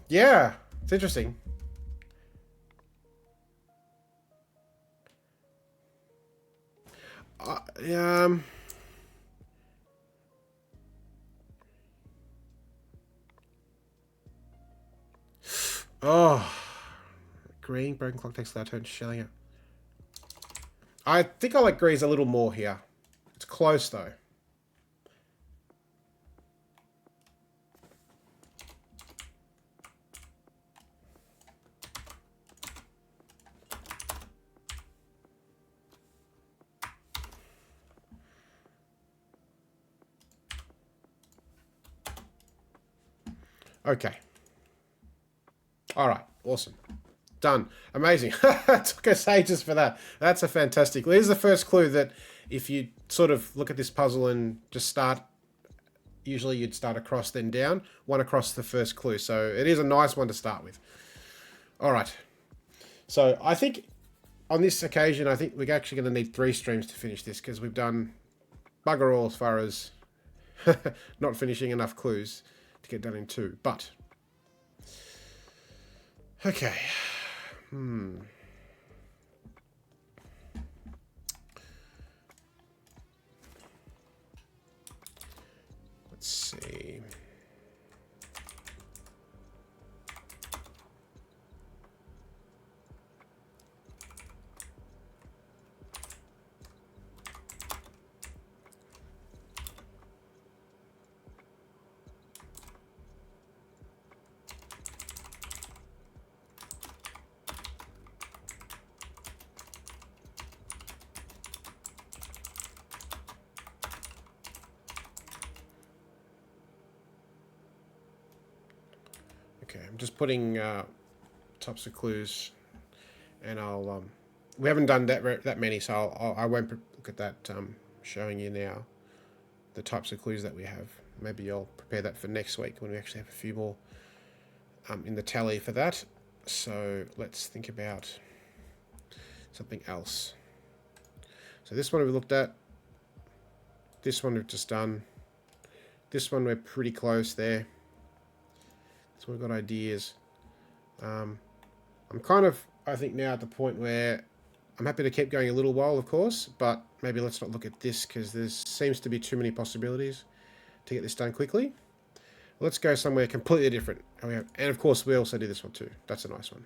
Yeah, it's interesting. Um, oh, green, broken clock takes loud turn, shelling it. I think I like greens a little more here. It's close though. Okay. All right. Awesome. Done. Amazing. It took us ages for that. That's a fantastic. Here's the first clue that if you sort of look at this puzzle and just start, usually you'd start across then down, one across the first clue. So it is a nice one to start with. All right. So I think on this occasion, I think we're actually going to need 3 streams to finish this because we've done bugger all as far as not finishing enough clues to get done in 2. But, okay. Let's see. Okay, I'm just putting types of clues, and I'll. We haven't done that many, so I won't look at that. Showing you now the types of clues that we have. Maybe I'll prepare that for next week when we actually have a few more in the tally for that. So let's think about something else. So this one we looked at. This one we've just done. This one we're pretty close there. So we've got ideas. I'm kind of, I think, now at the point where I'm happy to keep going a little while, of course, but maybe let's not look at this because there seems to be too many possibilities to get this done quickly. Let's go somewhere completely different. And of course, we also do this one too. That's a nice one.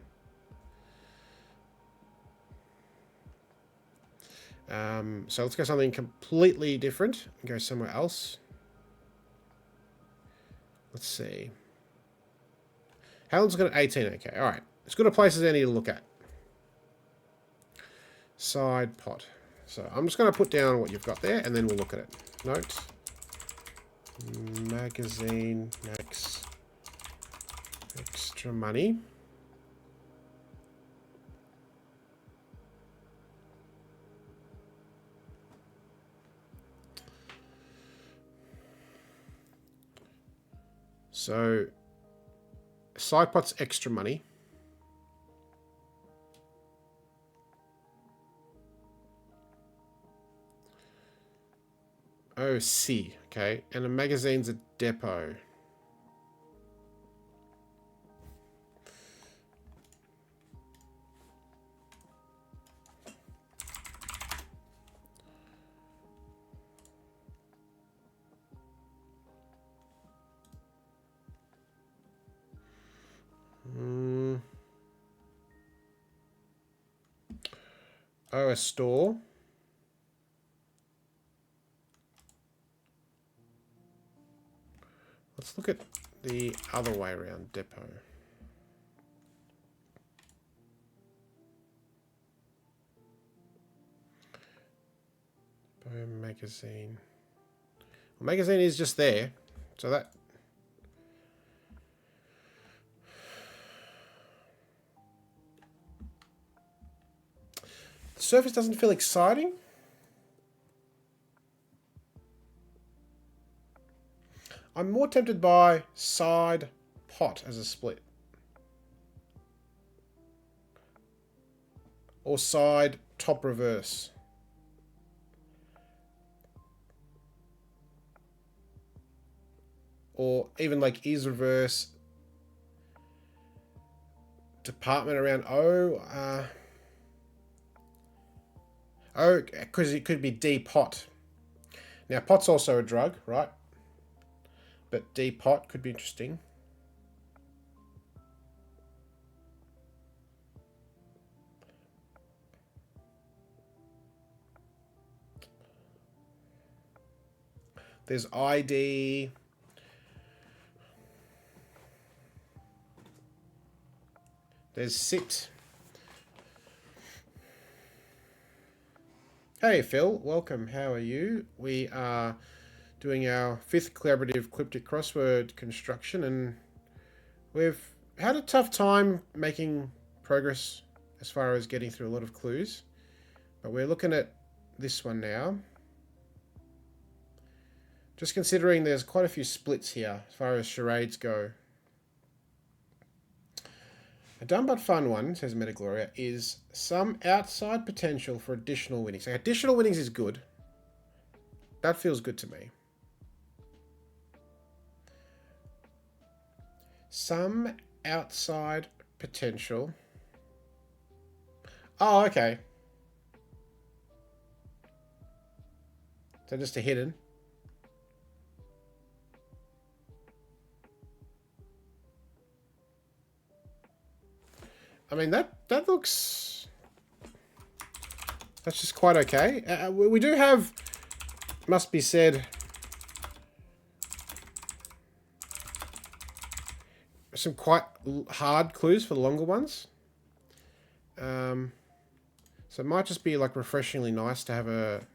So let's go something completely different and go somewhere else. Let's see. Helen's got an 18. Okay, all right. As good a place as any to look at. Side pot. So I'm just going to put down what you've got there, and then we'll look at it. Note. Magazine makes extra money. So, side pot's extra money. Oh, C. Okay. And a magazine's a depot. Oh, a store. Let's look at the other way around, depot. Magazine. Well, magazine is just there, so that... The surface doesn't feel exciting. I'm more tempted by side pot as a split. Or side top reverse. Or even like is reverse. Department around O. Oh, because it could be D pot. Now pot's also a drug, right? But D pot could be interesting. There's ID. There's sit. Hey Phil, welcome. How are you? We are doing our 5th collaborative cryptic crossword construction, and we've had a tough time making progress as far as getting through a lot of clues. But we're looking at this one now. Just considering there's quite a few splits here as far as charades go. A dumb but fun one, says Metagloria, is some outside potential for additional winnings. So additional winnings is good. That feels good to me. Some outside potential. Oh, okay. So just a hidden. I mean, that looks... That's just quite okay. We do have, must be said, some quite hard clues for the longer ones. So it might just be like refreshingly nice to have a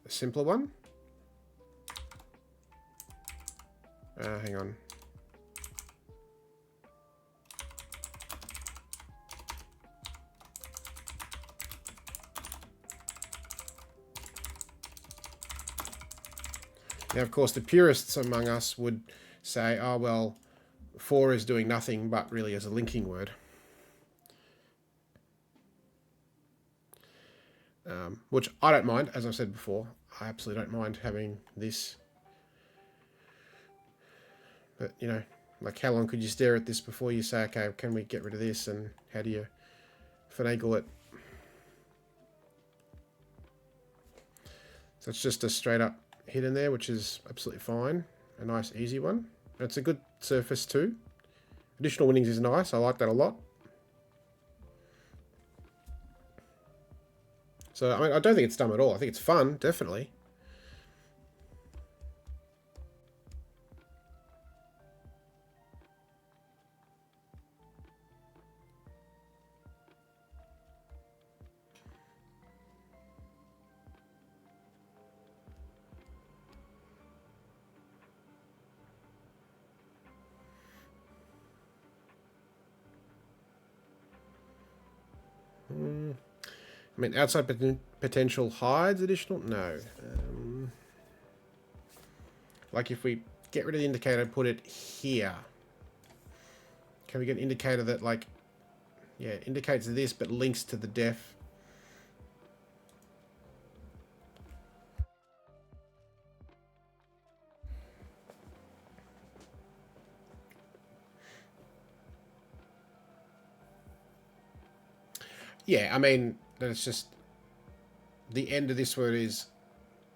simpler one. Hang on. Now, of course, the purists among us would say, oh, well, 4 is doing nothing, but really is a linking word. Which I don't mind, as I've said before. I absolutely don't mind having this. But, you know, like how long could you stare at this before you say, okay, can we get rid of this? And how do you finagle it? So it's just a straight up hit in there, which is absolutely fine. A nice, easy one. It's a good surface too. Additional winnings is nice. I like that a lot. So, I mean, I don't think it's dumb at all. I think it's fun, definitely. I mean, outside potential hides additional? No. Like if we get rid of the indicator and put it here. Can we get an indicator that, like, yeah, indicates this but links to the def? Yeah, I mean, it's just the end of this word is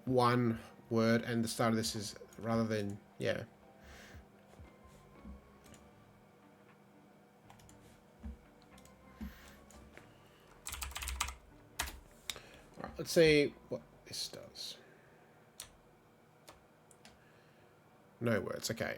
one word and the start of this is rather than, yeah. All right, let's see what this does. No words, okay.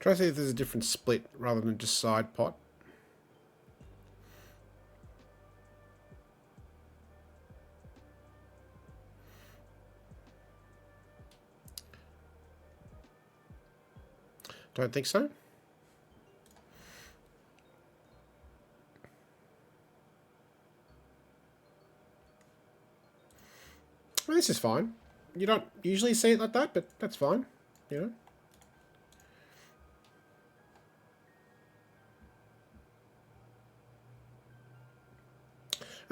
Try to see if there's a different split rather than just side pot. Don't think so. Well, this is fine. You don't usually see it like that, but that's fine, you know.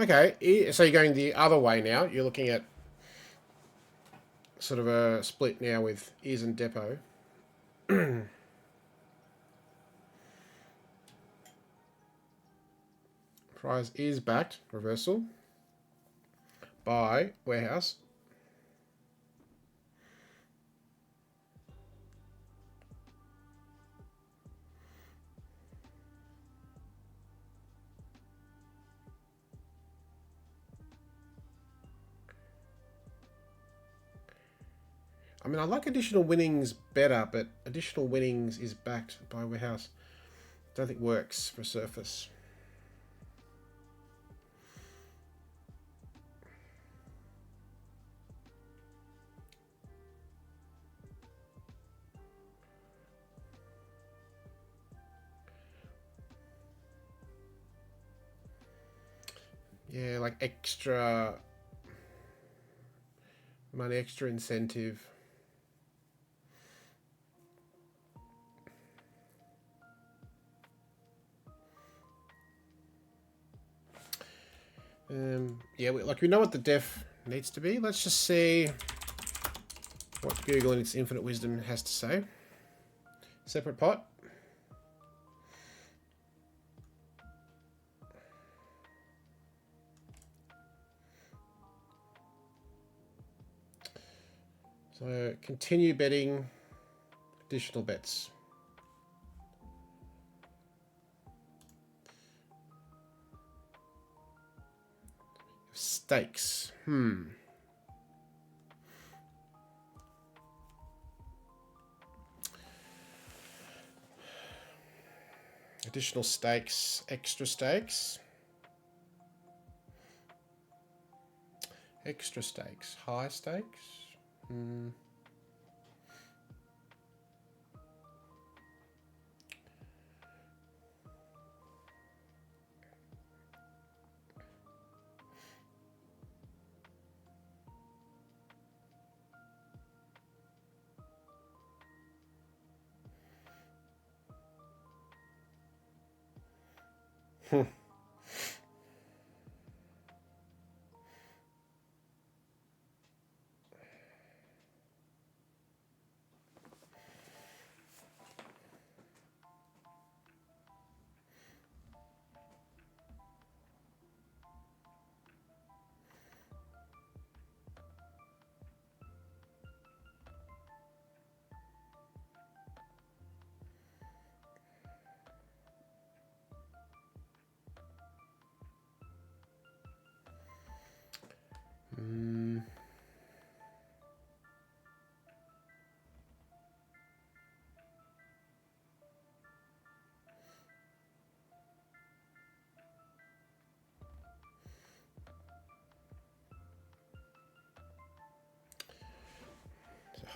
Okay, so you're going the other way now. You're looking at sort of a split now with is and depot. Prize is backed, reversal, by warehouse. I mean, I like additional winnings better, but additional winnings is backed by warehouse. Don't think works for surface. Yeah, like extra money, extra incentive. Yeah, like we know what the def needs to be. Let's just see what Google in its infinite wisdom has to say. Separate pot. So continue betting additional bets. Stakes. Additional stakes, extra stakes. Extra stakes, high stakes.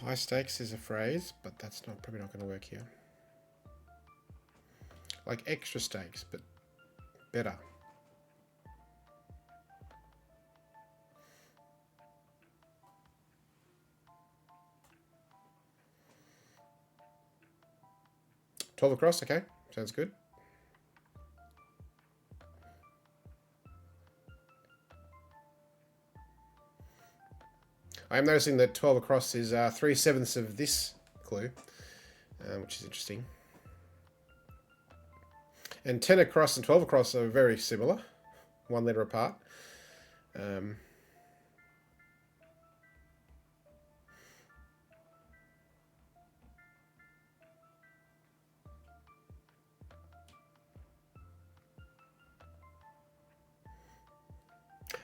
High stakes is a phrase, but that's not probably not going to work here. Like extra stakes, but better. $12 across, okay, sounds good. I am noticing that 12 across is 3/7 of this clue, which is interesting. And 10 across and 12 across are very similar, 1 letter apart. I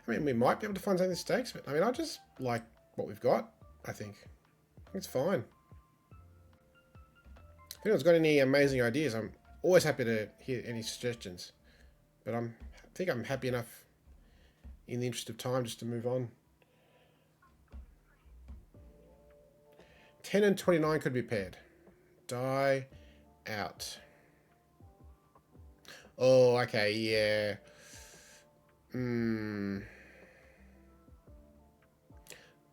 mean, we might be able to find some mistakes, but I mean, I just like what we've got, I think. It's fine. If anyone's got any amazing ideas, I'm always happy to hear any suggestions. But I think I'm happy enough in the interest of time just to move on. 10 and 29 could be paired. Die out. Oh, okay, yeah.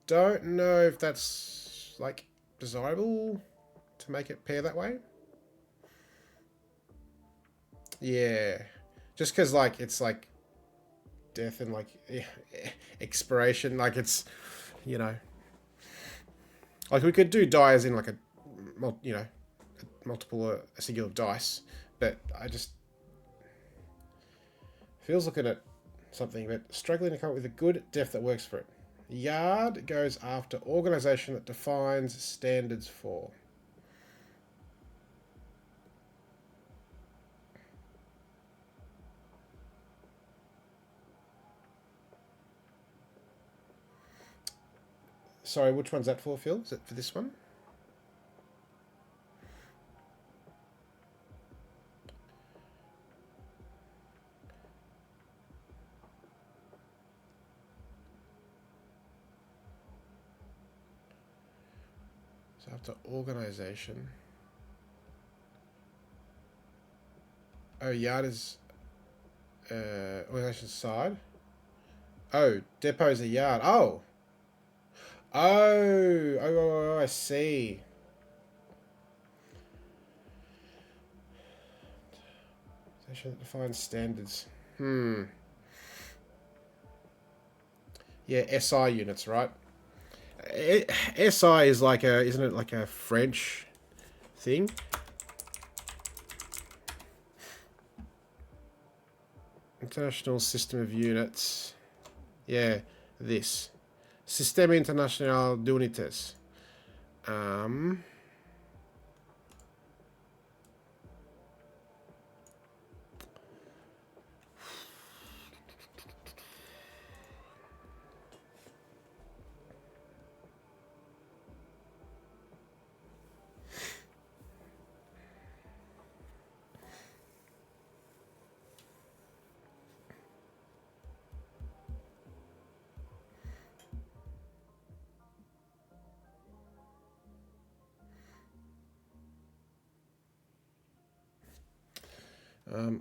Don't know if that's like desirable to make it pair that way. Yeah, just because like it's like death and like expiration, like it's, you know, like we could do die as in like a, you know, a singular of dice, but I just feels looking at something but struggling to come up with a good def that works for it. Yard goes after organization that defines standards for. Sorry, which one's that for, Phil? Is it for this one? So after organization. Oh, yard is organization side. Oh, depot is a yard. Oh. Oh, I see. Organization that defines standards. Yeah, SI units, right? SI is like a, isn't it like a French thing? International System of Units. Yeah, this. Sistema Internacional de Unitas.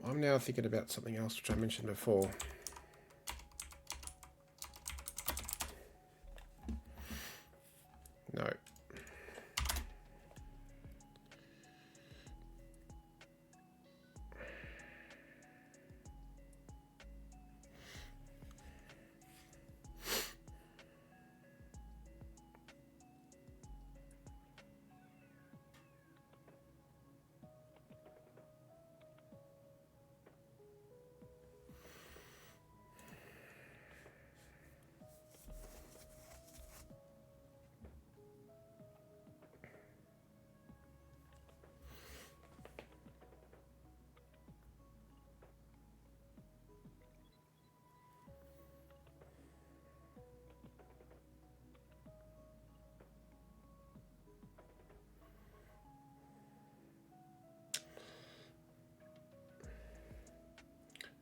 I'm now thinking about something else which I mentioned before. No.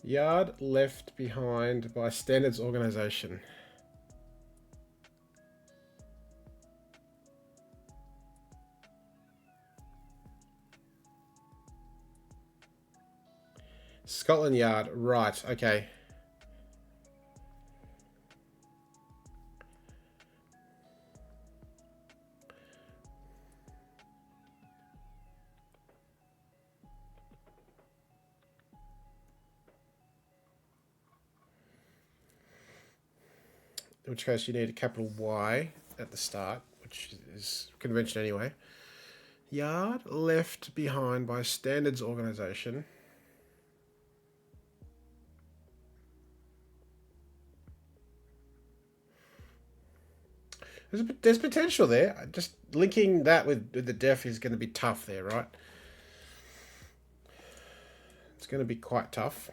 Yard left behind by standards organization. Scotland Yard, right, okay. In which case you need a capital Y at the start, which is convention anyway. Yard left behind by standards organization. There's potential there. Just linking that with the def is going to be tough there, right? It's going to be quite tough.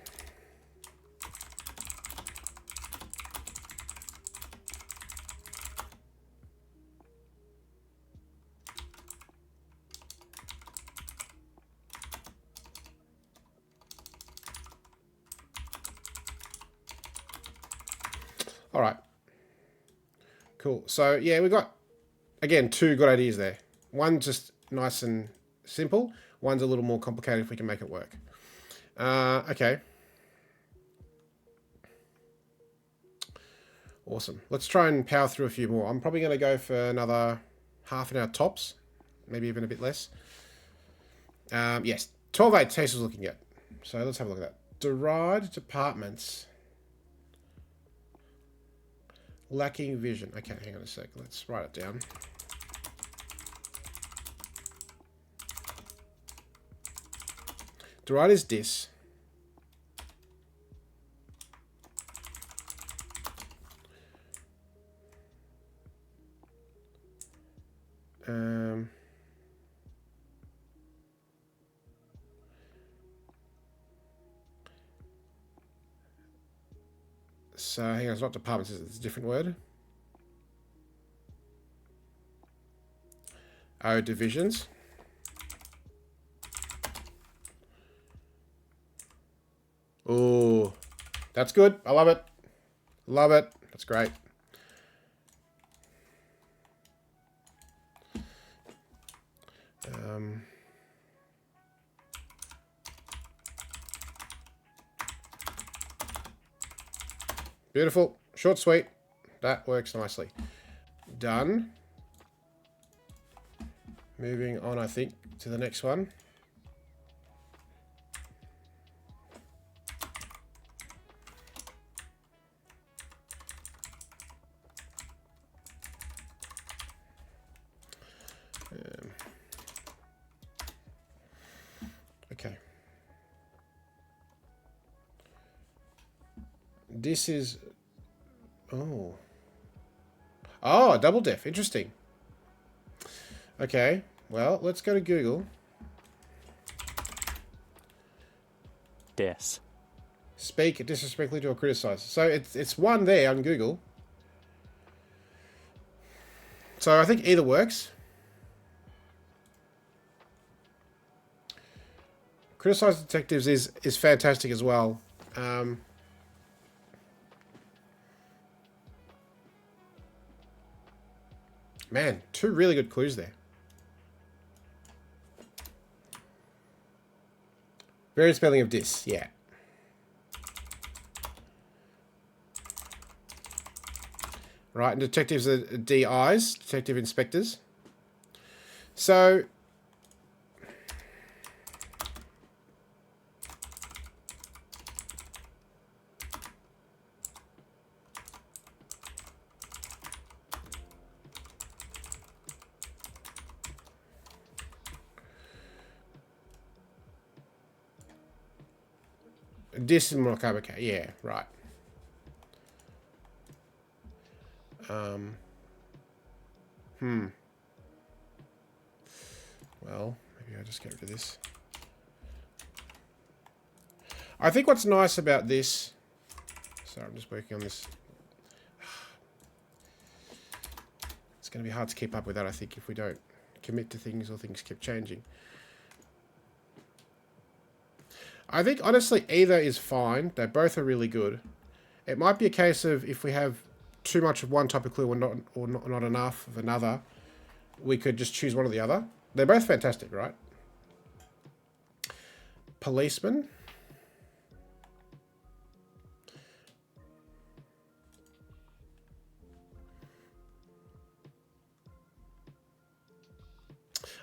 All right. Cool. So, yeah, we've got, again, two good ideas there. One's just nice and simple. One's a little more complicated if we can make it work. Okay. Awesome. Let's try and power through a few more. I'm probably going to go for another half an hour tops. Maybe even a bit less. Yes. 12.8 Taste was looking at. So let's have a look at that. Derived departments. Lacking vision. Okay, hang on a sec. Let's write it down. Derived is this. So hang on, it's not departments, it's a different word. Oh, divisions. Oh, that's good. I love it. Love it. That's great. Beautiful. Short, sweet. That works nicely. Done. Moving on, I think, to the next one. Okay. This is... Oh. Oh, double def. Interesting. Okay. Well, let's go to Google. Dis. Speak disrespectfully to or criticize. So it's one there on Google. So I think either works. Criticize detectives is fantastic as well. Man, two really good clues there. Variant spelling of dis, yeah. Right, and detectives are DIs, detective inspectors. So... Dis is more okay, yeah, right. Well, maybe I'll just get rid of this. I think what's nice about this... Sorry, I'm just working on this. It's going to be hard to keep up with that, I think, if we don't commit to things or things keep changing. I think, honestly, either is fine. They both are really good. It might be a case of if we have too much of one type of clue or not enough of another, we could just choose one or the other. They're both fantastic, right? Policeman.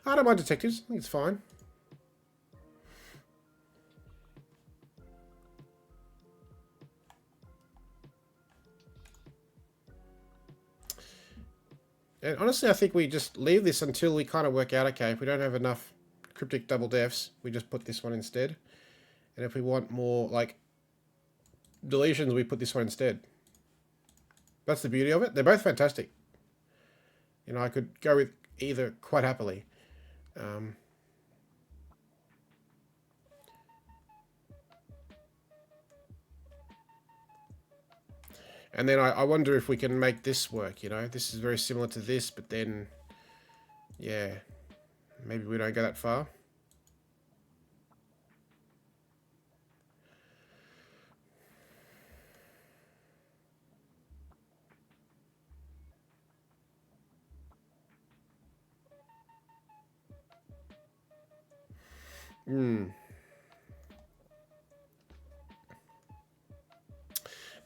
I don't mind detectives. I think it's fine. And honestly, I think we just leave this until we kind of work out, okay, if we don't have enough cryptic double defs, we just put this one instead. And if we want more, like, deletions, we put this one instead. That's the beauty of it. They're both fantastic. You know, I could go with either quite happily. And then I wonder if we can make this work, you know. This is very similar to this, but then, yeah, maybe we don't go that far.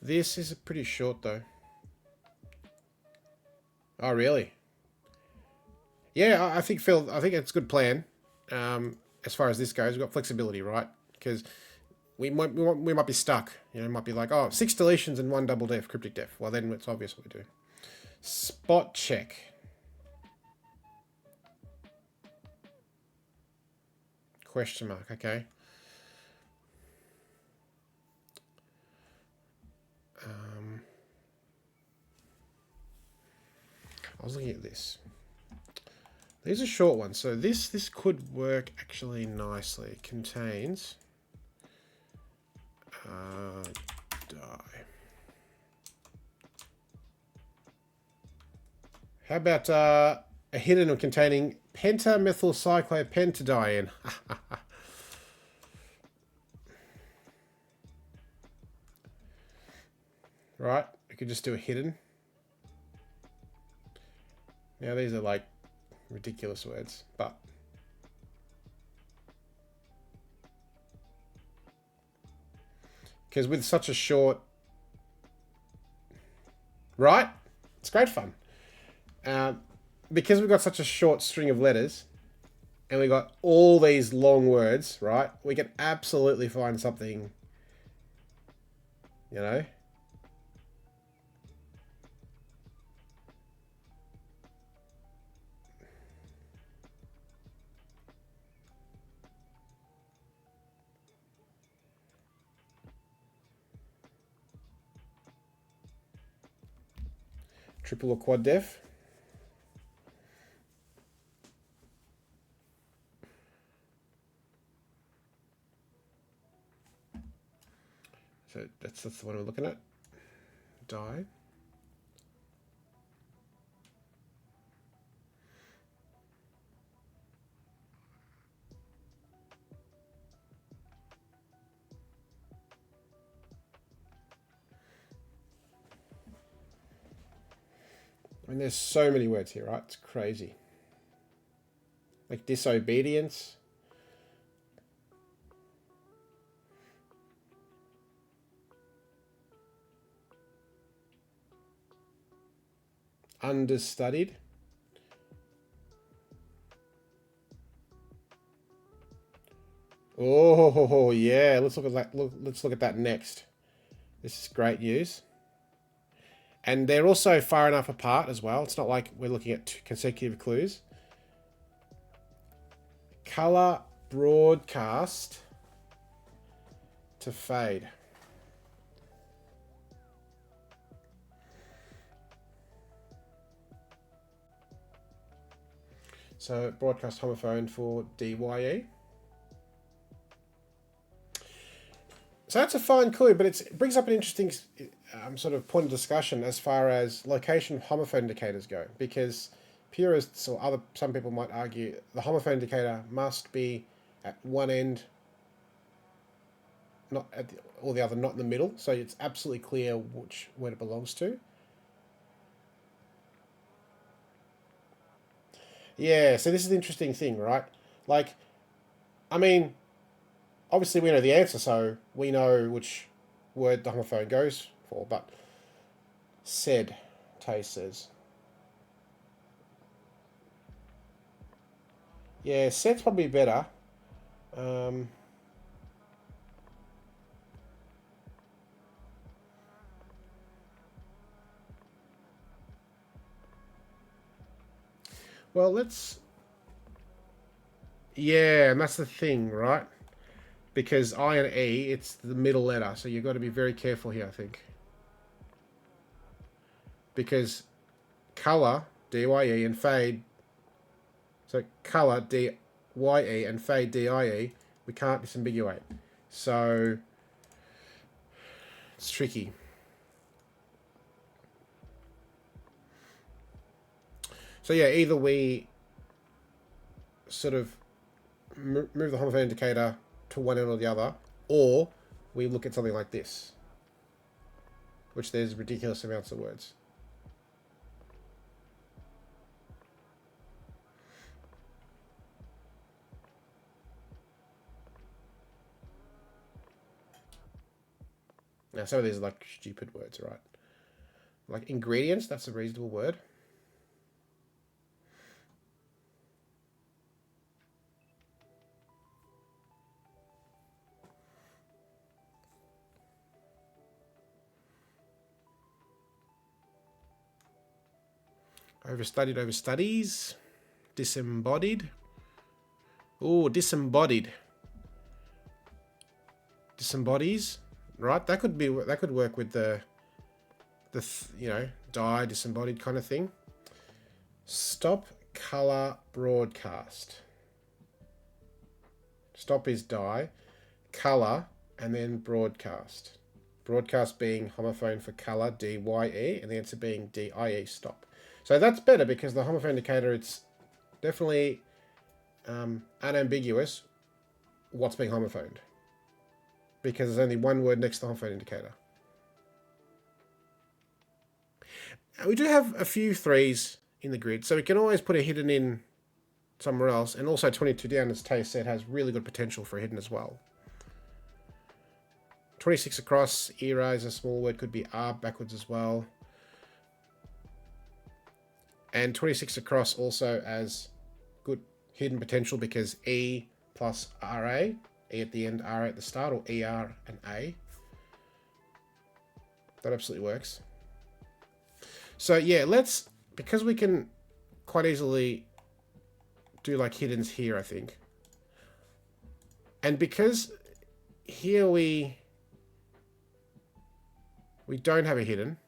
This is pretty short, though. Oh, really? Yeah, I think, Phil, I think it's a good plan. As far as this goes, we've got flexibility, right? Because we might be stuck. You know, it might be like, oh, 6 deletions and 1 double def, cryptic def. Well, then it's obvious what we do. Spot check. Question mark, okay. I was looking at this. These are short ones, so this could work actually nicely. It contains die. How about a hidden or containing pentamethylcyclopentadiene? Right, we could just do a hidden. Now these are like ridiculous words, but because with such a short, right? It's great fun. Because we've got such a short string of letters, and we got all these long words, right? We can absolutely find something, you know. Triple or quad def. So that's the one we're looking at. Die. I mean, there's so many words here, right? It's crazy. Like disobedience. Understudied. Oh yeah, let's look at that. Let's look at that next. This is great news. And they're also far enough apart as well. It's not like we're looking at 2 consecutive clues. Color broadcast to fade. So broadcast homophone for DYE. So that's a fine clue, but it brings up an interesting sort of point of discussion as far as location homophone indicators go, because purists or some people might argue the homophone indicator must be at one end not at the, all the other not in the middle, so it's absolutely clear which word it belongs to. Yeah, so this is the interesting thing, right? Like, I mean, obviously we know the answer, so we know which word the homophone goes for, but said, Tay says. Yeah, said's probably better. Um, well, let's... Yeah, and that's the thing, right? Because I and E, it's the middle letter, so you've got to be very careful here, I think. Because colour, D-Y-E, and fade, so colour, D-Y-E, and fade, D-I-E, we can't disambiguate. So it's tricky. So yeah, either we sort of move the homophone indicator to one end or the other, or we look at something like this, which there's ridiculous amounts of words. Now, some of these are like stupid words, right? Like ingredients, that's a reasonable word. Overstudied, overstudies. Disembodied. Oh, disembodied. Disembodies, right? That could work with the you know, die, disembodied kind of thing. Stop color broadcast. Stop is die, color, and then broadcast. Broadcast being homophone for color, D-Y-E, and the answer being D-I-E, stop. So that's better because the homophone indicator, it's definitely unambiguous what's being homophoned. Because there's only one word next to the homophone indicator. We do have a few threes in the grid, so we can always put a hidden in somewhere else. And also 22 down, as Tay said, has really good potential for a hidden as well. 26 across, era is a small word, could be R backwards as well. And 26 across also as good hidden potential because E plus RA, E at the end, R at the start, or ER and A. That absolutely works. So yeah, let's, because we can quite easily do like hiddens here, I think. And because here we don't have a hidden,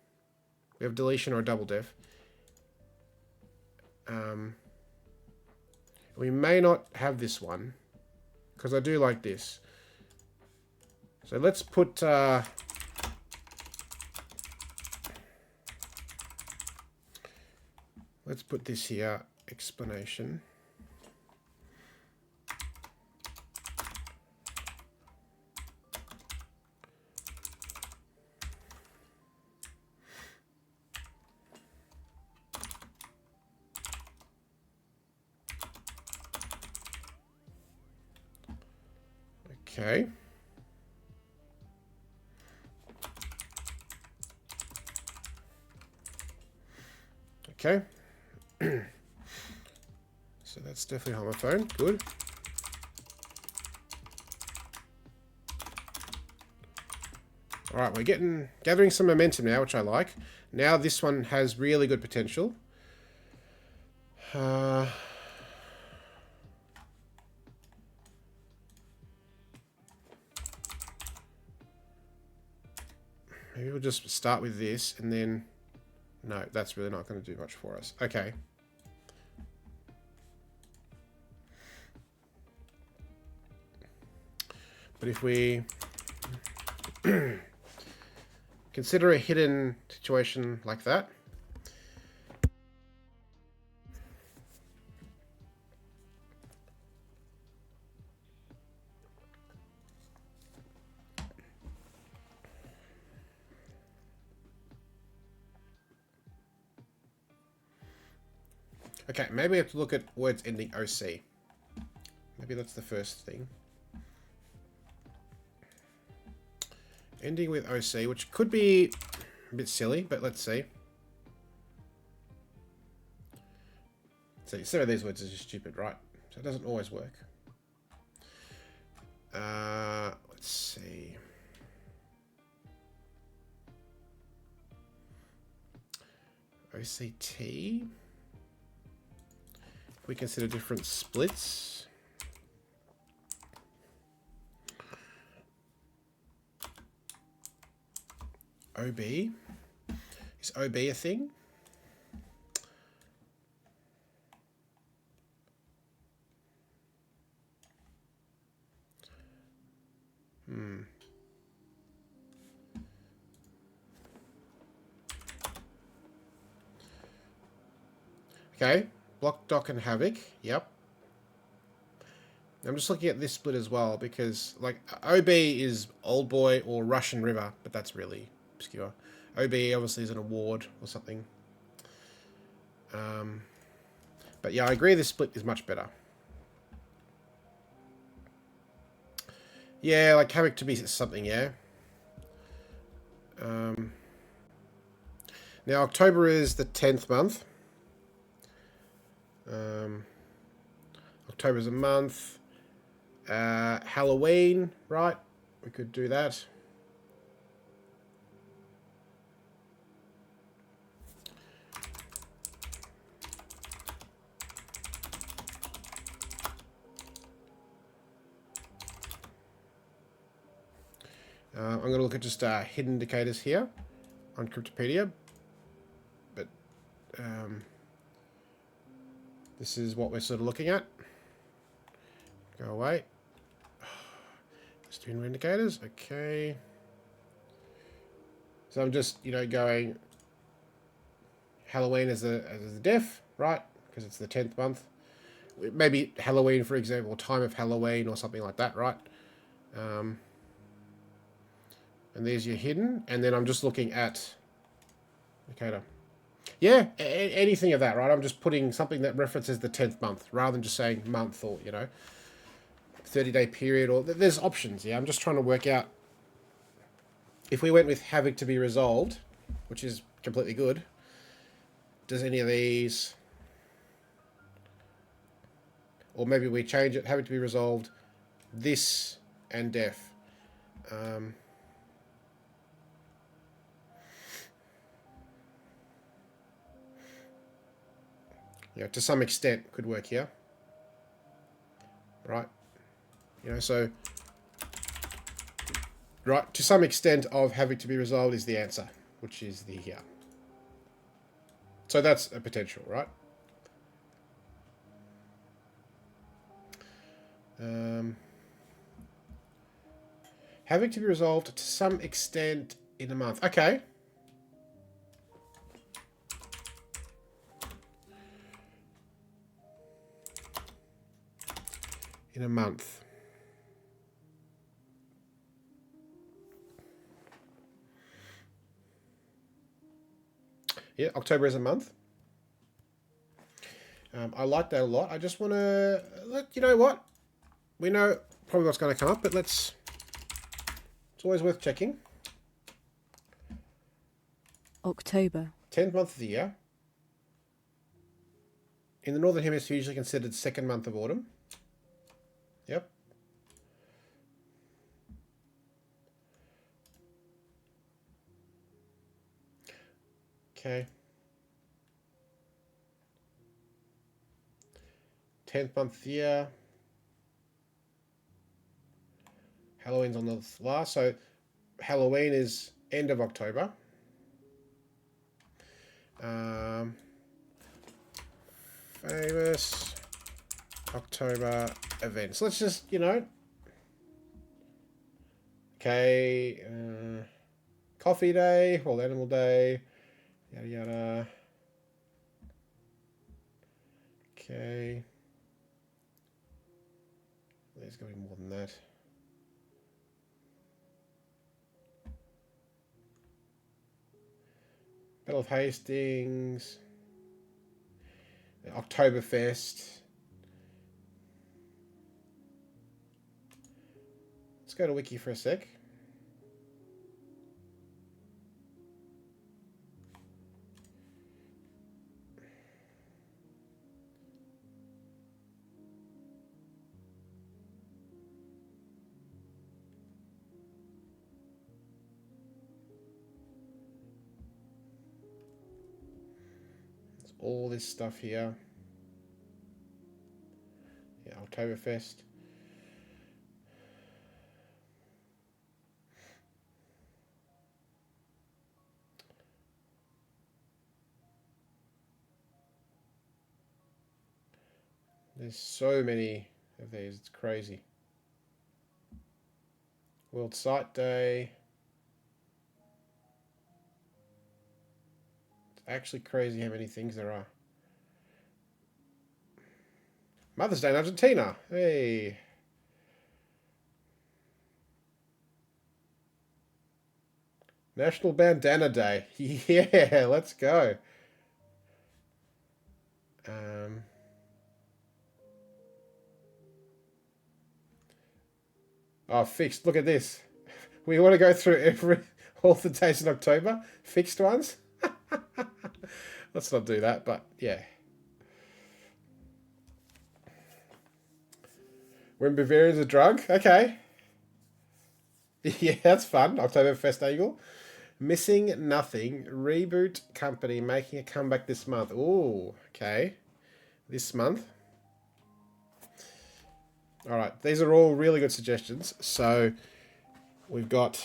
we have deletion or a double def. We may not have this one because I do like this. So let's put this here, explanation. Okay. Okay. So that's definitely homophone. Good. All right, we're gathering some momentum now, which I like. Now this one has really good potential. Maybe we'll just start with this and then... No, that's really not going to do much for us. Okay. But if we consider a hidden situation like that, Okay, maybe we have to look at words ending OC. Maybe that's the first thing. Ending with OC, which could be a bit silly, but let's see. So some of these words are just stupid, right? So it doesn't always work. Let's see. OCT. If we consider different splits. OB. Is OB a thing? Okay, Block, Dock, and Havoc. Yep. I'm just looking at this split as well because, like, OB is Old Boy or Russian River, but that's really obscure. OB obviously is an award or something. But yeah, I agree this split is much better. Yeah, like Havoc to be something, yeah. Now, October is the 10th month. October's a month. Halloween, right? We could do that. I'm going to look at just hidden indicators here on Cryptopedia. But this is what we're sort of looking at. Go away. Student indicators. Okay. So I'm just, you know, going Halloween as the def, right? Because it's the 10th month. Maybe Halloween, for example, time of Halloween or something like that, right? And there's your hidden. And then I'm just looking at indicator. Yeah, anything of that, right? I'm just putting something that references the 10th month rather than just saying month or, you know, 30-day period, or there's options. Yeah, I'm just trying to work out if we went with Havoc to be resolved, which is completely good. Does any of these, or maybe we change it, Havoc to be resolved, this and def. You know, to some extent could work here, right? You know, so right, to some extent of Havoc to be resolved is the answer, which is the here. So that's a potential, right? Havoc to be resolved to some extent in a month. Okay. In a month. Yeah, October is a month. I like that a lot. I just want to let you know what we know probably what's going to come up, but let's. It's always worth checking. October. 10th month of the year. In the Northern Hemisphere, usually considered second month of autumn. Yep. Okay. 10th month of the year. Halloween's on the last, so Halloween is end of October. Famous October events. Let's just, you know. Okay. Coffee Day, World Animal Day, yada yada. Okay. There's going to be more than that. Battle of Hastings. Oktoberfest. Let's go to Wiki for a sec. There's all this stuff here. Yeah, Oktoberfest. There's so many of these, it's crazy. World Sight Day. It's actually crazy how many things there are. Mother's Day in Argentina. Hey. National Bandana Day. Yeah, let's go. Oh, fixed. Look at this. We want to go through all the days in October. Fixed ones. Let's not do that, but yeah. When Bavarian's a drug? Okay. Yeah, that's fun. Oktoberfest Eagle. Missing Nothing. Reboot company making a comeback this month. Ooh, okay. This month. Alright, these are all really good suggestions. So, we've got...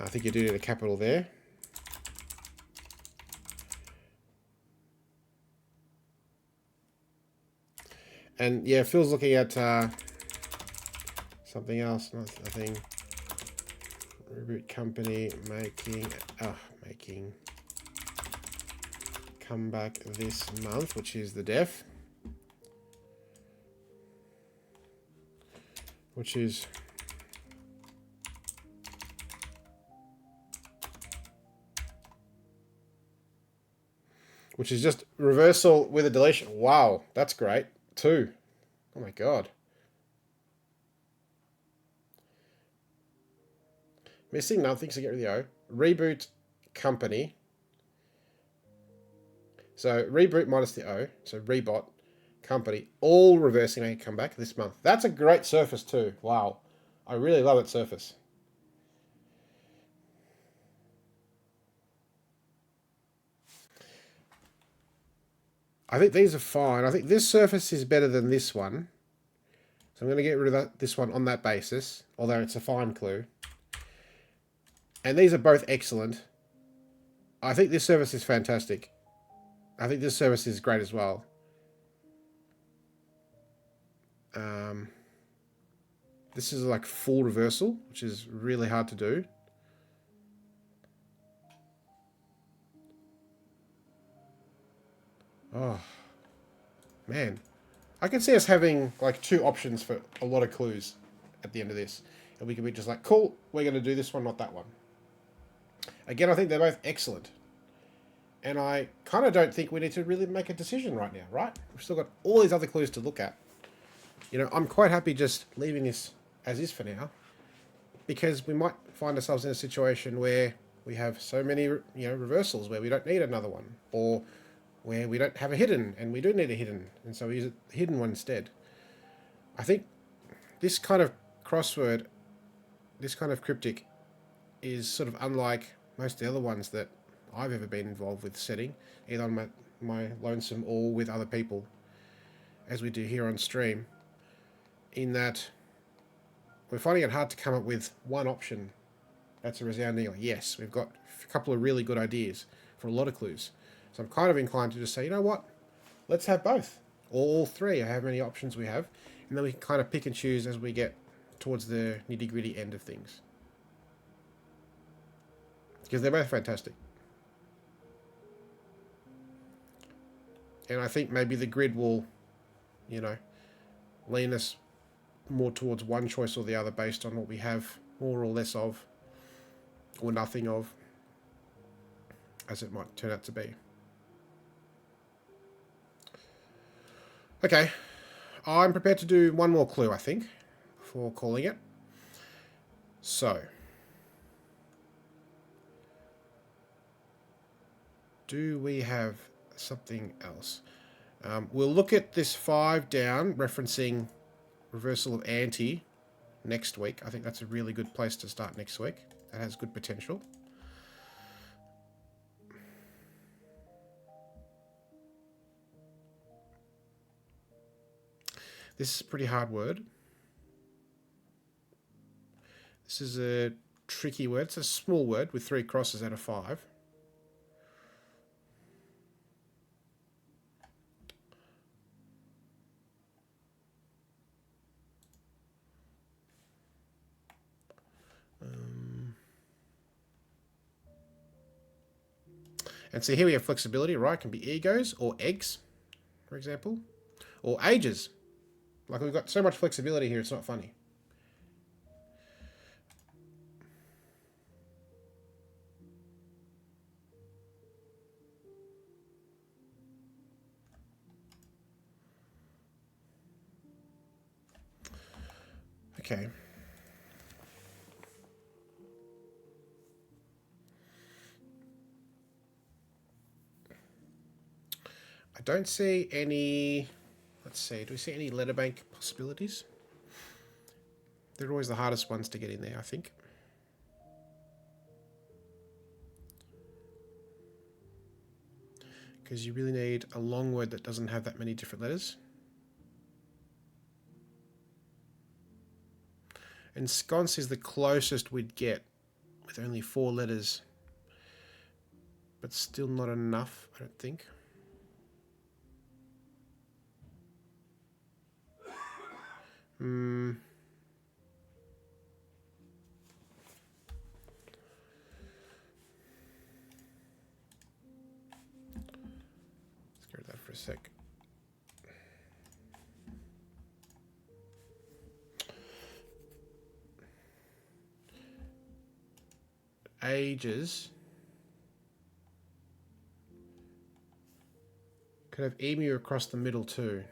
I think you do need a capital there. And yeah, Phil's looking at something else. Nothing. Reboot company making comeback this month, which is the def, which is just reversal with a deletion. Wow, that's great. 2. Oh my god. Missing Nothing, so get rid of the O. Reboot company. So reboot minus the O. So rebot company. All reversing a comeback this month. That's a great surface too. Wow. I really love that surface. I think these are fine. I think this surface is better than this one. So I'm going to get rid of this one on that basis, although it's a fine clue. And these are both excellent. I think this surface is fantastic. I think this surface is great as well. This is like full reversal, which is really hard to do. Oh, man. I can see us having like 2 options for a lot of clues at the end of this. And we can be just like, cool, we're going to do this one, not that one. Again, I think they're both excellent. And I kind of don't think we need to really make a decision right now, right? We've still got all these other clues to look at. You know, I'm quite happy just leaving this as is for now. Because we might find ourselves in a situation where we have so many, reversals where we don't need another one. Or where we don't have a hidden and we do need a hidden. And so we use a hidden one instead. I think this kind of crossword, this kind of cryptic, is sort of unlike most of the other ones that I've ever been involved with setting, either on my lonesome or with other people, as we do here on stream, in that we're finding it hard to come up with one option that's a resounding yes. We've got a couple of really good ideas for a lot of clues. So I'm kind of inclined to just say, you know what, let's have both, or all 3, or however many options we have, and then we can kind of pick and choose as we get towards the nitty-gritty end of things. Because they're both fantastic. And I think maybe the grid will, lean us more towards one choice or the other based on what we have More or less of, or nothing of, as it might turn out to be. Okay, I'm prepared to do one more clue, I think, before calling it. So, do we have something else? We'll look at this 5 down, referencing reversal of ante next week. I think that's a really good place to start next week. That has good potential. This is a pretty hard word. This is a tricky word. It's a small word with 3 crosses out of 5. And so here we have flexibility, right? It can be egos or eggs, for example, or ages. Like, we've got so much flexibility here, it's not funny. Okay. I don't see any... Let's see, do we see any letter bank possibilities? They're always the hardest ones to get in there, I think. Because you really need a long word that doesn't have that many different letters. And sconce is the closest we'd get with only 4 letters. But still not enough, I don't think. Let's go to that for a sec. Ages. Could have emu across the middle too.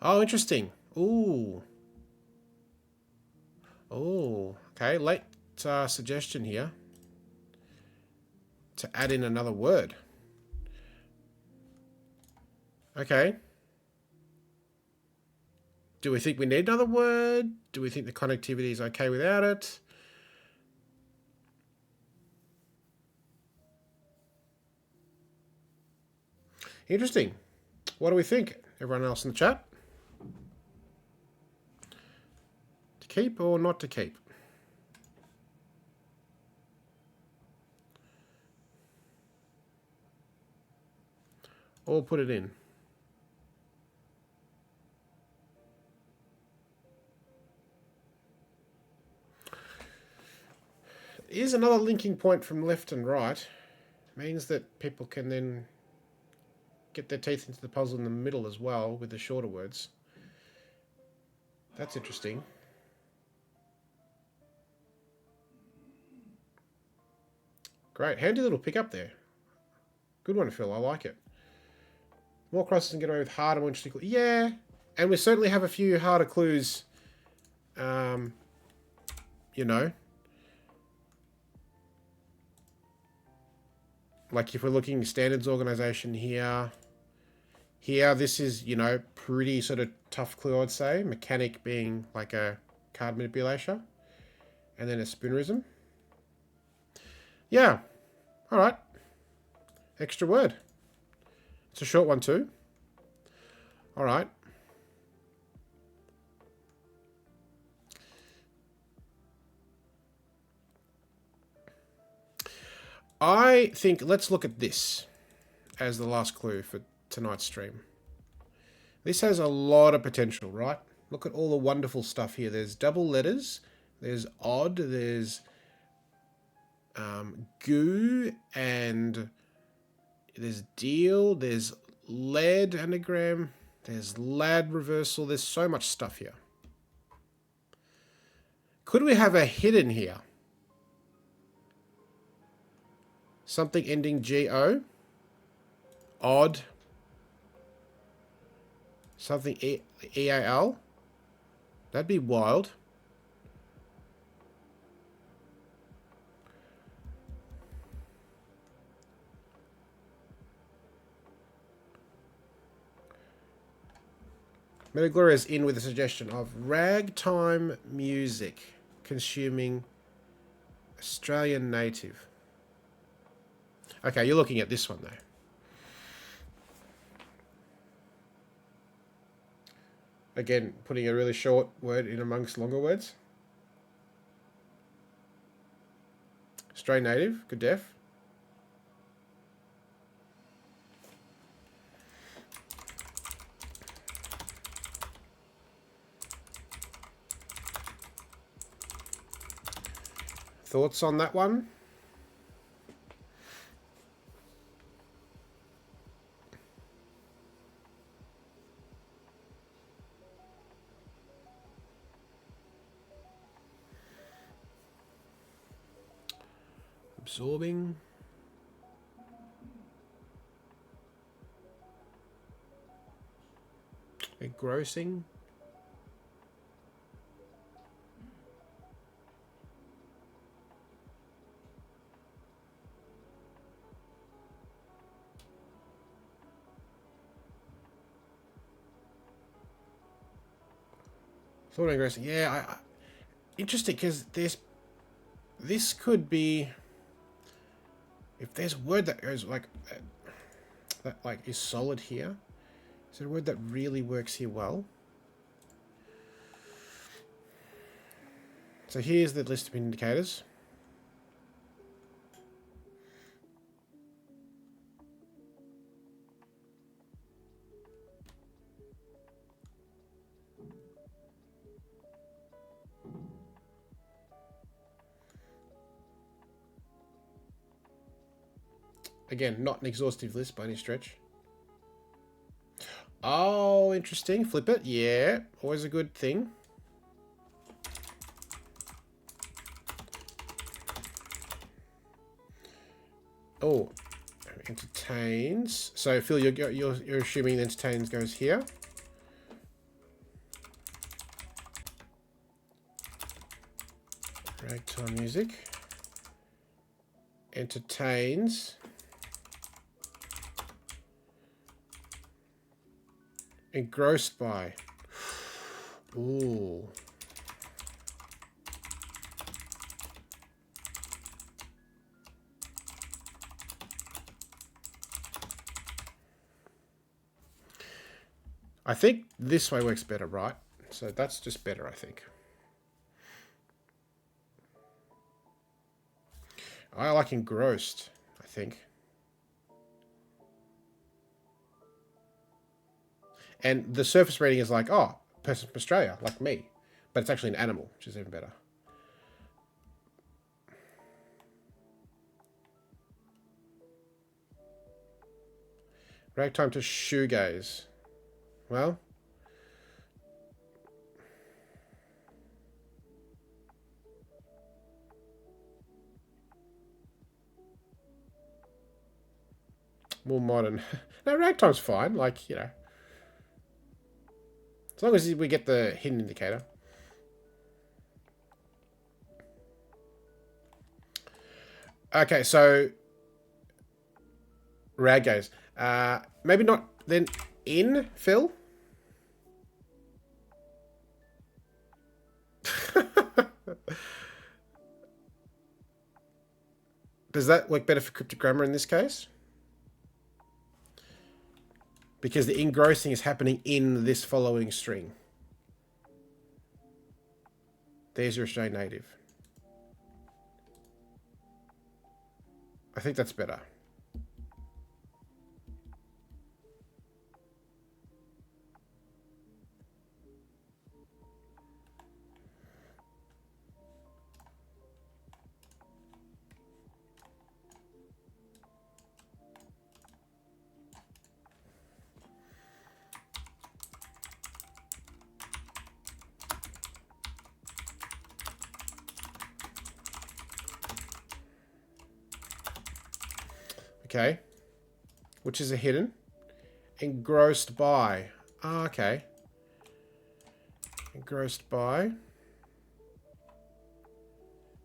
Oh, interesting. Ooh. Oh, okay. Late suggestion here to add in another word. Okay. Do we think we need another word? Do we think the connectivity is okay without it? Interesting. What do we think? Everyone else in the chat? To keep or not to keep? Or put it in? Is another linking point from left and right. Means that people can then get their teeth into the puzzle in the middle as well with the shorter words. That's interesting. Great. Handy little pickup there. Good one, Phil. I like it. More crosses and get away with harder, more interesting clues. Yeah. And we certainly have a few harder clues. You know. Like if we're looking standards organization here. Here, this is, you know, pretty sort of tough clue, I'd say. Mechanic being like a card manipulation. And then a spoonerism. Yeah. All right. Extra word. It's a short one too. All right. I think let's look at this as the last clue for tonight's stream. This has a lot of potential, right? Look at all the wonderful stuff here. There's double letters. There's odd. There's goo and There's deal. There's lead anagram. There's lad reversal. There's so much stuff here. Could we have a hidden here? Something ending GO. Odd. Something EAL. That'd be wild. Metagloria is in with a suggestion of ragtime music consuming Australian native. Okay, you're looking at this one though. Again, putting a really short word in amongst longer words. Australian native, good def. Thoughts on that one? Absorbing. Engrossing. Thought engrossing. Yeah, interesting because this could be, if there's a word that goes like that like is solid here. Is there a word that really works here well? So here's the list of indicators. Again, not an exhaustive list by any stretch. Oh, interesting. Flip it. Yeah, always a good thing. Oh, entertains. So Phil, you're assuming entertains goes here. Ragtime music. Entertains. Engrossed by. Ooh. I think this way works better, right? So that's just better, I think. I like engrossed, I think. And the surface rating is like, oh, person from Australia, like me. But it's actually an animal, which is even better. Ragtime to shoegaze. Well. More modern. No, ragtime's fine. Like, you know. As long as we get the hidden indicator. Okay, so rag gaze. Maybe not then in, Phil? Does that work better for cryptogrammar in this case? Because the engrossing is happening in this following string. There's your Australian native. I think that's better. Okay. Which is a hidden. Engrossed by. Ah, okay. Engrossed by.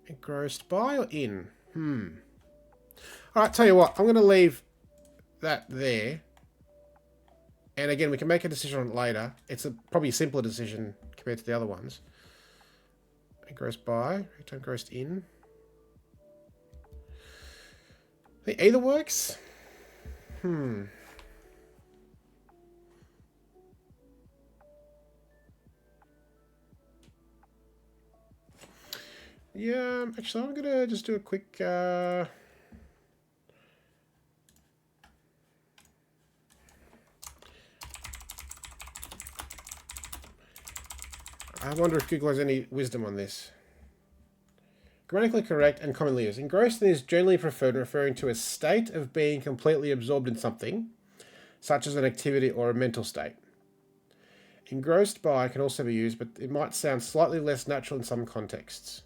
Engrossed by or in? Alright, tell you what. I'm going to leave that there. And again, we can make a decision on it later. It's probably a simpler decision compared to the other ones. Engrossed by. Engrossed in. I think either works. Yeah, actually, I'm gonna just do a quick. I wonder if Google has any wisdom on this. Grammatically correct and commonly used. Engrossed in is generally preferred, referring to a state of being completely absorbed in something, such as an activity or a mental state. Engrossed by can also be used, but it might sound slightly less natural in some contexts.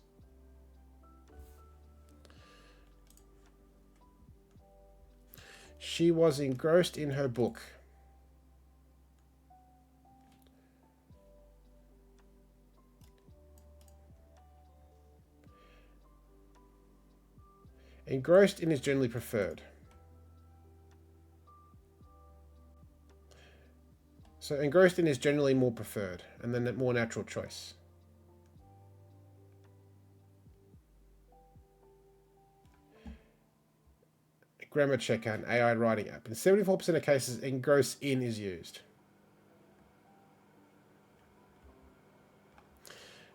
She was engrossed in her book. Engrossed in is generally preferred. So engrossed in is generally more preferred, and then a more natural choice. Grammar checker and AI writing app. In 74% of cases, engross in is used.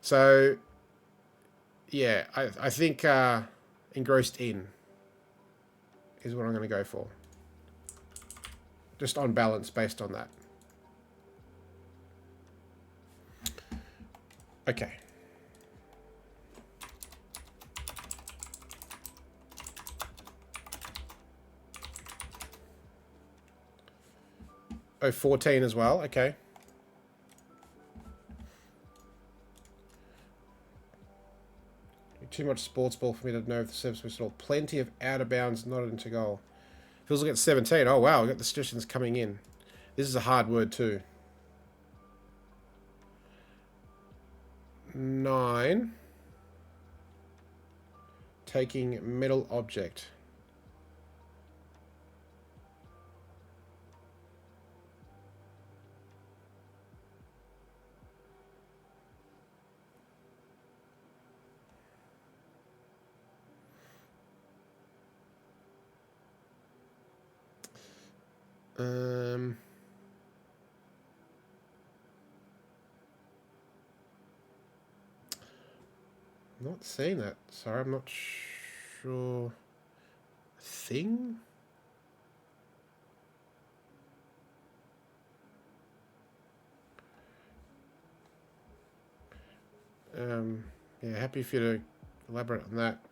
So, yeah, I think engrossed in is what I'm going to go for. Just on balance based on that. Okay. Oh, 14 as well. Okay. Too much sports ball for me to know if the service was at all. Plenty of out of bounds, not into goal. Feels like it's 17. Oh, wow. We've got the suggestions coming in. This is a hard word, too. 9. Taking metal object. Not seeing that. Sorry, I'm not sure. Thing? Yeah, happy for you to elaborate on that.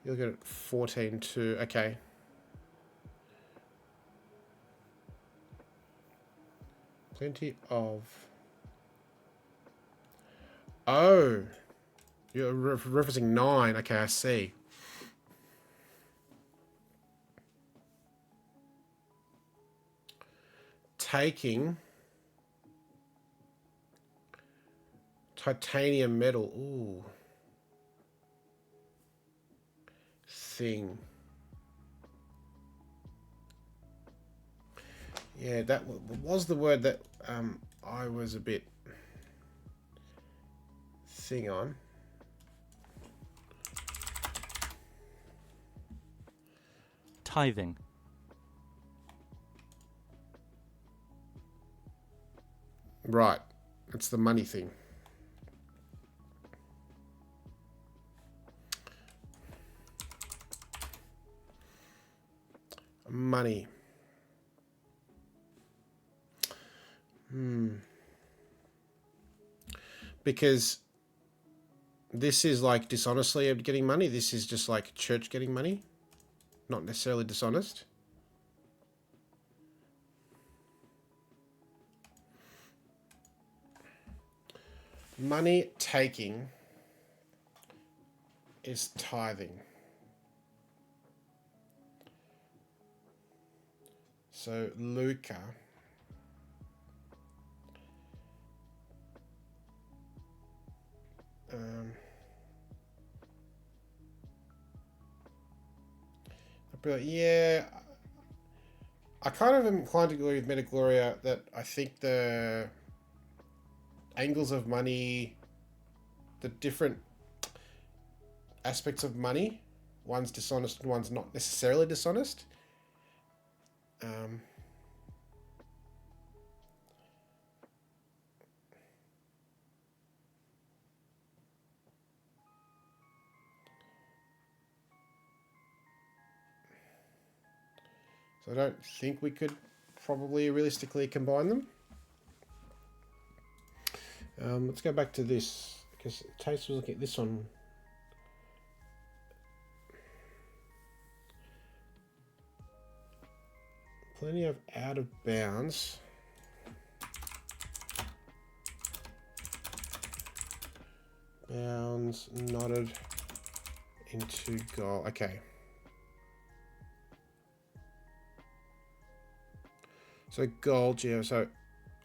You'll get it 14 to... Okay. Plenty of... Oh! You're referencing 9. Okay, I see. Taking... Titanium metal. Ooh. Thing. Yeah, that was the word that I was a bit thing on. Tithing. Right. It's the money thing. Money. Because this is like dishonestly getting money. This is just like church getting money. Not necessarily dishonest. Money taking is tithing. So Luca. Yeah, I kind of am inclined to agree with Metagloria that I think the angles of money, the different aspects of money, one's dishonest and one's not necessarily dishonest. So I don't think we could probably realistically combine them. Let's go back to this, because Taste was looking at this one. Plenty of out of bounds. Bounds knotted into goal. Okay. So gold, yeah, so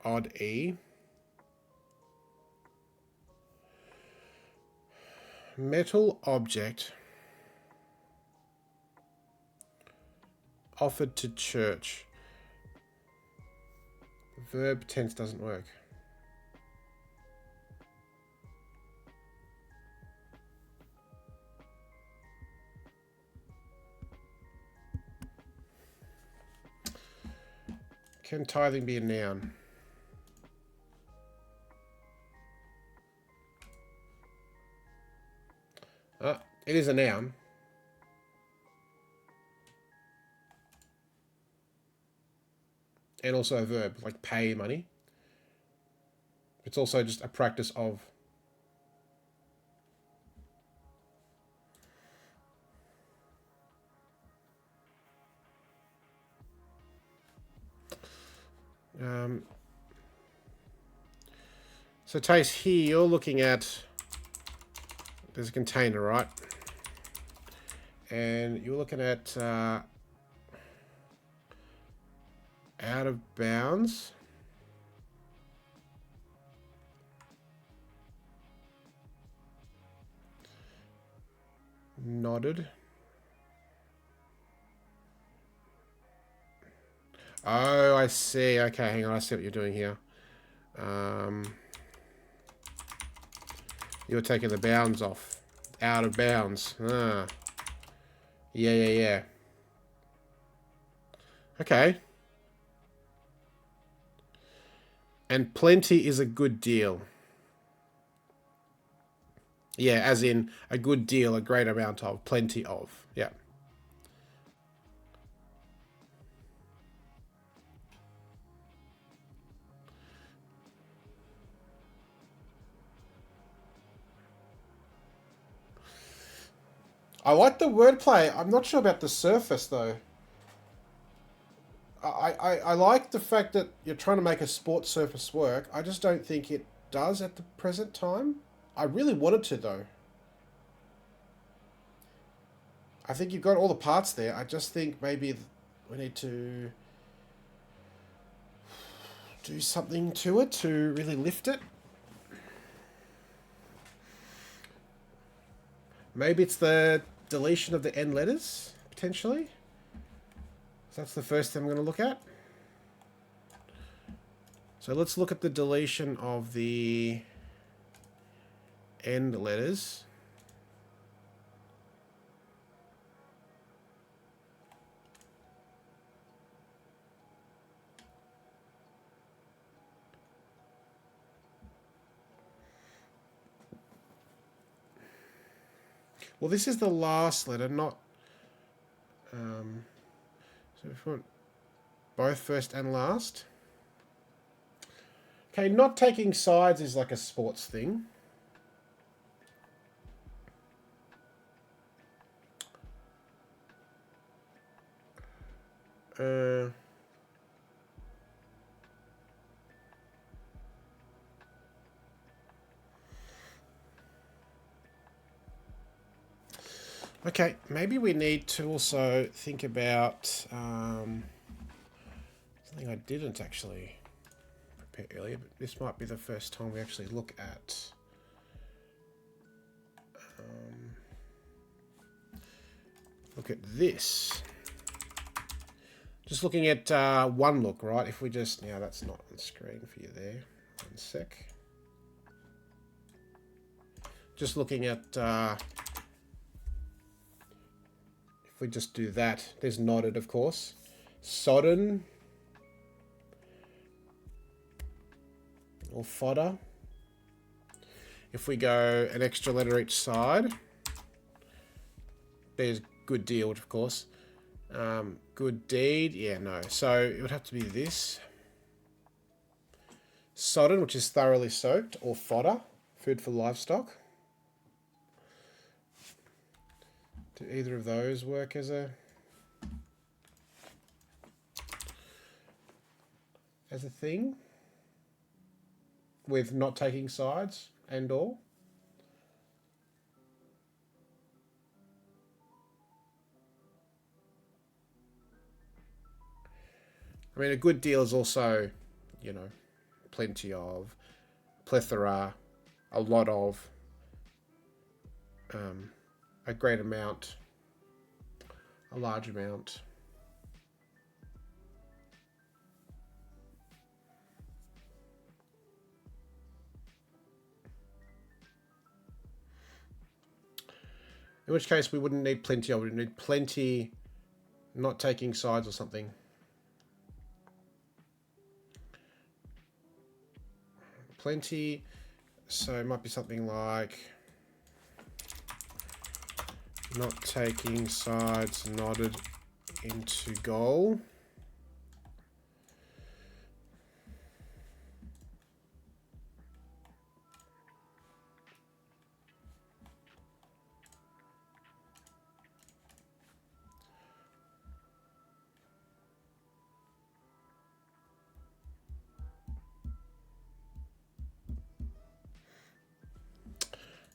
odd E. Metal object offered to church. Verb tense doesn't work. Can tithing be a noun? It is a noun. And also a verb, like pay money. It's also just a practice of. So Taste, here you're looking at, there's a container, right? And you're looking at out of bounds. Nodded. Oh, I see. Okay, hang on. I see what you're doing here. You're taking the bounds off. Out of bounds. Yeah. Okay. And plenty is a good deal. Yeah, as in a good deal, a great amount of, plenty of. Yeah. I like the wordplay. I'm not sure about the surface, though. I like the fact that you're trying to make a sports surface work. I just don't think it does at the present time. I really wanted to, though. I think you've got all the parts there. I just think maybe we need to do something to it to really lift it. Maybe it's the deletion of the end letters, potentially. So that's the first thing I'm going to look at. So let's look at the deletion of the end letters. Well, this is the last letter, not... so if we want both first and last. Okay, not taking sides is like a sports thing. Okay, maybe we need to also think about Something I didn't actually prepare earlier, but this might be the first time we actually look at this. Just looking at one look, right? If we just now, that's not on screen for you there. 1 sec. Just looking at if we just do that, there's knotted, of course. Sodden or fodder. If we go an extra letter each side, there's good deal, of course. Good deed, yeah, no. So it would have to be this. Sodden, which is thoroughly soaked, or fodder, food for livestock. Do either of those work as a thing with not taking sides and all? I mean, a good deal is also, you know, plenty of, plethora, a lot of, a great amount, a large amount. In which case we wouldn't need plenty of, we would need plenty, not taking sides or something. Plenty, so it might be something like not taking sides, knotted into goal.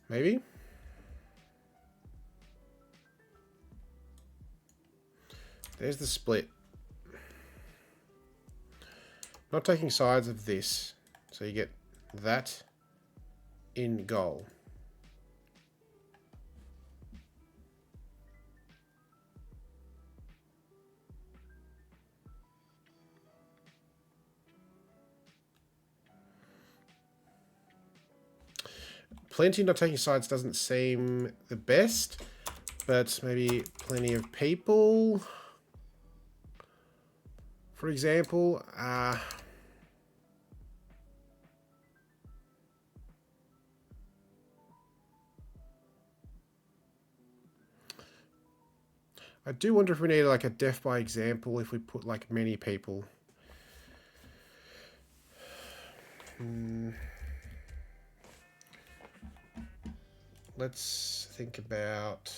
Maybe. There's the split. Not taking sides of this. So you get that in goal. Plenty not taking sides doesn't seem the best, but maybe plenty of people. For example, I do wonder if we need like a death by example if we put like many people. Let's think about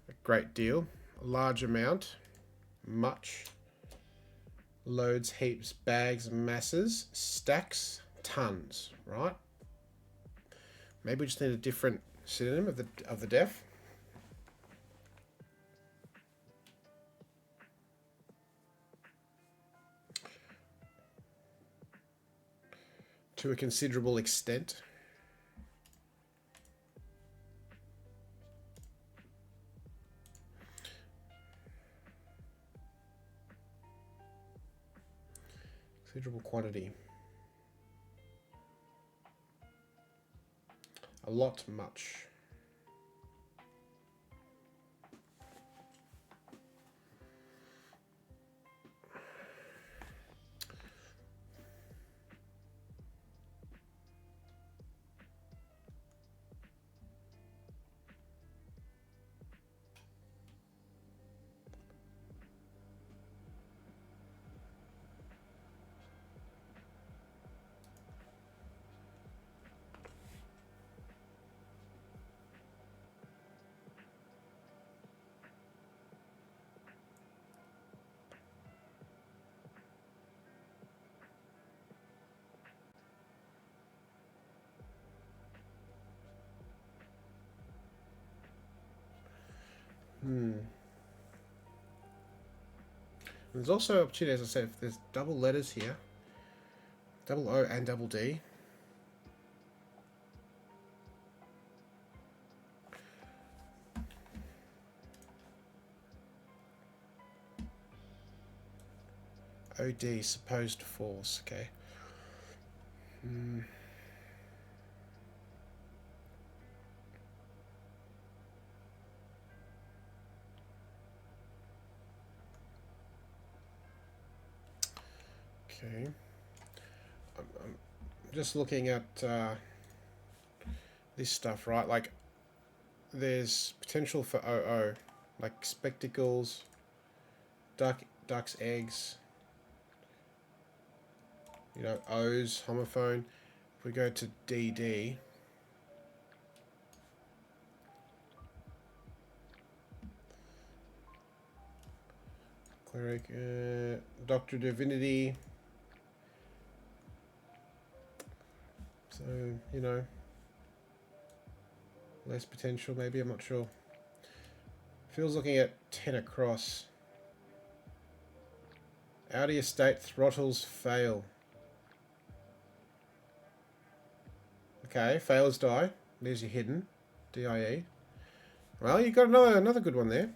a great deal, a large amount, much, loads, heaps, bags, masses, stacks, tons, right? Maybe we just need a different synonym of the def. To a considerable extent. Considerable quantity. A lot, much. There's also opportunity, as I said, if there's double letters here. Double O and double D. OD, supposed force, okay. Okay. I'm just looking at this stuff, right? Like, there's potential for OO, like spectacles, duck's eggs, you know, O's, homophone. If we go to DD, cleric, Doctor Divinity. So, you know, less potential maybe, I'm not sure. Feels looking at 10 across. Out of your state, throttles fail. Okay, fails die. There's your hidden. DIE. Well, you got another good one there.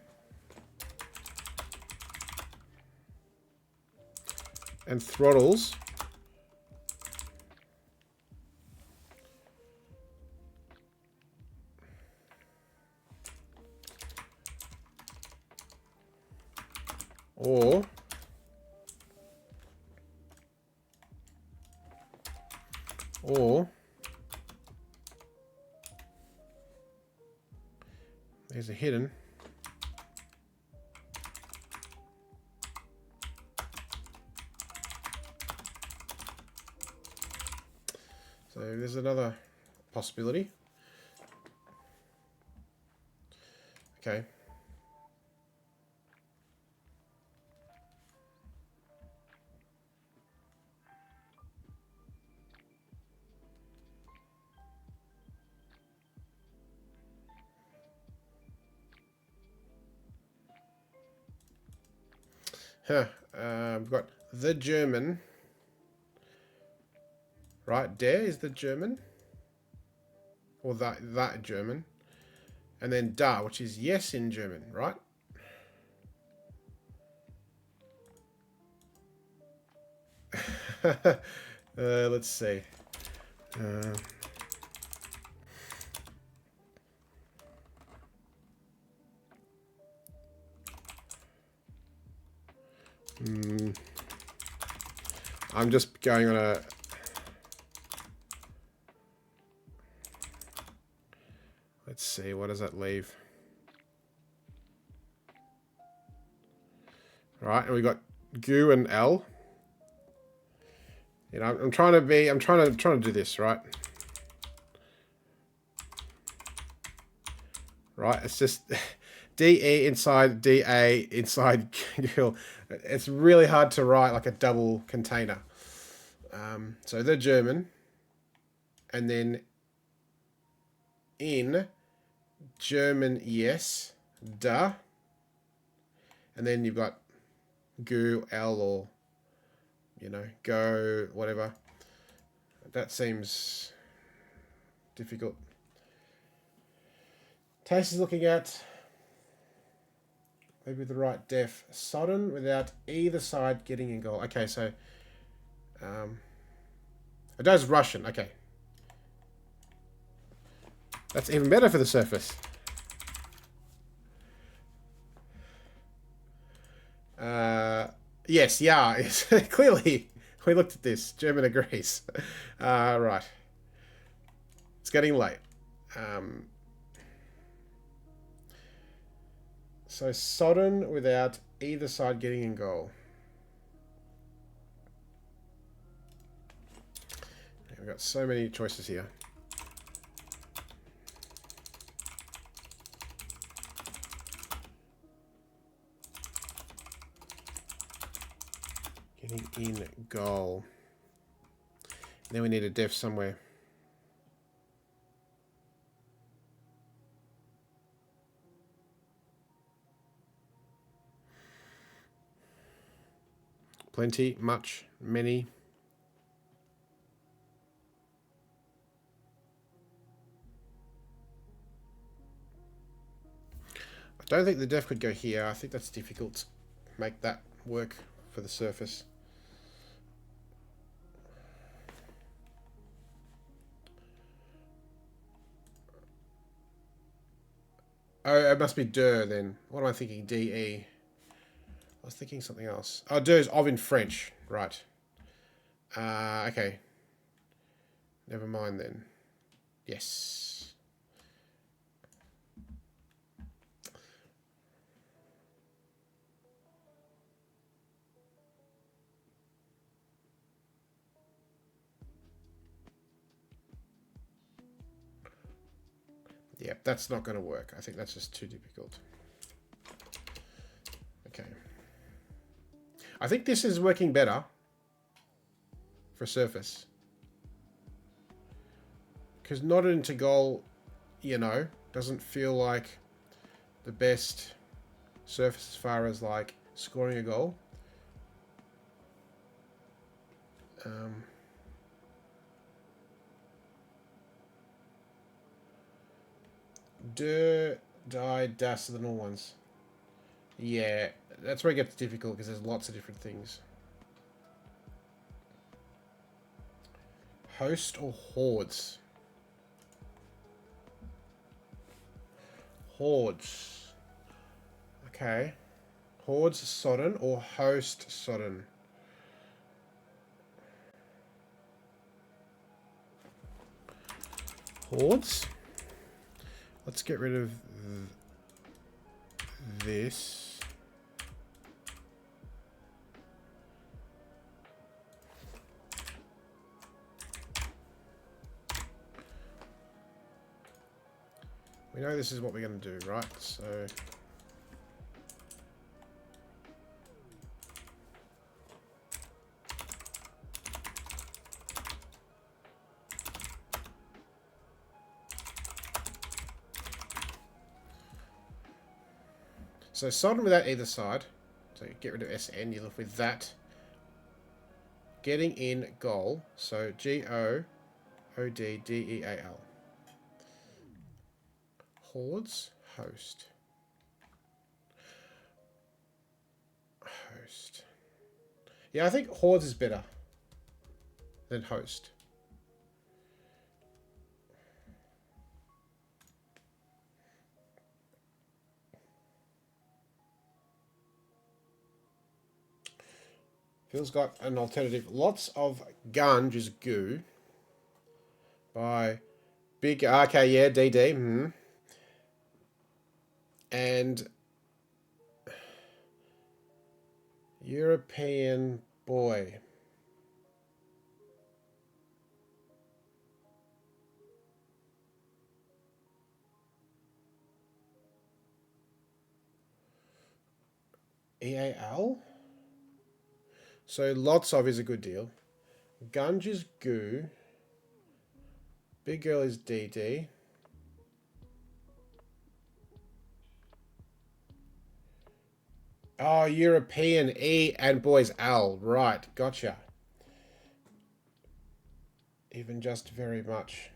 And throttles. Or there's a hidden. So there's another possibility. Okay. Huh. We've got the German. Right, der is the German. Or that German. And then da, which is yes in German, right? Let's see. I'm just going on a... Let's see, what does that leave? Right, and we got Gu and L. You know, I'm trying to do this, right? Right, it's just DE inside DA inside Gil. It's really hard to write like a double container. So the German, and then in German, yes, da, and then you've got Gu, L, or, you know, go, whatever. That seems difficult. Taste is looking at maybe the right def. Sodden without either side getting in goal. Okay, so it does Russian. Okay. That's even better for the surface. Yes, yeah. Clearly, we looked at this. German agrees. Right. It's getting late. So sodden without either side getting in goal. We've got so many choices here. Getting in goal. And then we need a def somewhere. Plenty, much, many. I don't think the def could go here. I think that's difficult to make that work for the surface. Oh, it must be der then. What am I thinking? DE. I was thinking something else. Oh, der is of in French. Right. Okay. Never mind then. Yes. Yeah, that's not going to work. I think that's just too difficult. Okay. I think this is working better for surface. Because not into goal, you know, doesn't feel like the best surface as far as like scoring a goal. Der, die, das are the normal ones. Yeah, that's where it gets difficult because there's lots of different things. Host or hordes? Hordes. Okay. Hordes sodden or host sodden? Hordes. Let's get rid of this. We know this is what we're going to do, right? So sodden without either side. So get rid of SN, you're left with that. Getting in goal. So GOODDEAL. Hordes, host. Host. Yeah, I think hordes is better than host. Phil's got an alternative. Lots of gunge is goo. By big, okay, yeah, DD. And European boy. EAL? So lots of is a good deal. Gunge is goo. Big girl is DD. Oh, European E and boys L. Right, gotcha. Even just very much.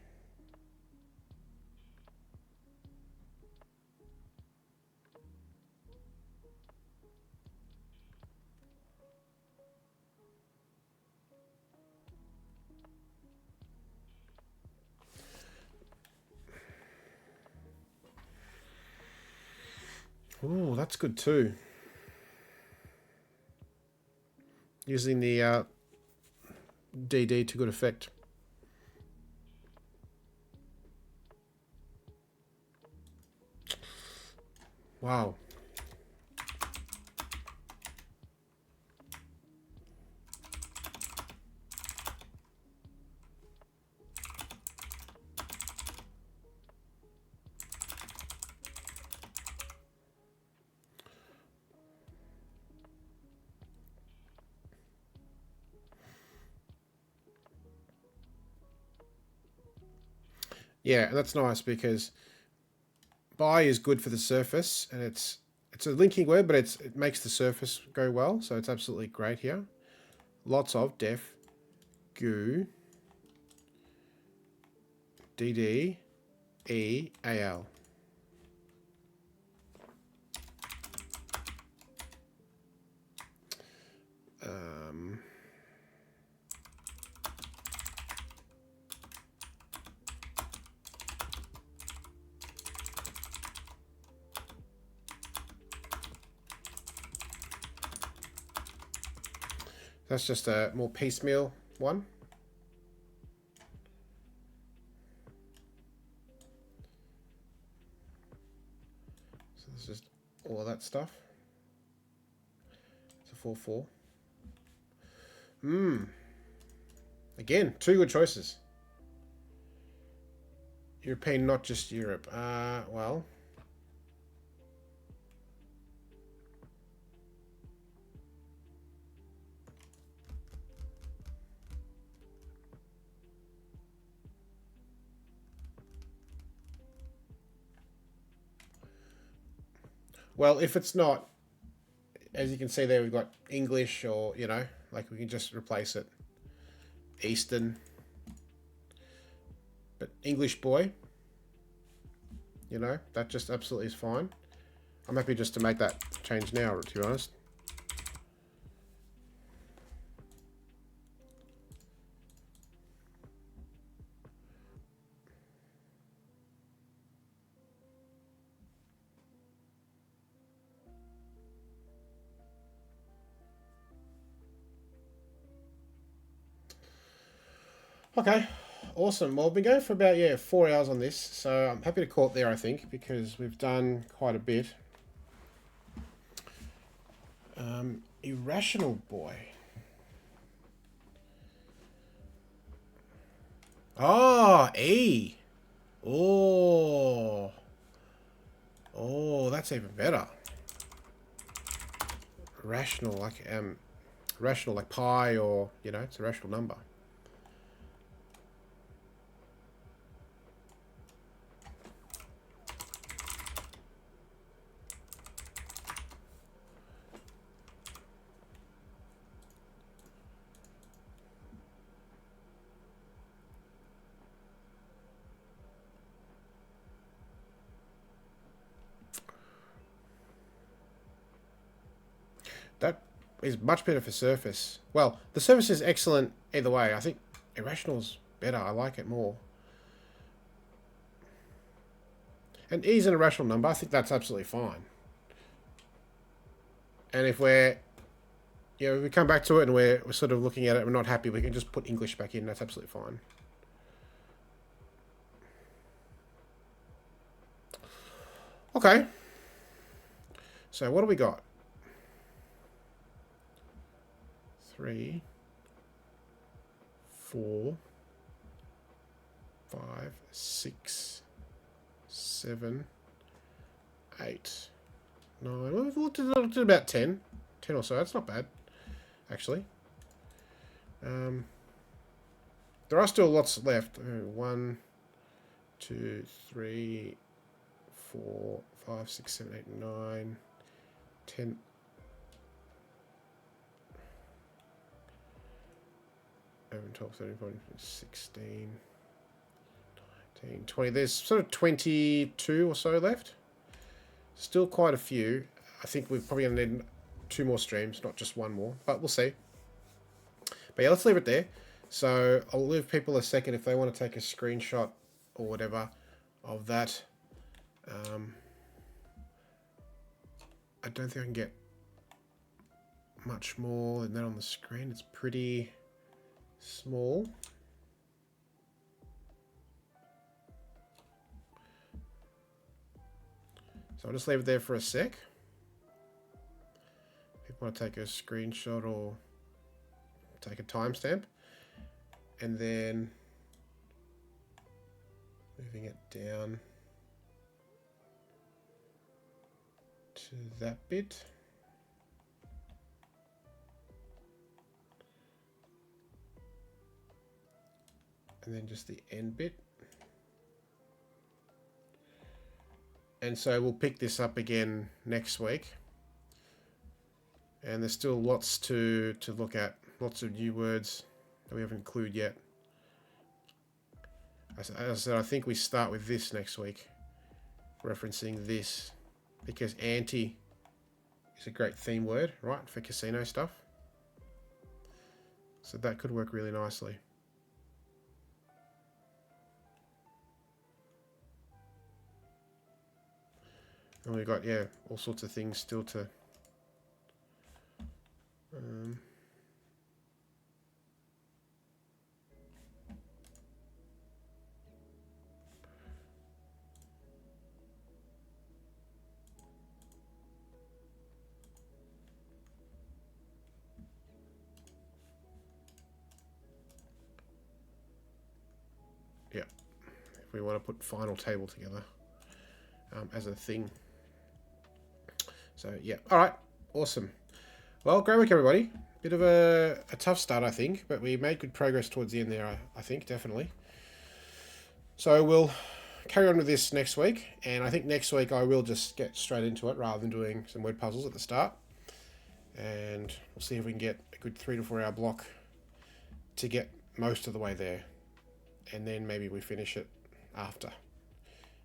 Oh, that's good too. Using the DD to good effect. Wow. Yeah, that's nice because buy is good for the surface, and it's a linking word, but it makes the surface go well, so it's absolutely great here. lots of def goo dd eal. That's just a more piecemeal one. So this is just all of that stuff. It's a 4-4. Again, two good choices. European, not just Europe. Well. Well, if it's not, as you can see there, we've got English, or, you know, like we can just replace it. Eastern. But English boy, you know, that just absolutely is fine. I'm happy just to make that change now, to be honest. Okay, awesome. Well, we've been going for about, 4 hours on this, so I'm happy to call it there, I think, because we've done quite a bit. Irrational boy. Oh, E. Oh. Oh, that's even better. Rational, like pi, or, you know, it's a rational number. That is much better for surface. Well, the surface is excellent either way. I think irrational's better. I like it more. And E is an irrational number. I think that's absolutely fine. And if we're, if we come back to it and we're sort of looking at it, we're not happy, we can just put English back in. That's absolutely fine. Okay. So what do we got? 3, 4, 5, 6, 7, 8, 9. Well, we've looked at about 10 or so. That's not bad, actually. There are still lots left. 1, 2, 3, 4, 5, 6, 7, 8, 9, 10. 11, 12, 13, 14, 16, 19, 20. There's sort of 22 or so left. Still quite a few. I think we're probably going to need 2 more streams, not just 1 more, but we'll see. But yeah, let's leave it there. So I'll leave people a second if they want to take a screenshot or whatever of that. I don't think I can get much more than that on the screen. It's pretty small. So I'll just leave it there for a sec. People want to take a screenshot or take a timestamp. And then moving it down to that bit. And then just the end bit. And so we'll pick this up again next week. And there's still lots to look at, lots of new words that we haven't included yet. As I said, I think we start with this next week, referencing this, because anti is a great theme word, right, for casino stuff. So that could work really nicely. And we've got, yeah, all sorts of things still to... yeah, if we want to put final table together as a thing. So, yeah. All right. Awesome. Well, great work, everybody. Bit of a tough start, I think, but we made good progress towards the end there, I think, definitely. So we'll carry on with this next week, and I think next week I will just get straight into it rather than doing some word puzzles at the start. And we'll see if we can get a good 3 to 4 hour block to get most of the way there. And then maybe we finish it after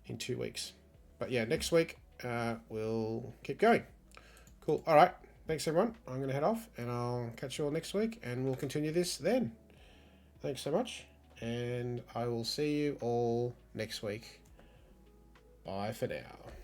in 2 weeks. But yeah, next week we'll keep going. Cool. All right. Thanks, everyone. I'm going to head off, and I'll catch you all next week, and we'll continue this then. Thanks so much, and I will see you all next week. Bye for now.